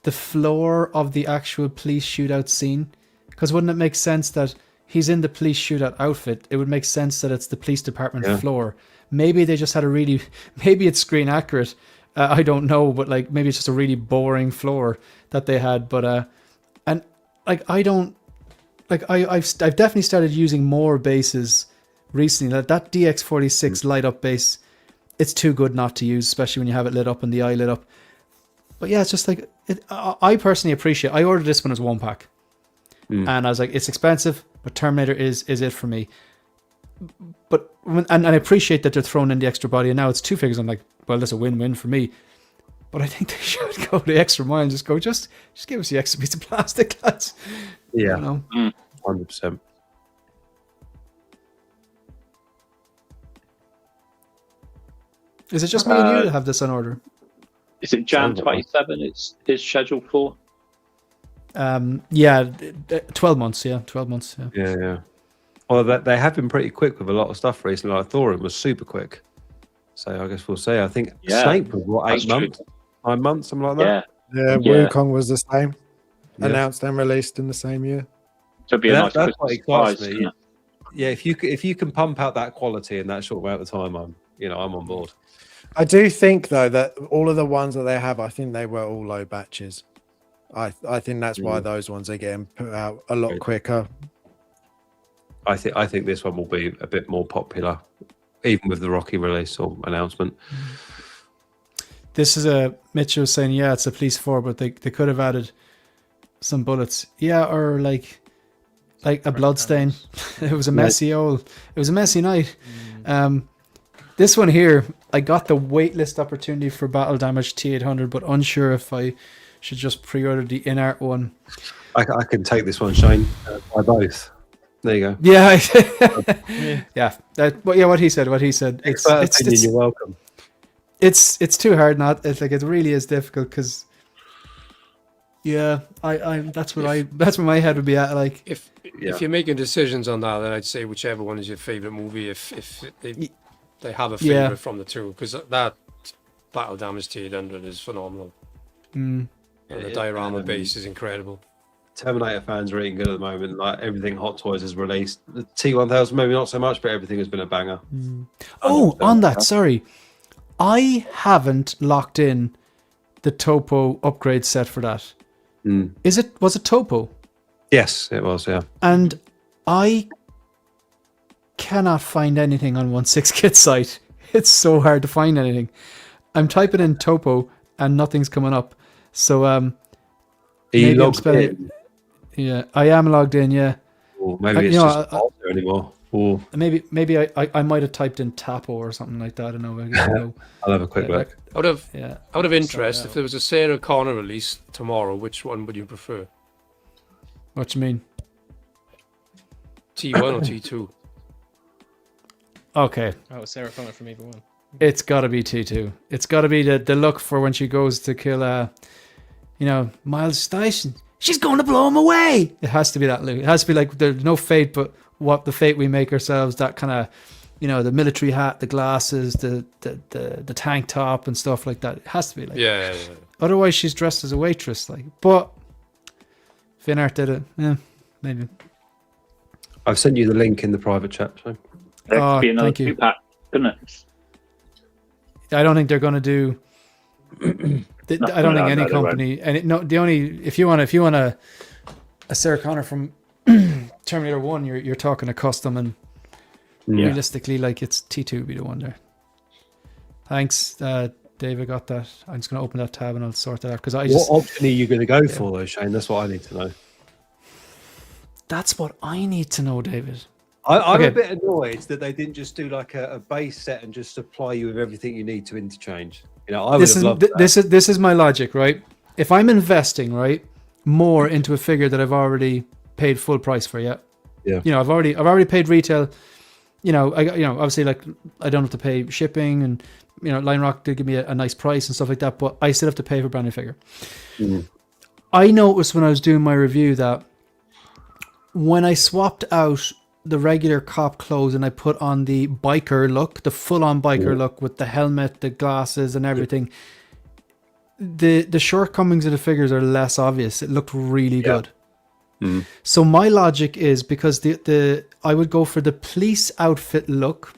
floor of the actual police shootout scene? Because wouldn't it make sense that he's in the police shootout outfit? It would make sense that it's the police department floor. Maybe they just had maybe it's screen accurate. I don't know, but like maybe it's just a really boring floor that they had. But and like I don't like I've definitely started using more bases recently. That DX46 light up base, it's too good not to use, especially when you have it lit up and the eye lit up. But yeah, it's just like I personally appreciate. I ordered this one as 1-pack, and I was like, it's expensive, but Terminator is it for me. But and I appreciate that they're throwing in the extra body, and now it's 2 figures. I'm like, well, that's a win-win for me. But I think they should go the extra mile and just go, just give us the extra piece of plastic, lads. Yeah, you know? 100%. Is it just me and you that have this on order? Is it Jan 27? It's scheduled for. Yeah, 12 months. Yeah, 12 months. Yeah. Yeah. Well, they have been pretty quick with a lot of stuff recently. Like Thorin was super quick. So I guess we'll see. I think Snape was what, 8 months? 9 months, something like that? Yeah, Wukong was the same. Announced and released in the same year. So it'd be a nice that's what surprise, excites me. Yeah, if you can pump out that quality in that short amount of time, I'm on board. I do think though that all of the ones that they have, I think they were all low batches. I think that's why those ones are getting put out a lot quicker. I think this one will be a bit more popular, even with the Rocky release or announcement. This is Mitchell saying, yeah, it's a police 4, but they could have added some bullets. Yeah, or like a blood stain. It was a messy night. This one here, I got the waitlist opportunity for Battle Damage T800, but unsure if I should just pre-order the INART one. I can take this one, Shane. By both. There you go. Yeah, yeah. What he said. You're welcome. It's too hard. Not. It's like it really is difficult because. Yeah, that's where my head would be at. Like, if you're making decisions on that, then I'd say whichever one is your favorite movie. If they have a favorite from the two, because that Battle Damage T800 is phenomenal. And the diorama base is incredible. Terminator fans are eating good at the moment. Like everything Hot Toys has released. The T1000 maybe not so much, but everything has been a banger. Oh, on that, sorry, I haven't locked in the Topo upgrade set for that. Was it Topo? Yes, it was. Yeah, and I cannot find anything on 1/6 Kit site. It's so hard to find anything. I'm typing in Topo and nothing's coming up. So maybe I'm spelling. Yeah, I am logged in. Yeah. Or maybe it's just not there anymore. Or maybe I might have typed in Tapo or something like that. I don't know. I'll have a quick look. Out of interest, if there was a Sarah Connor release tomorrow, which one would you prefer? What do you mean? T1 or T2? Okay. Oh, Sarah Connor from either one. It's got to be T2. It's got to be the look for when she goes to kill, Miles Station. She's going to blow him away. It has to be that look. It has to be like there's no fate, but what the fate we make ourselves. That kind of, the military hat, the glasses, the tank top and stuff like that. It has to be like. Yeah. Otherwise, she's dressed as a waitress, like. But if INART did it, maybe. I've sent you the link in the private chat. So. There could be another thank you. 2-pack, couldn't it? I don't think they're going to do. I don't think any company, and if you want a Sarah Connor from Terminator 1, you're talking a custom, and realistically, like it's T2 would be the one there. Thanks, Dave. I got that. I'm just going to open that tab and I'll sort that out because what option are you going to go for, though, Shane? That's what I need to know. That's what I need to know, David. I'm a bit annoyed that they didn't just do like a base set and just supply you with everything you need to interchange. I would have loved that. This is my logic, right? If I'm investing more into a figure that I've already paid full price for, I've already paid retail. Obviously, like I don't have to pay shipping, and Line Rock did give me a nice price and stuff like that, but I still have to pay for a brand new figure. I noticed when I was doing my review that when I swapped out the regular cop clothes and I put on the biker look, the full-on biker look with the helmet, the glasses and everything, the shortcomings of the figures are less obvious. It looked really good. So my logic is because I would go for the police outfit look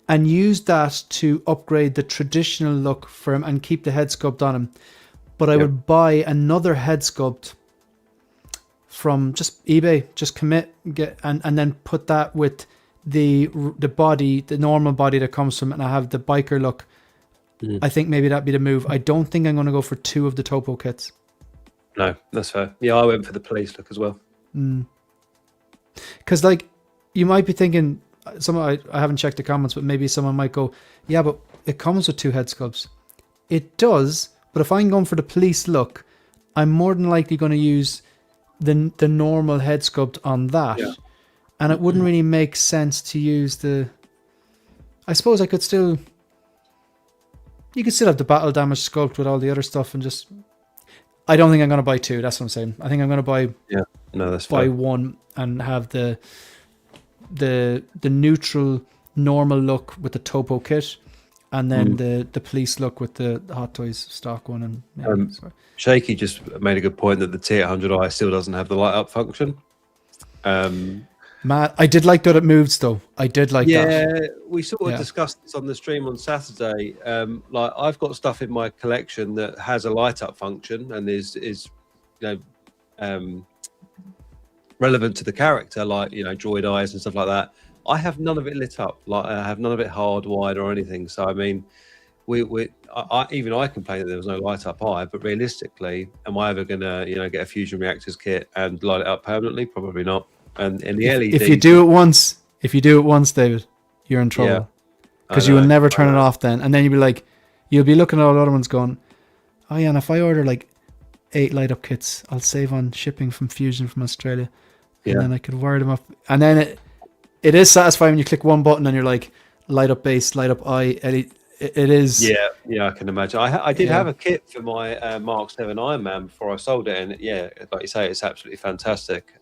and use that to upgrade the traditional look for him and keep the head sculpt on him. But I would buy another head sculpt from just eBay, just and then put that with the body, the normal body that comes from it, and I have the biker look. I think maybe that'd be the move. I don't think I'm going to go for 2 of the Topo kits. No, that's fair. Yeah, I went for the police look as well. Because like you might be thinking, I haven't checked the comments, but maybe someone might go, yeah, but it comes with 2 head sculpts. It does, but if I'm going for the police look, I'm more than likely going to use the normal head sculpt on that, and it wouldn't really make sense to use I suppose you could still have the battle damage sculpt with all the other stuff, and just I don't think I'm going to buy 2. That's what I'm saying. I think I'm going to buy 1 and have the neutral normal look with the Topo kit, and then the police look with the Hot Toys stock one. And Shaky just made a good point that the T800i still doesn't have the light up function. Matt, I did like that it moves though. I did like that. Yeah, we sort of discussed this on the stream on Saturday. Like I've got stuff in my collection that has a light up function and is relevant to the character, like droid eyes and stuff like that. I have none of it lit up. Like I have none of it hardwired or anything. So I mean, even I complained that there was no light up eye, but realistically, am I ever gonna get a fusion reactors kit and light it up permanently? Probably not. And in the LED, If you do it once, David, you're in trouble. Yeah, Because I you will know, never I turn it know. off then. And then you'll be looking at all the other ones going, oh yeah, and if I order like 8 light up kits, I'll save on shipping from Fusion from Australia. And Yeah. then I could wire them up. And then it is satisfying when you click one button and you're like, light up base, light up eye, LED. It is. Yeah, I can imagine. I did Yeah. have a kit for my Mark 7 Iron Man before I sold it, and yeah, like you say, it's absolutely fantastic.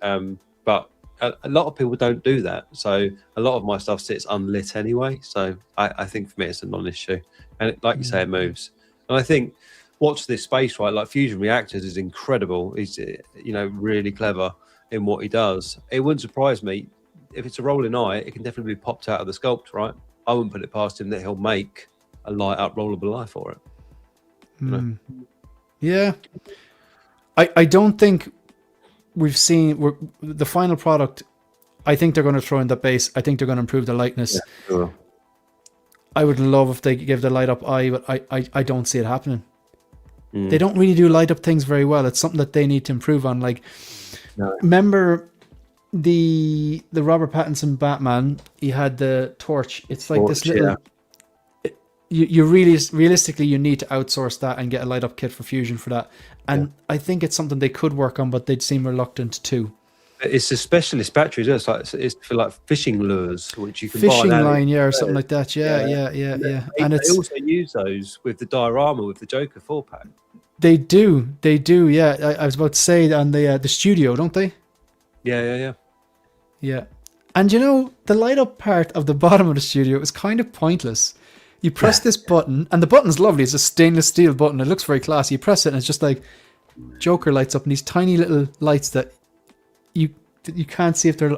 But a lot of people don't do that, so a lot of my stuff sits unlit anyway. So I think for me, it's a non-issue, and like you say, it moves. And I think watch this space, right? Like Fusion Reactors is incredible. He's really clever in what he does. It wouldn't surprise me if it's a rolling eye. It can definitely be popped out of the sculpt, right? I wouldn't put it past him that he'll make a light up rollable eye for it. Yeah. I don't think we've seen the final product. I think they're going to throw in the base. I think they're going to improve the lightness. Yeah, sure. I would love if they give the light up eye, but I don't see it happening. They don't really do light up things very well. It's something that they need to improve on. Like, remember the Robert Pattinson Batman? He had the torch. It's like this little. Yeah. You really realistically you need to outsource that and get a light up kit for Fusion for that. And I think it's something they could work on, but they'd seem reluctant to. It's a specialist battery. It's for like fishing lures, which you can Fishing buy line, or something like that. Yeah. And they it's also use those with the diorama with the Joker 4-pack. they do. Yeah, I was about to say on the studio, don't they? Yeah. Yeah. And the light up part of the bottom of the studio is kind of pointless. You press this button, and the button's lovely. It's a stainless steel button. It looks very classy. You press it, and it's just like Joker lights up, and these tiny little lights that you can't see if they're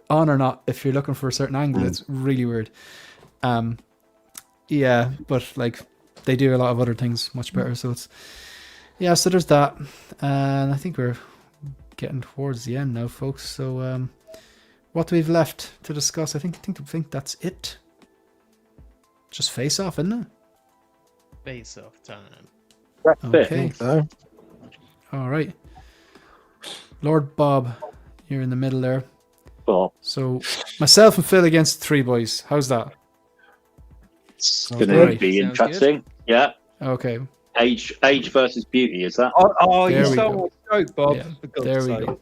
on or not if you're looking for a certain angle. It's really weird. Yeah, but like they do a lot of other things much better. So it's so there's that, and I think we're getting towards the end now, folks. So what do we've left to discuss? I think that's it. Just face off, isn't it? Face off time. That's Okay. it. So, All right. Lord Bob, you're in the middle there. Well, So myself and Phil against 3 boys. How's that? it's Sounds going to good. be Sounds interesting. Yeah. Okay. Age versus beauty, is that? Oh, There you we stole go. my joke, Bob. Yeah, For God's there we sake. go.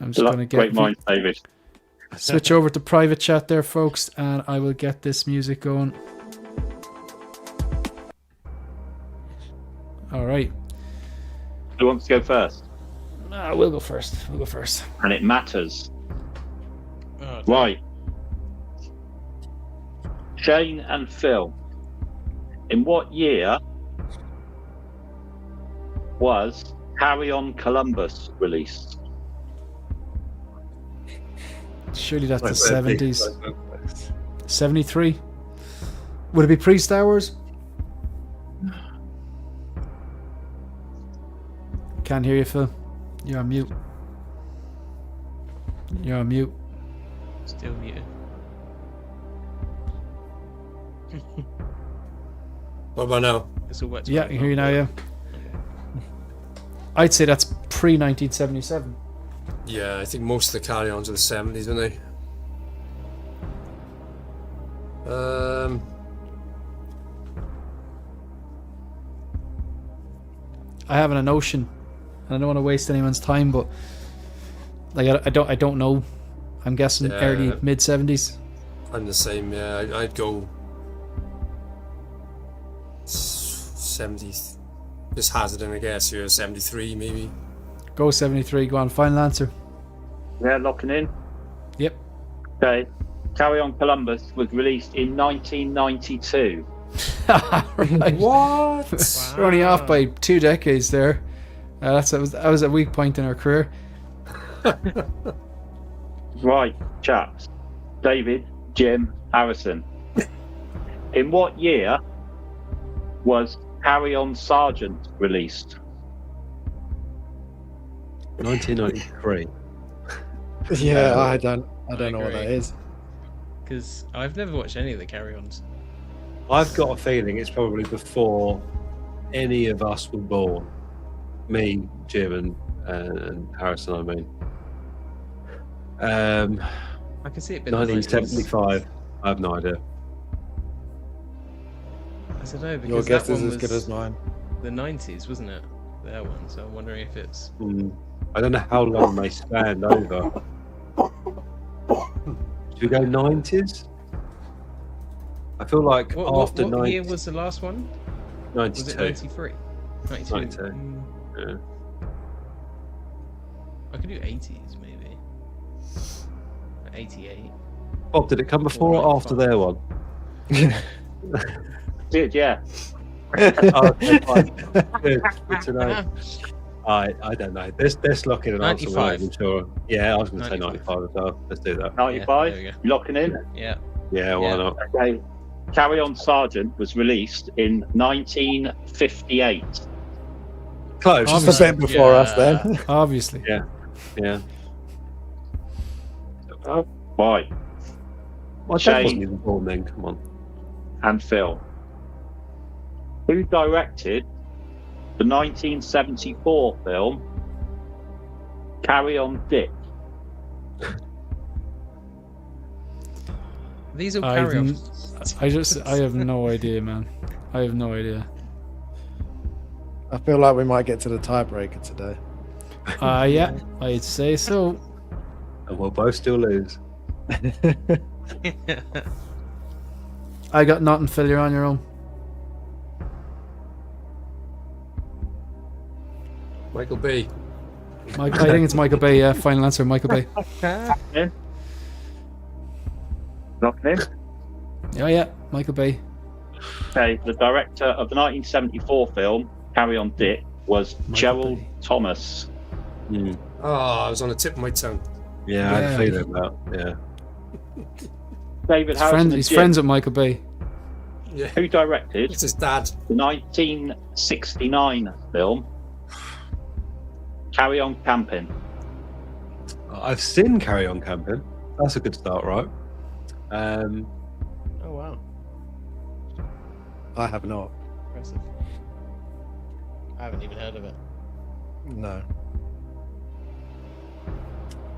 I'm just going to Great get minds, David. switch over to private chat there, folks, and I will get this music going. All right. Who wants to go first? We'll go first. And it matters. Oh, Right. Shane and Phil. In what year was Carry On Columbus released? Surely that's the Right, where 70s. 73. Would it be pre-Star Wars? Can't hear you, Phil. You're on mute. still muted. What about now? It's all worked Yeah, I right can hear you now, yeah. I'd say that's pre-1977. Yeah, I think most of the carry-ons are the 70s, aren't they? I have a notion, and I don't want to waste anyone's time, but like I don't know. I'm guessing Yeah. early mid 70s. I'm the same, yeah. I'd go 70s. Just hazarding a guess here, 73 maybe. Go 73. Go on. Final answer. Yeah, locking in. Yep. Okay. Carry On Columbus was released in 1992. Right. What? We're only off by 2 decades there. That was a weak point in our career. Right, chaps. David, Jim, Harrison. In what year was Carry On Sergeant released? 1993. yeah, I don't know what agree. that is. Because I've never watched any of the carry-ons. I've got a feeling it's probably before any of us were born. Me, Jim, and Harrison. I mean, I can see it being the 90s. 1975. I have no idea. I don't know, Your because guess that is one as good was as mine. the 90s, wasn't it? Their one. So I'm wondering if it's. I don't know how long they stand over. Should we go 90s? I feel like after what 90s. year was the last one? 92. Was it 93? 92. 92. Yeah. I could do 80s maybe. 88. Bob, did it come before or after their one? Did, yeah. Oh, okay, fine. Good to know. I don't know. Let's lock in an answer. 95. I'm sure. Yeah, I was going to say 95 95 as well. Let's do that. 95. there we go. You locking in? Yeah. Yeah, why Yeah. not? Okay. Carry On Sergeant was released in 1958. Close. Just a bit before us then. Obviously. Yeah. Why? My dad Shane. wasn't even born then. Come on. And Phil. Who directed the 1974 film Carry On Dick? These all I carry on. have no idea, man. I have no idea. I feel like we might get to the tiebreaker today. Yeah, I'd say so. And we'll both still lose. I got nothing, Phil. You're on your own. Michael Bay. I think it's Michael Bay. Yeah, final answer, Michael Bay. Locking in? Yeah, Michael Bay. Okay, the director of the 1974 film Carry On Dick was Gerald Bay. Thomas. Oh, I was on the tip of my tongue. Yeah, I had Yeah. a feeling about. Yeah. David He's, Harrison. friends, and he's Jim, friends with Michael Bay. Yeah. Who directed It's his dad. the 1969 film Carry On Camping? I've seen Carry On Camping. That's a good start, right? Oh wow, I have not. impressive. I haven't even heard of it. No.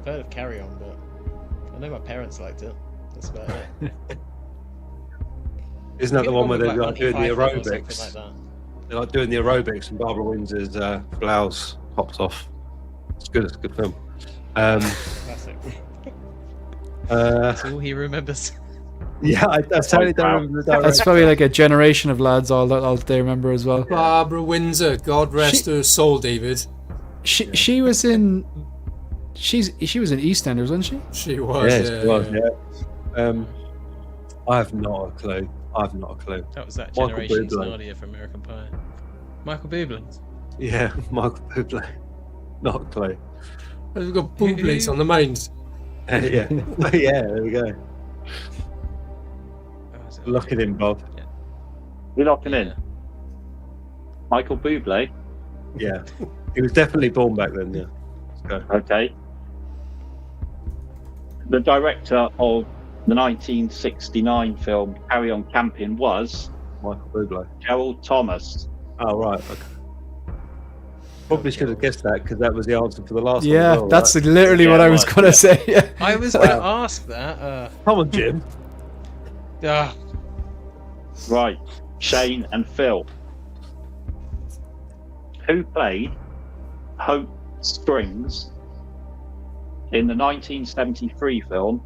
I've heard of Carry On, but I know my parents liked it. That's about it. Isn't that the one where with, they're like doing the 95 or something aerobics? like that. They're like doing the aerobics, and Barbara Windsor's blouse pops off. It's good. It's a good film. Classic. That's all he remembers. Yeah, I totally don't remember the That's director. probably like a generation of lads. All that they remember as well. Barbara Windsor. God rest her soul, David. She was in. She was in EastEnders, wasn't she? She was. Yes, yeah, it was. yeah. Yeah. I have not a clue. That was that Michael generation's Bublé. Nadia from American Pie. Michael Bublé. Yeah, Michael Bublé. Not a clue. We've got booblies on the mind. Yeah, yeah. There we go. Oh, is it- Lock it in, Bob. You're locking in? Yeah. Michael Bublé. Yeah, he was definitely born back then. Yeah. Let's go. Okay. The director of the 1969 film Carry On Camping was Michael Bublé. Gerald Thomas. Oh right. Okay. Probably should have guessed that because that was the answer for the last one. Yeah, as well, that's right? literally what Yeah, I was right, gonna yeah. say. Yeah. I was going to ask that. Come on, Jim. Ah, Right. Shane and Phil. Who played Hope Springs in the 1973 film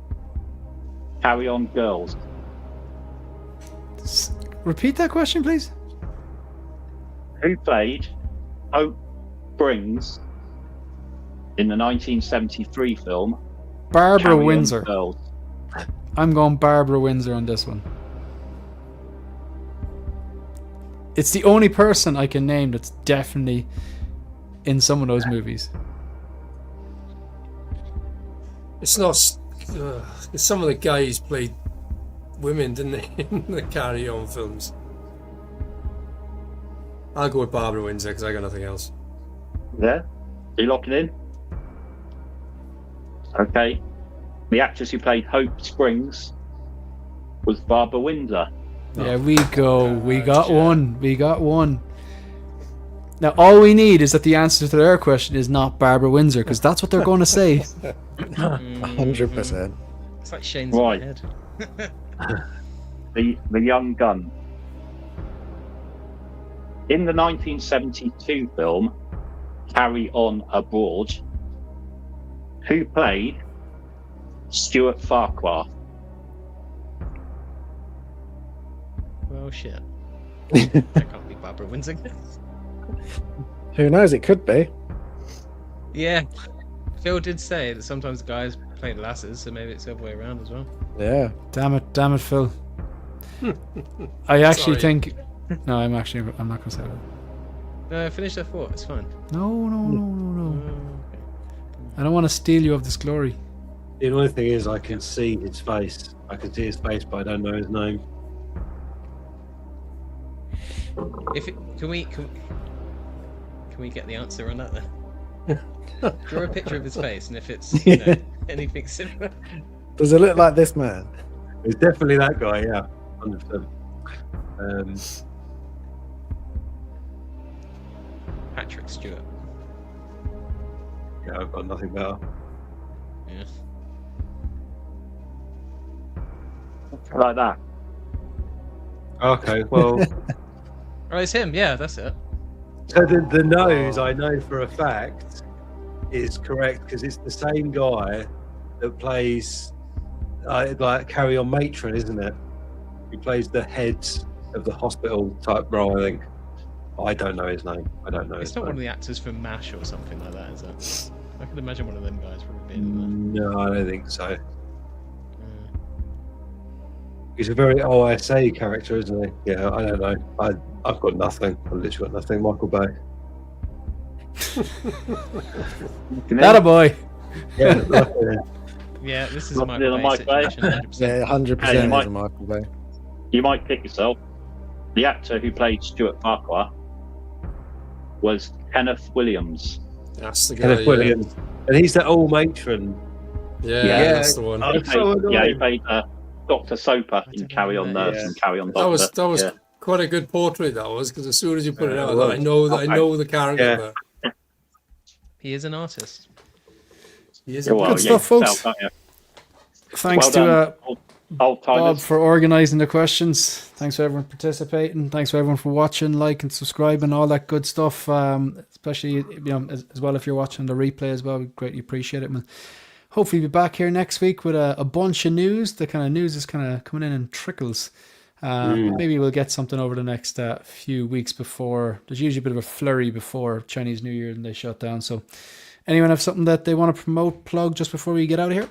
Carry On Girls? Repeat that question, please. Who played Hope Springs in the 1973 film Barbara Carry On Windsor. Girls? I'm going Barbara Windsor on this one. It's the only person I can name that's definitely in some of those movies. It's not. Some of the guys played women, didn't they, in the Carry On films? I'll go with Barbara Windsor because I got nothing else. Yeah? Are you locking in? Okay. The actress who played Hope Springs was Barbara Windsor. There we go. We got one. We got one. Now, all we need is that the answer to their question is not Barbara Windsor, because that's what they're going to say. 100%. It's like Shane's Right. in my head. The young gun. In the 1972 film Carry On Abroad, who played Stuart Farquhar? Well, shit. That can't be Barbara Windsor. Who knows? It could be. Yeah. Phil did say that sometimes guys play the lasses, so maybe it's the other way around as well. Yeah. Damn it, Phil. I actually Sorry. think. No, I'm not going to say that. No, finish that thought. It's fine. No. Okay. I don't want to steal you of this glory. The only thing is, I can see his face. I can see his face, but I don't know his name. Can we get the answer on that then? Draw a picture of his face, and if it's anything similar, Does it look like this man? It's definitely that guy, yeah. 100%. Patrick Stewart. Yeah, I've got nothing better. Yeah. Like that. Okay, well, Oh, it's him. Yeah, that's it. so the nose, I know for a fact, is correct because it's the same guy that plays like Carry On Matron, isn't it? He plays the head of the hospital type role, I think. I don't know his name. I don't know It's his not one of name. the actors from MASH or something like that, is it? I could imagine one of them guys probably being in No, I don't think so. there. He's a very OSA character, isn't he? Yeah, I don't know. I've got nothing. I've literally got nothing. Michael Bay. That a boy. Yeah, Yeah, this is Not my near the mic, mate. situation. 100%. Yeah, 100% Hey, is Mike. a Michael Bay. You might pick yourself. The actor who played Stuart Farquhar was Kenneth Williams. That's the guy. Kenneth Williams, and he's the old matron. Yeah, Yeah. that's the one. Oh, He it's so played, he annoying. played Dr. Soper in don't Carry know On that, Nurse yeah. and Carry On That Doctor. was Yeah. quite a good portrait. That was because as soon as you put it Yeah, out, it was. I know the character. Yeah. But He is an artist. he is Yeah, well, Good yeah, stuff, folks. you can tell, can't you? Thanks Well done, to old Bob timers. for organising the questions. Thanks for everyone participating. Thanks for everyone for watching, liking, subscribing, all that good stuff. Especially as well if you're watching the replay as well. We greatly appreciate it. Man. Hopefully be back here next week with a bunch of news. The kind of news is kind of coming in trickles. Maybe we'll get something over the next few weeks before. There's usually a bit of a flurry before Chinese New Year and they shut down. So anyone have something that they want to promote, plug just before we get out of here?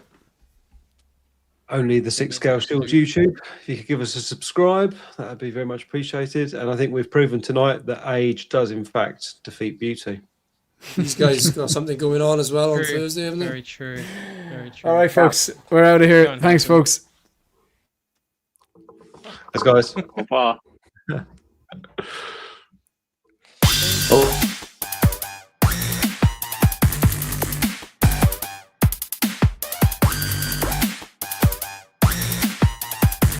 Only the Six Scale Shields YouTube. If you could give us a subscribe, that would be very much appreciated. And I think we've proven tonight that age does, in fact, defeat beauty. these guys got something going on as well on True. Thursday, haven't they? Very true. Very true. All right, folks. We're out of here. Done. Thanks, folks. Thanks, guys. Au revoir. Oh.